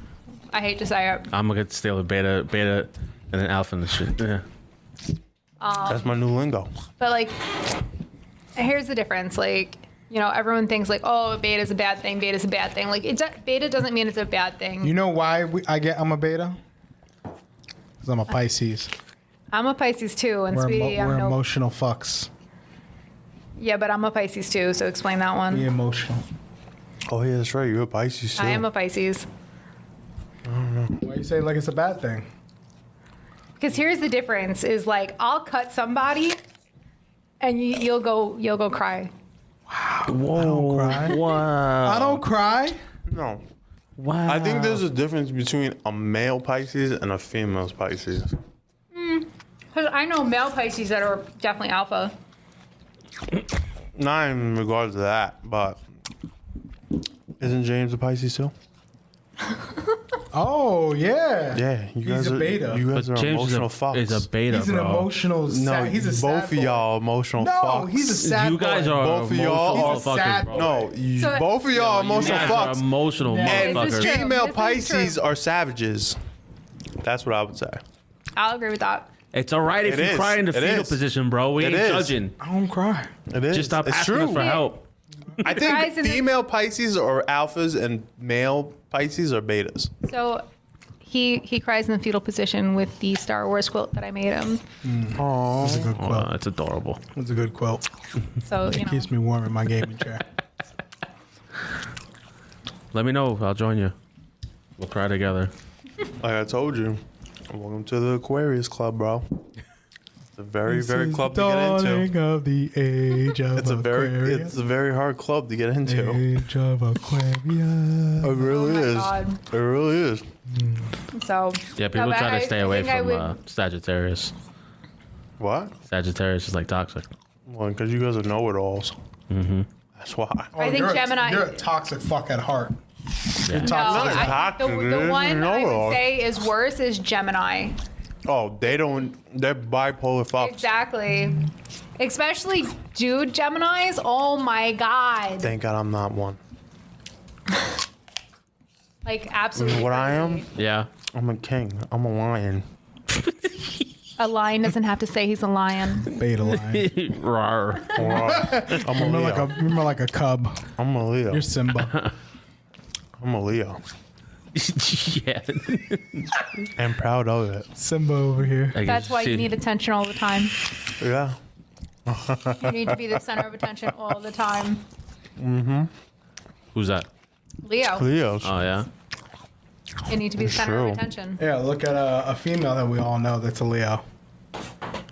I hate to say it. I'm gonna steal a beta, and then alpha in the shit. Yeah. That's my new lingo. But like, here's the difference. Like, you know, everyone thinks like, oh, beta's a bad thing. Beta's a bad thing. Like, beta doesn't mean it's a bad thing. You know why I'm a beta? Because I'm a Pisces. I'm a Pisces too, and We're, sweetie, we're I'm no. emotional fucks. Yeah, but I'm a Pisces too. So explain that one. Be emotional. Oh yeah, that's right. You're a Pisces too. I am a Pisces. Why you say it like it's a bad thing? Because here's the difference: is like I'll cut somebody, and you'll go cry. Whoa. I don't cry. Wow. I don't cry. No. Wow. I think there's a difference between a male Pisces and a female Pisces. Because I know male Pisces that are definitely alpha. Not in regards to that, but isn't James a Pisces too? Oh yeah. Yeah, you He's guys a are beta. You guys are James emotional fucks. is a beta, He's an bro. emotional. No, He's a sad both of boy. y'all emotional No, fucks. he's a sad You guys boy. are Both of y'all emotional are sad fuckers, bro. No, So- both of y'all You emotional guys fucks. are emotional Yeah. And This is motherfuckers. true. female This is Pisces true. are savages. That's what I would say. I'll agree with that. It's all right if It you is. cry in the It fetal is. position, bro. We It ain't is. judging. I don't cry. It is. Just stop it's asking true. us for help. I Guys in think the- female Pisces are alphas and male Pisces are betas. So he cries in the fetal position with the Star Wars quilt that I made him. That's a good quilt. Wow, it's adorable. That's a good quilt. So you know. Keeps me warm in my gaming chair. Let me know. I'll join you. We'll cry together. Like I told you, welcome to the Aquarius Club, bro. It's a very, very club to get into. Of the age of It's a very hard club to get into. age of Aquarius. It really Oh my is. God. It really is. So Yeah, people but try to stay away think I from would- Sagittarius. What? Sagittarius is like toxic. Well, because you guys are know-it-alls. Mm-hmm. That's why. I think Gemini- You're a toxic fuck at heart. Yeah. No, Not I, toxic, the dude. one You know I it all. would say is worse is Gemini. Oh, they're bipolar fucks. Exactly. Especially dude Geminis. Oh my God. Thank God I'm not one. Like absolutely. You know what I am? crazy. Yeah. I'm a king. I'm a lion. A lion doesn't have to say he's a lion. Beta line. Rawr. I'm a Leo. Remember like a cub. I'm a Leo. You're Simba. I'm a Leo. Yeah. I'm proud of it. Simba over here. I That's guess why you she- need attention all the time. Yeah. You need to be the center of attention all the time. Who's that? Leo, Leos. Oh, yeah. you need to be the It's center true. of attention. Yeah, look at a female that we all know that's a Leo.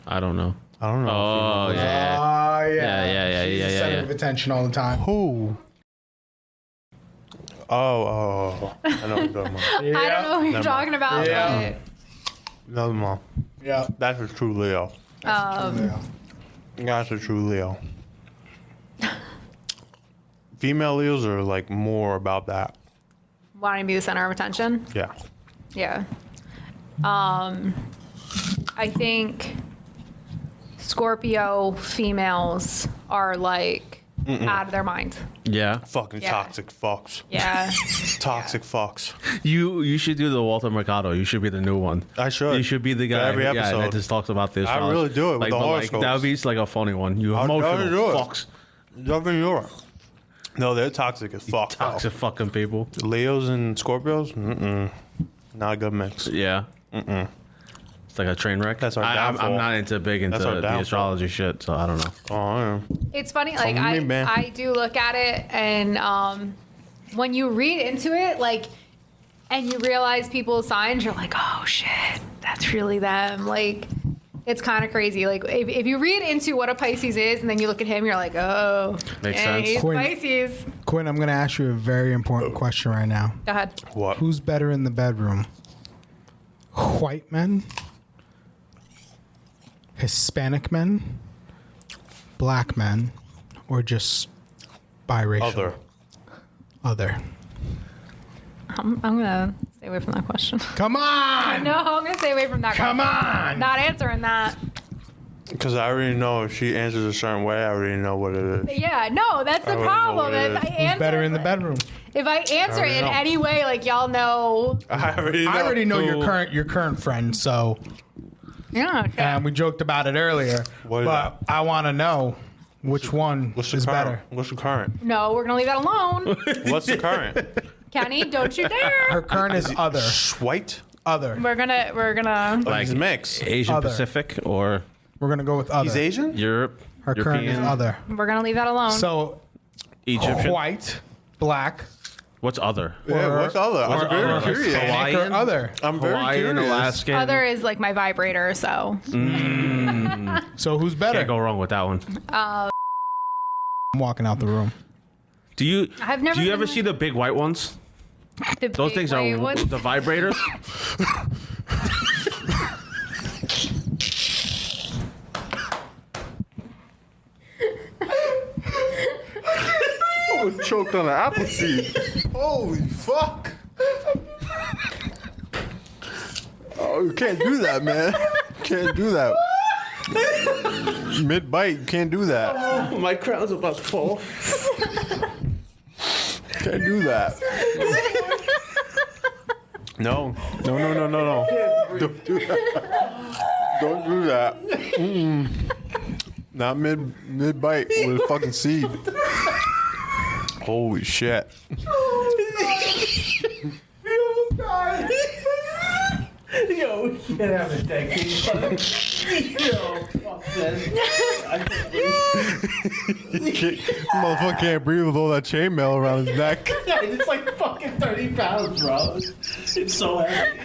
I don't know. I don't know. Oh, yeah. Oh, Yeah. She's the center of attention all the time. Who? Oh. I know what you're talking about. Yeah. I don't know who you're Never talking about. Yeah. Another mom. Yeah. That's a true Leo. But, Yeah. That's a true Leo. Female Leos are like more about that. wanting to be the center of attention. Yeah. Yeah. I think Scorpio females are like out of their mind. Yeah. Fucking Yeah. toxic fucks. Yeah. Toxic fucks. You should do the Walter Mercado. You should be the new one. I should. You should be the guy Every yeah, episode. that just talks about this. I really do it with the but, horoscopes. that would be like a funny one. You I'll emotional do it. fucks. Nothing Europe. No, they're toxic as fuck. though. Toxic fucking people. Leos and Scorpios? Not a good mix. Yeah. It's like a train wreck. That's our I'm downfall. not into That's our the downfall. astrology shit, so I don't know. Oh, yeah. It's funny, like Follow me, man. I do look at it, and when you read into it, like, and you realize people's signs, you're like, oh shit, that's really them. Like, it's kind of crazy. Like, if you read into what a Pisces is, and then you look at him, you're like, oh, Makes yeah, sense. he's Quinn. Pisces. Quinn, I'm going to ask you a very important question right now. Go ahead. What? Who's better in the bedroom? White men? Hispanic men? Black men? Or just biracial? Other. I'm gonna stay away from that question. Come on! No, I'm gonna stay away from that Come question. on! Not answering that. Because I already know if she answers a certain way, I already know what it is. Yeah, no, that's the I don't know problem. what it If I is. answer, Better in the bedroom. If I answer already it in know. any way, like y'all know, I already know. I already know Who- your current friend, so yeah, okay. and we joked about it earlier. What is but I want to know which one What's the is current? better. What's the current? No, we're gonna leave that alone. What's the current? Kenny, don't you dare. Her current is other. White? Other. We're gonna. Like, he's mixed. Asian Other. Pacific or We're gonna go with other. He's Asian? Europe. Her current is European, other. We're gonna leave that alone. So Egyptian. white, black, What's other? Yeah, what's other? I'm very curious. Hawaiian? Or other. I'm very Hawaiian, curious. Alaskan. Other is like my vibrator, so. So who's better? Can't go wrong with that one. I'm walking out the room. Do you? I've never Do you been ever like- see the big white ones? The Those big things are white ones. the vibrators. I was choked on an apple seed. Holy fuck. Oh, you can't do that, man. You can't do that. Mid-bite, you can't do that. My crown's about to fall. Can't do that. No. No. Don't do that. Don't do that. Mm-mm. Not mid-bite with a fucking seed. Holy shit. Yo, we can't have a decade. Yo, fuck Motherfucker can't breathe with all that chainmail around his neck. It's like fucking 30 pounds, bro. It's so heavy.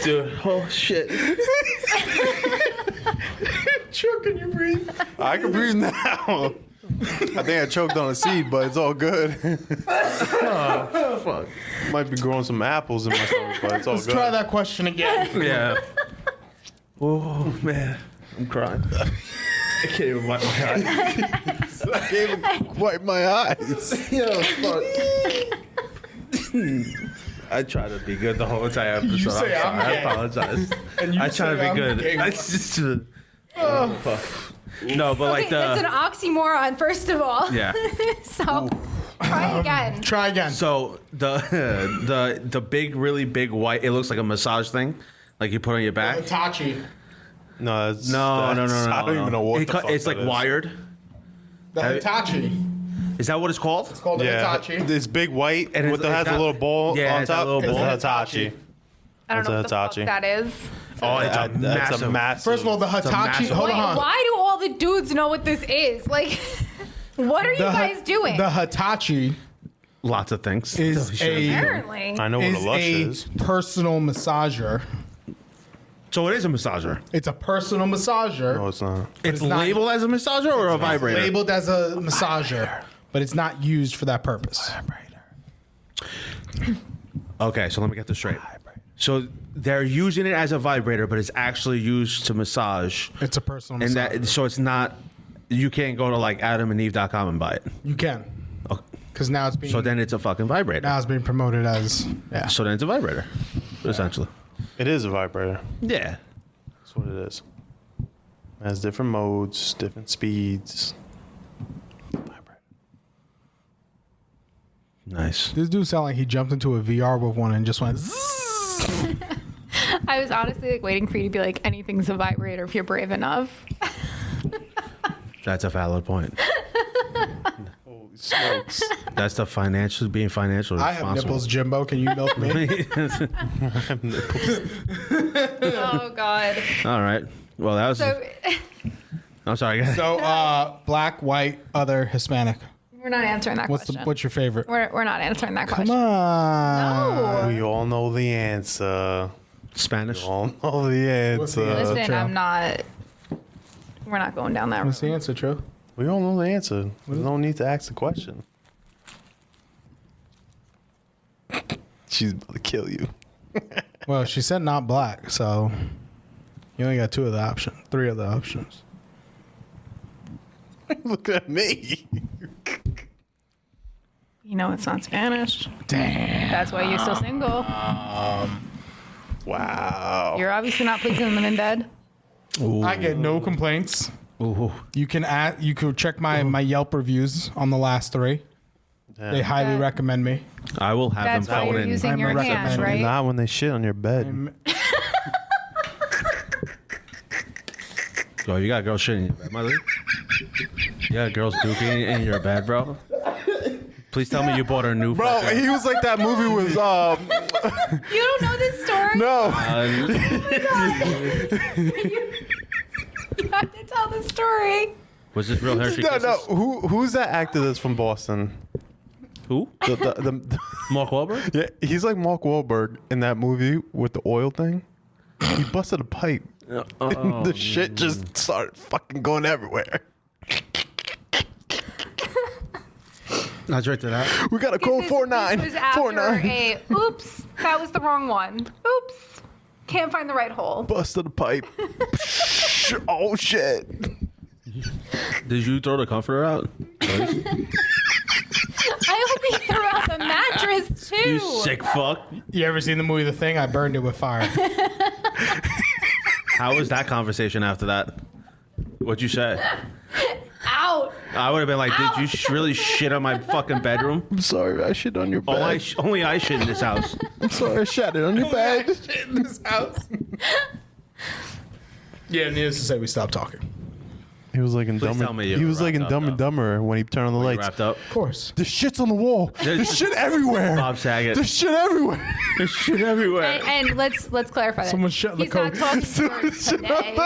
Dude, oh shit. Chuck, can you breathe? I can breathe now. I think I choked on a seed, but it's all good. Fuck. Might be growing some apples in my stomach, but it's all Let's good. try that question again. Yeah. Oh, man. I'm crying. I can't even wipe my eyes. I can't even wipe my eyes. Yo, fuck. I try to be good the whole entire episode. You say I'm sorry. I gay. apologize. And you I try to say be I'm good. gay. I just, oh, fuck. No, but like Okay, that's an oxymoron, first of all. yeah. So try again. Try again. So the big, really big white. It looks like a massage thing, like you put on your back. Hitachi. No, that's, No. I don't even know what the fuck It's like that is. wired. The Hitachi. Is that what it's called? It's called the Yeah, Hitachi. it's big white And with it's the has a got- little ball Yeah, on it's got a top. little It's ball. a Hitachi. I don't know what That's the a fuck Hitachi. that is. Oh, it's a That's massive. a massive. First of all, the a Hitachi. massive- Hold Wait, on. why do all the dudes know what this is? Like, what are you guys doing? The Hitachi Lots of things. is Apparently. I know what a is lush a is. personal massager. So it is a massager. It's a personal massager. No, it's not. It's not- labeled as a massager or a vibrator? Labeled as a massager, but it's not used for that purpose. Okay, so let me get this straight. So they're using it as a vibrator, but it's actually used to massage. It's a personal And massager. that, so it's not. You can't go to like AdamandEve.com and buy it. You can, Okay. because now it's being So then it's a fucking vibrator. now it's being promoted as So then it's a vibrator, essentially. It is a vibrator. Yeah. That's what it is. It has different modes, different speeds. Vibrator. Nice. This dude sounded like he jumped into a VR with one and just went. I was honestly like waiting for you to be like, anything's a vibrator if you're brave enough. That's a valid point. Holy smokes. That's the being financially I have responsible. nipples, Jimbo. Can you milk me? Oh God. All right. Well, that was. So I'm sorry. Guys. So, black, white, other, Hispanic. we're not answering that question. What's your favorite? We're not answering that question. Come on. No. We all know the answer. Spanish. We all know the What's the answer. Listen, True. I'm not. We're not going down that What's the road. answer, True? We all know the answer. There's no need to ask the question. She's about to kill you. Well, she said not black, so you only got three of the options. Look at me. You know it's not Spanish. Damn. That's why you're still single. Wow. You're obviously not pleasing them in bed. I get no complaints. Ooh. You could check my Yelp reviews on the last three. They highly That- recommend me. I will have That's them why phone you're in. using I'm your a hand, recommender. right? Not when they shit on your bed. Yo, you got girls shitting in your bed, mother? You got girls dookie in your bed, bro? Please tell me you bought her new. Bro, fucking- he was like that movie with You don't know this story? no. You have to tell the story. Was this real Hershey No, Kisses? no. Who's that actor that's from Boston? Who? Mark Wahlberg? Yeah, he's like Mark Wahlberg in that movie with the oil thing. He busted a pipe. And the shit just started fucking going everywhere. That's right to that. We got a code 49. This was after 49. oops, that was the wrong one. Oops, can't find the right hole. Busted a pipe. Oh shit. Did you throw the comforter out? I hope he threw out the mattress too. You sick fuck. You ever seen the movie The Thing? I burned it with fire. How was that conversation after that? What'd you say? Out. I would have been like, did you really shit on my fucking bedroom? I'm sorry, I shit on your bed. Only I shit in this house. I'm sorry, I shat it on your bed. In this house. Yeah, needless to say, we stopped talking. He was like in Please Dumb tell me you He was like in wrapped up, Dumb and though. Dumber when he turned on the lights. Wrapped up. Of course. There's shit's on the wall. There's shit everywhere. Bob Saget. There's shit everywhere. There's shit everywhere. And let's clarify that. Someone shut the He's not coat. talking to her today.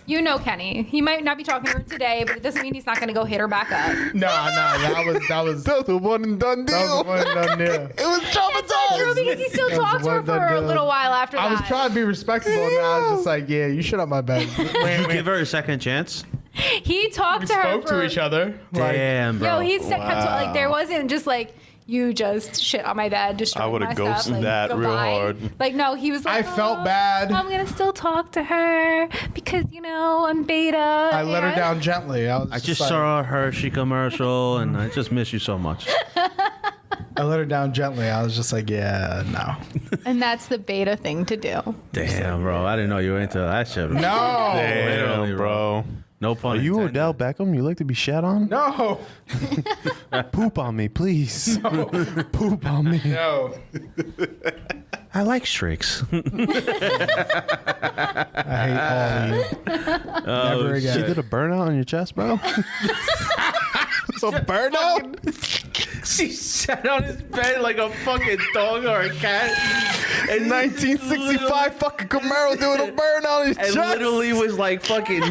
You know Kenny. He might not be talking to her today, but it doesn't mean he's not going to go hit her back up. No, that was That's a one and done deal. that was one and done deal. It was It's not true traumatized. because he still That was talked to her one for done a deal. little while after that. I was trying to be respectable, and I was just like, yeah, you shit on my bed. Did you give her a second chance? He talked We to her spoke for to each other. Like, Damn, bro. Yo, he said like there wasn't just like you just shit on my bed, destroyed I would've my stuff, ghosted like, that real goodbye. hard. Like no, he was like, I felt bad. I'm gonna still talk to her because I'm beta. I let her down gently. I just saw a Hershey commercial, and I just miss you so much. I let her down gently. I was just like, yeah, no. and that's the beta thing to do. Damn, bro. I didn't know you were into that shit. No. Literally, Damn, bro. No pun Are you intended. Odell Beckham? You like to be shat on? No. Poop on me, please. Poop on me. No. I like streaks. I hate all of you. Never She again. did a burnout on your chest, bro? It's a burnout? She sat on his bed like a fucking dog or a cat. In 1965, fucking Camaro doing a burnout on his And chest. literally was like fucking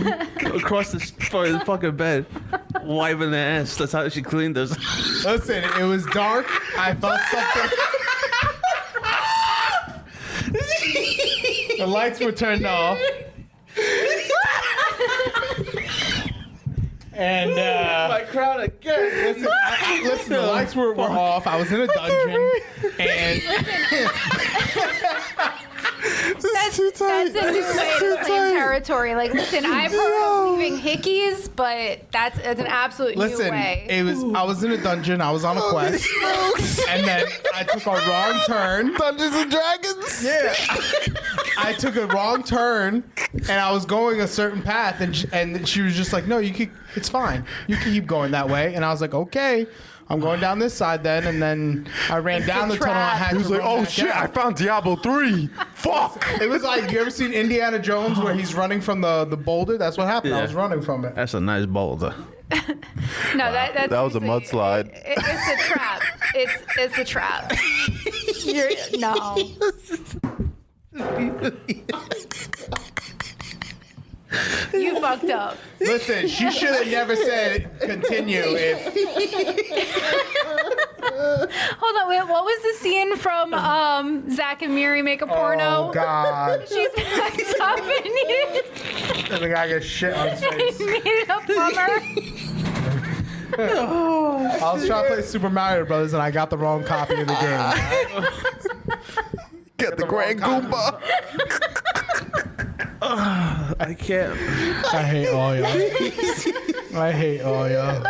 across the fucking bed, wiping the ass. That's how she cleaned us. Listen, it was dark. I felt something. The lights were turned off. And My crowd again. listen, the lights were off. I was in a dungeon, and That's a new way to claim territory. Like, listen, I've heard of leaving hickeys, but it's an absolute new listen, way. I was in a dungeon. I was on a quest, and then I took a wrong turn. Dungeons and Dragons? Yeah, I took a wrong turn, and I was going a certain path, and she was just like, "No, it's fine. You can keep going that way." And I was like, "Okay." I'm going down this side then, and then I ran down the tunnel. I had He was to like, run oh back shit, down. I found Diablo 3. Fuck. It was like, you ever seen Indiana Jones where he's running from the boulder? That's what happened. I Yeah. was running from it. That's a nice boulder. No, that's That was a seriously- mudslide. It's a trap. It's a trap. No. You fucked up. Listen, she should have never said continue if Hold on, wait, what was the scene from Zach and Miri Make a Porno? Oh God. She's backed up and needed, The guy gets shit on his face. needed a plumber. I was trying to play Super Mario Brothers and I got the wrong copy of the game. Get the Grand Goomba. I can't. I hate all y'all. I hate all y'all.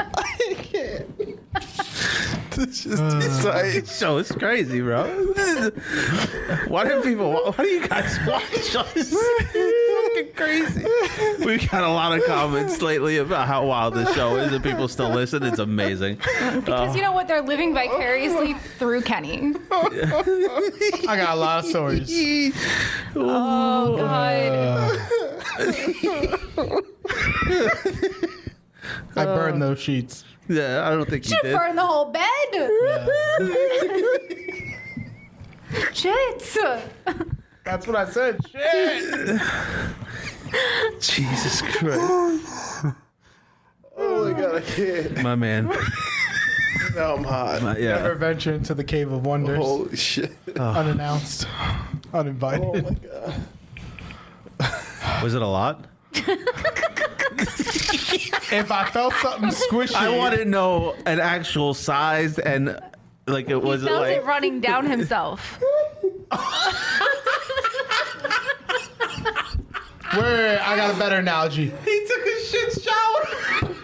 This is insane. So it's crazy, bro. Why do you guys watch us? It's fucking crazy. We've got a lot of comments lately about how wild this show is, and people still listen. It's amazing. Because you know what? They're living vicariously through Kenny. I got a lot of stories. Oh, God. I burned those sheets. Yeah, I don't think you Should did. burn the whole bed. Shit. That's what I said. Shit. Jesus Christ. Oh my god, I can't. My man. Now I'm hot. Never venture into the Cave of Wonders. Holy shit. Unannounced. Uninvited. Oh my god. Was it a lot? If I felt something squishy. I want to know an actual size and like it was He felt like it running down himself. Wait, I got a better analogy. He took a shit shower.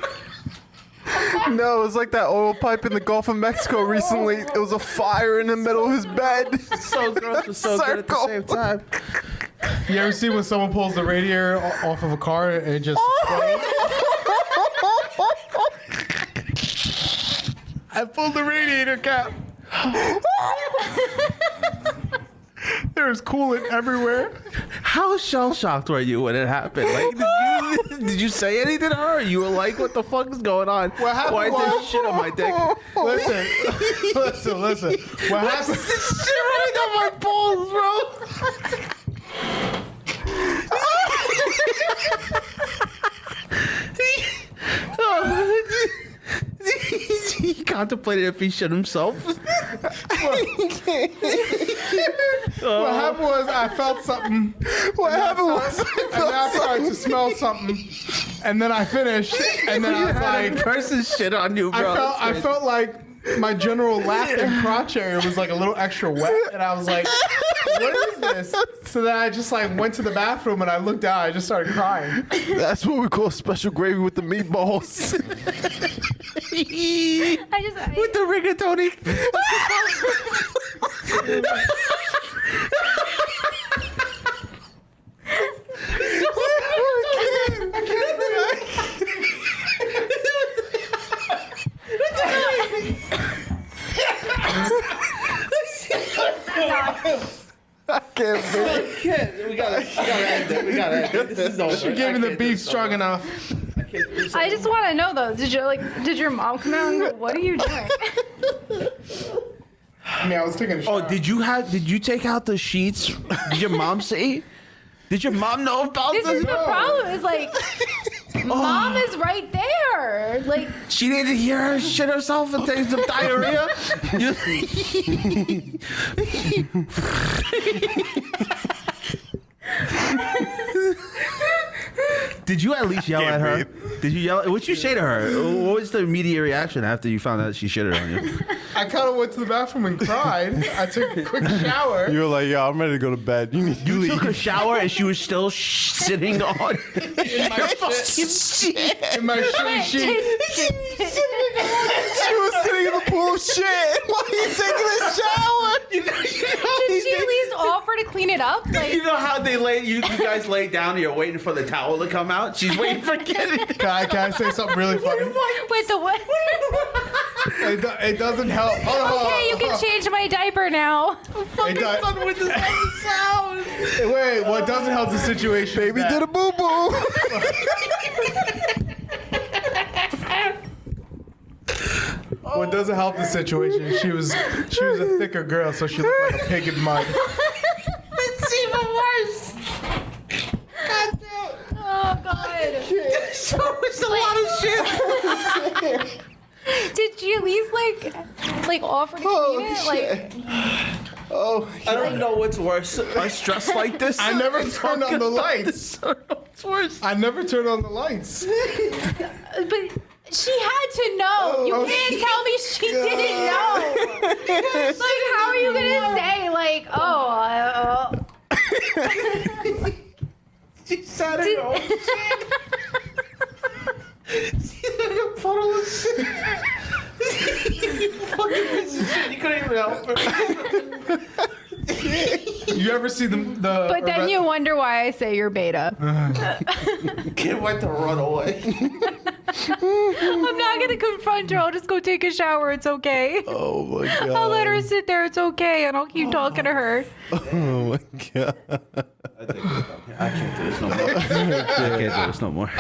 No, it was like that oil pipe in the Gulf of Mexico recently. It was a fire in the middle of his bed. so gross but so good at the same time. You ever see when someone pulls the radiator off of a car and it just explodes? I pulled the radiator cap. There was coolant everywhere. How shell shocked were you when it happened? Like, did you say anything to her? You were like, "What the fuck is going on? What happened Why is there was- shit on my dick?" Listen. What happened? Shit running on my balls, bro. He contemplated if he shit himself. What happened was I felt something. What happened was And then I started to smell something. And then I finished. And then I was like, Person shit on you, bro. I felt like my general lap and crotch area was like a little extra wet. And I was like, what is this? So then I just like went to the bathroom and I looked down. I just started crying. That's what we call special gravy with the meatballs. With the rigatoni. I can't breathe. We gotta end it. We gotta end it. This is over. You gave me the beef strong enough. I just want to know though. Did your mom come out and go, "What are you doing?" I mean, I was taking a Oh, shot. did you take out the sheets? Did your mom say? Did your mom know about This this? is the problem. Is like, mom is right there. Like, She didn't hear her shit herself and take some diarrhea. Did you at least yell at her? Did you yell? What'd you say to her? What was the immediate reaction after you found out that she shitted on you? I kind of went to the bathroom and cried. I took a quick shower. You were like, "Yo, I'm ready to go to bed. You need to You leave." took a shower and she was still sitting on in my shit. In my shitty sheet. She was sitting in the pool of shit. Why are you taking a shower? did she at least offer to clean it up? Like, You know how they lay you guys lay down and you're waiting for the towel to come out? She's waiting for Kenny. Can I say something really funny? with the what? It doesn't help. Hold on. Okay, you can change my diaper now. It Wait, what doesn't help the situation? Baby did a boo boo. What doesn't help the situation? She was a thicker girl, so she looked like a pig in mud. It's even worse. Oh God. So it's a lot of shit. Did she at least like offer to clean it? Like, Oh, I don't know what's worse. Us dressed like this. I never turned on the lights. What's worse? I never turned on the lights. but she had to know. You Oh, can't tell me she didn't know. Like, how are you gonna say like, oh? She sat in her own shit. She's like a puddle of shit. You fucking piece of shit. You couldn't even help her. You ever see the But then you wonder why I say you're beta. Kid went to run away. I'm not gonna confront her. I'll just go take a shower. It's okay. oh my god. I'll let her sit there. It's okay, and I'll keep talking to her. Oh my god. I can't do this no more. I can't do this no more.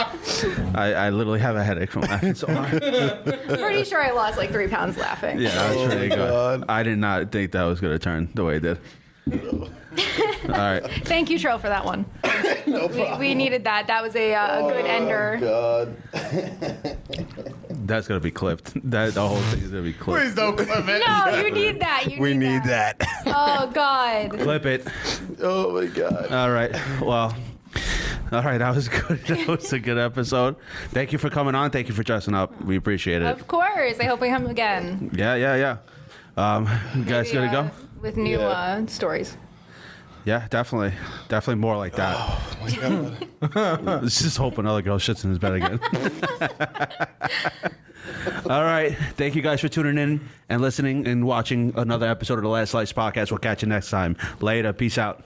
I literally have a headache from laughing so hard. Pretty sure I lost like 3 pounds laughing. Yeah, that's pretty good. God. I did not think that was going to turn the way it did. All right. Thank you, Trill, for that one. We needed that. That was a good ender. God. That's gonna be clipped. That the whole thing is gonna be clipped. Please don't clip it. No, you need that. We need that. Oh God. Clip it. Oh my god. All right. Well. All right. That was good. That was a good episode. Thank you for coming on. Thank you for dressing up. We appreciate it. Of course. I hope we come again. Yeah. You guys Maybe, gonna go? with new stories. Yeah, definitely more like that. Oh my god. Let's just hope another girl shits in his bed again. All right. Thank you guys for tuning in and listening and watching another episode of the Last Slice Podcast. We'll catch you next time. Later. Peace out.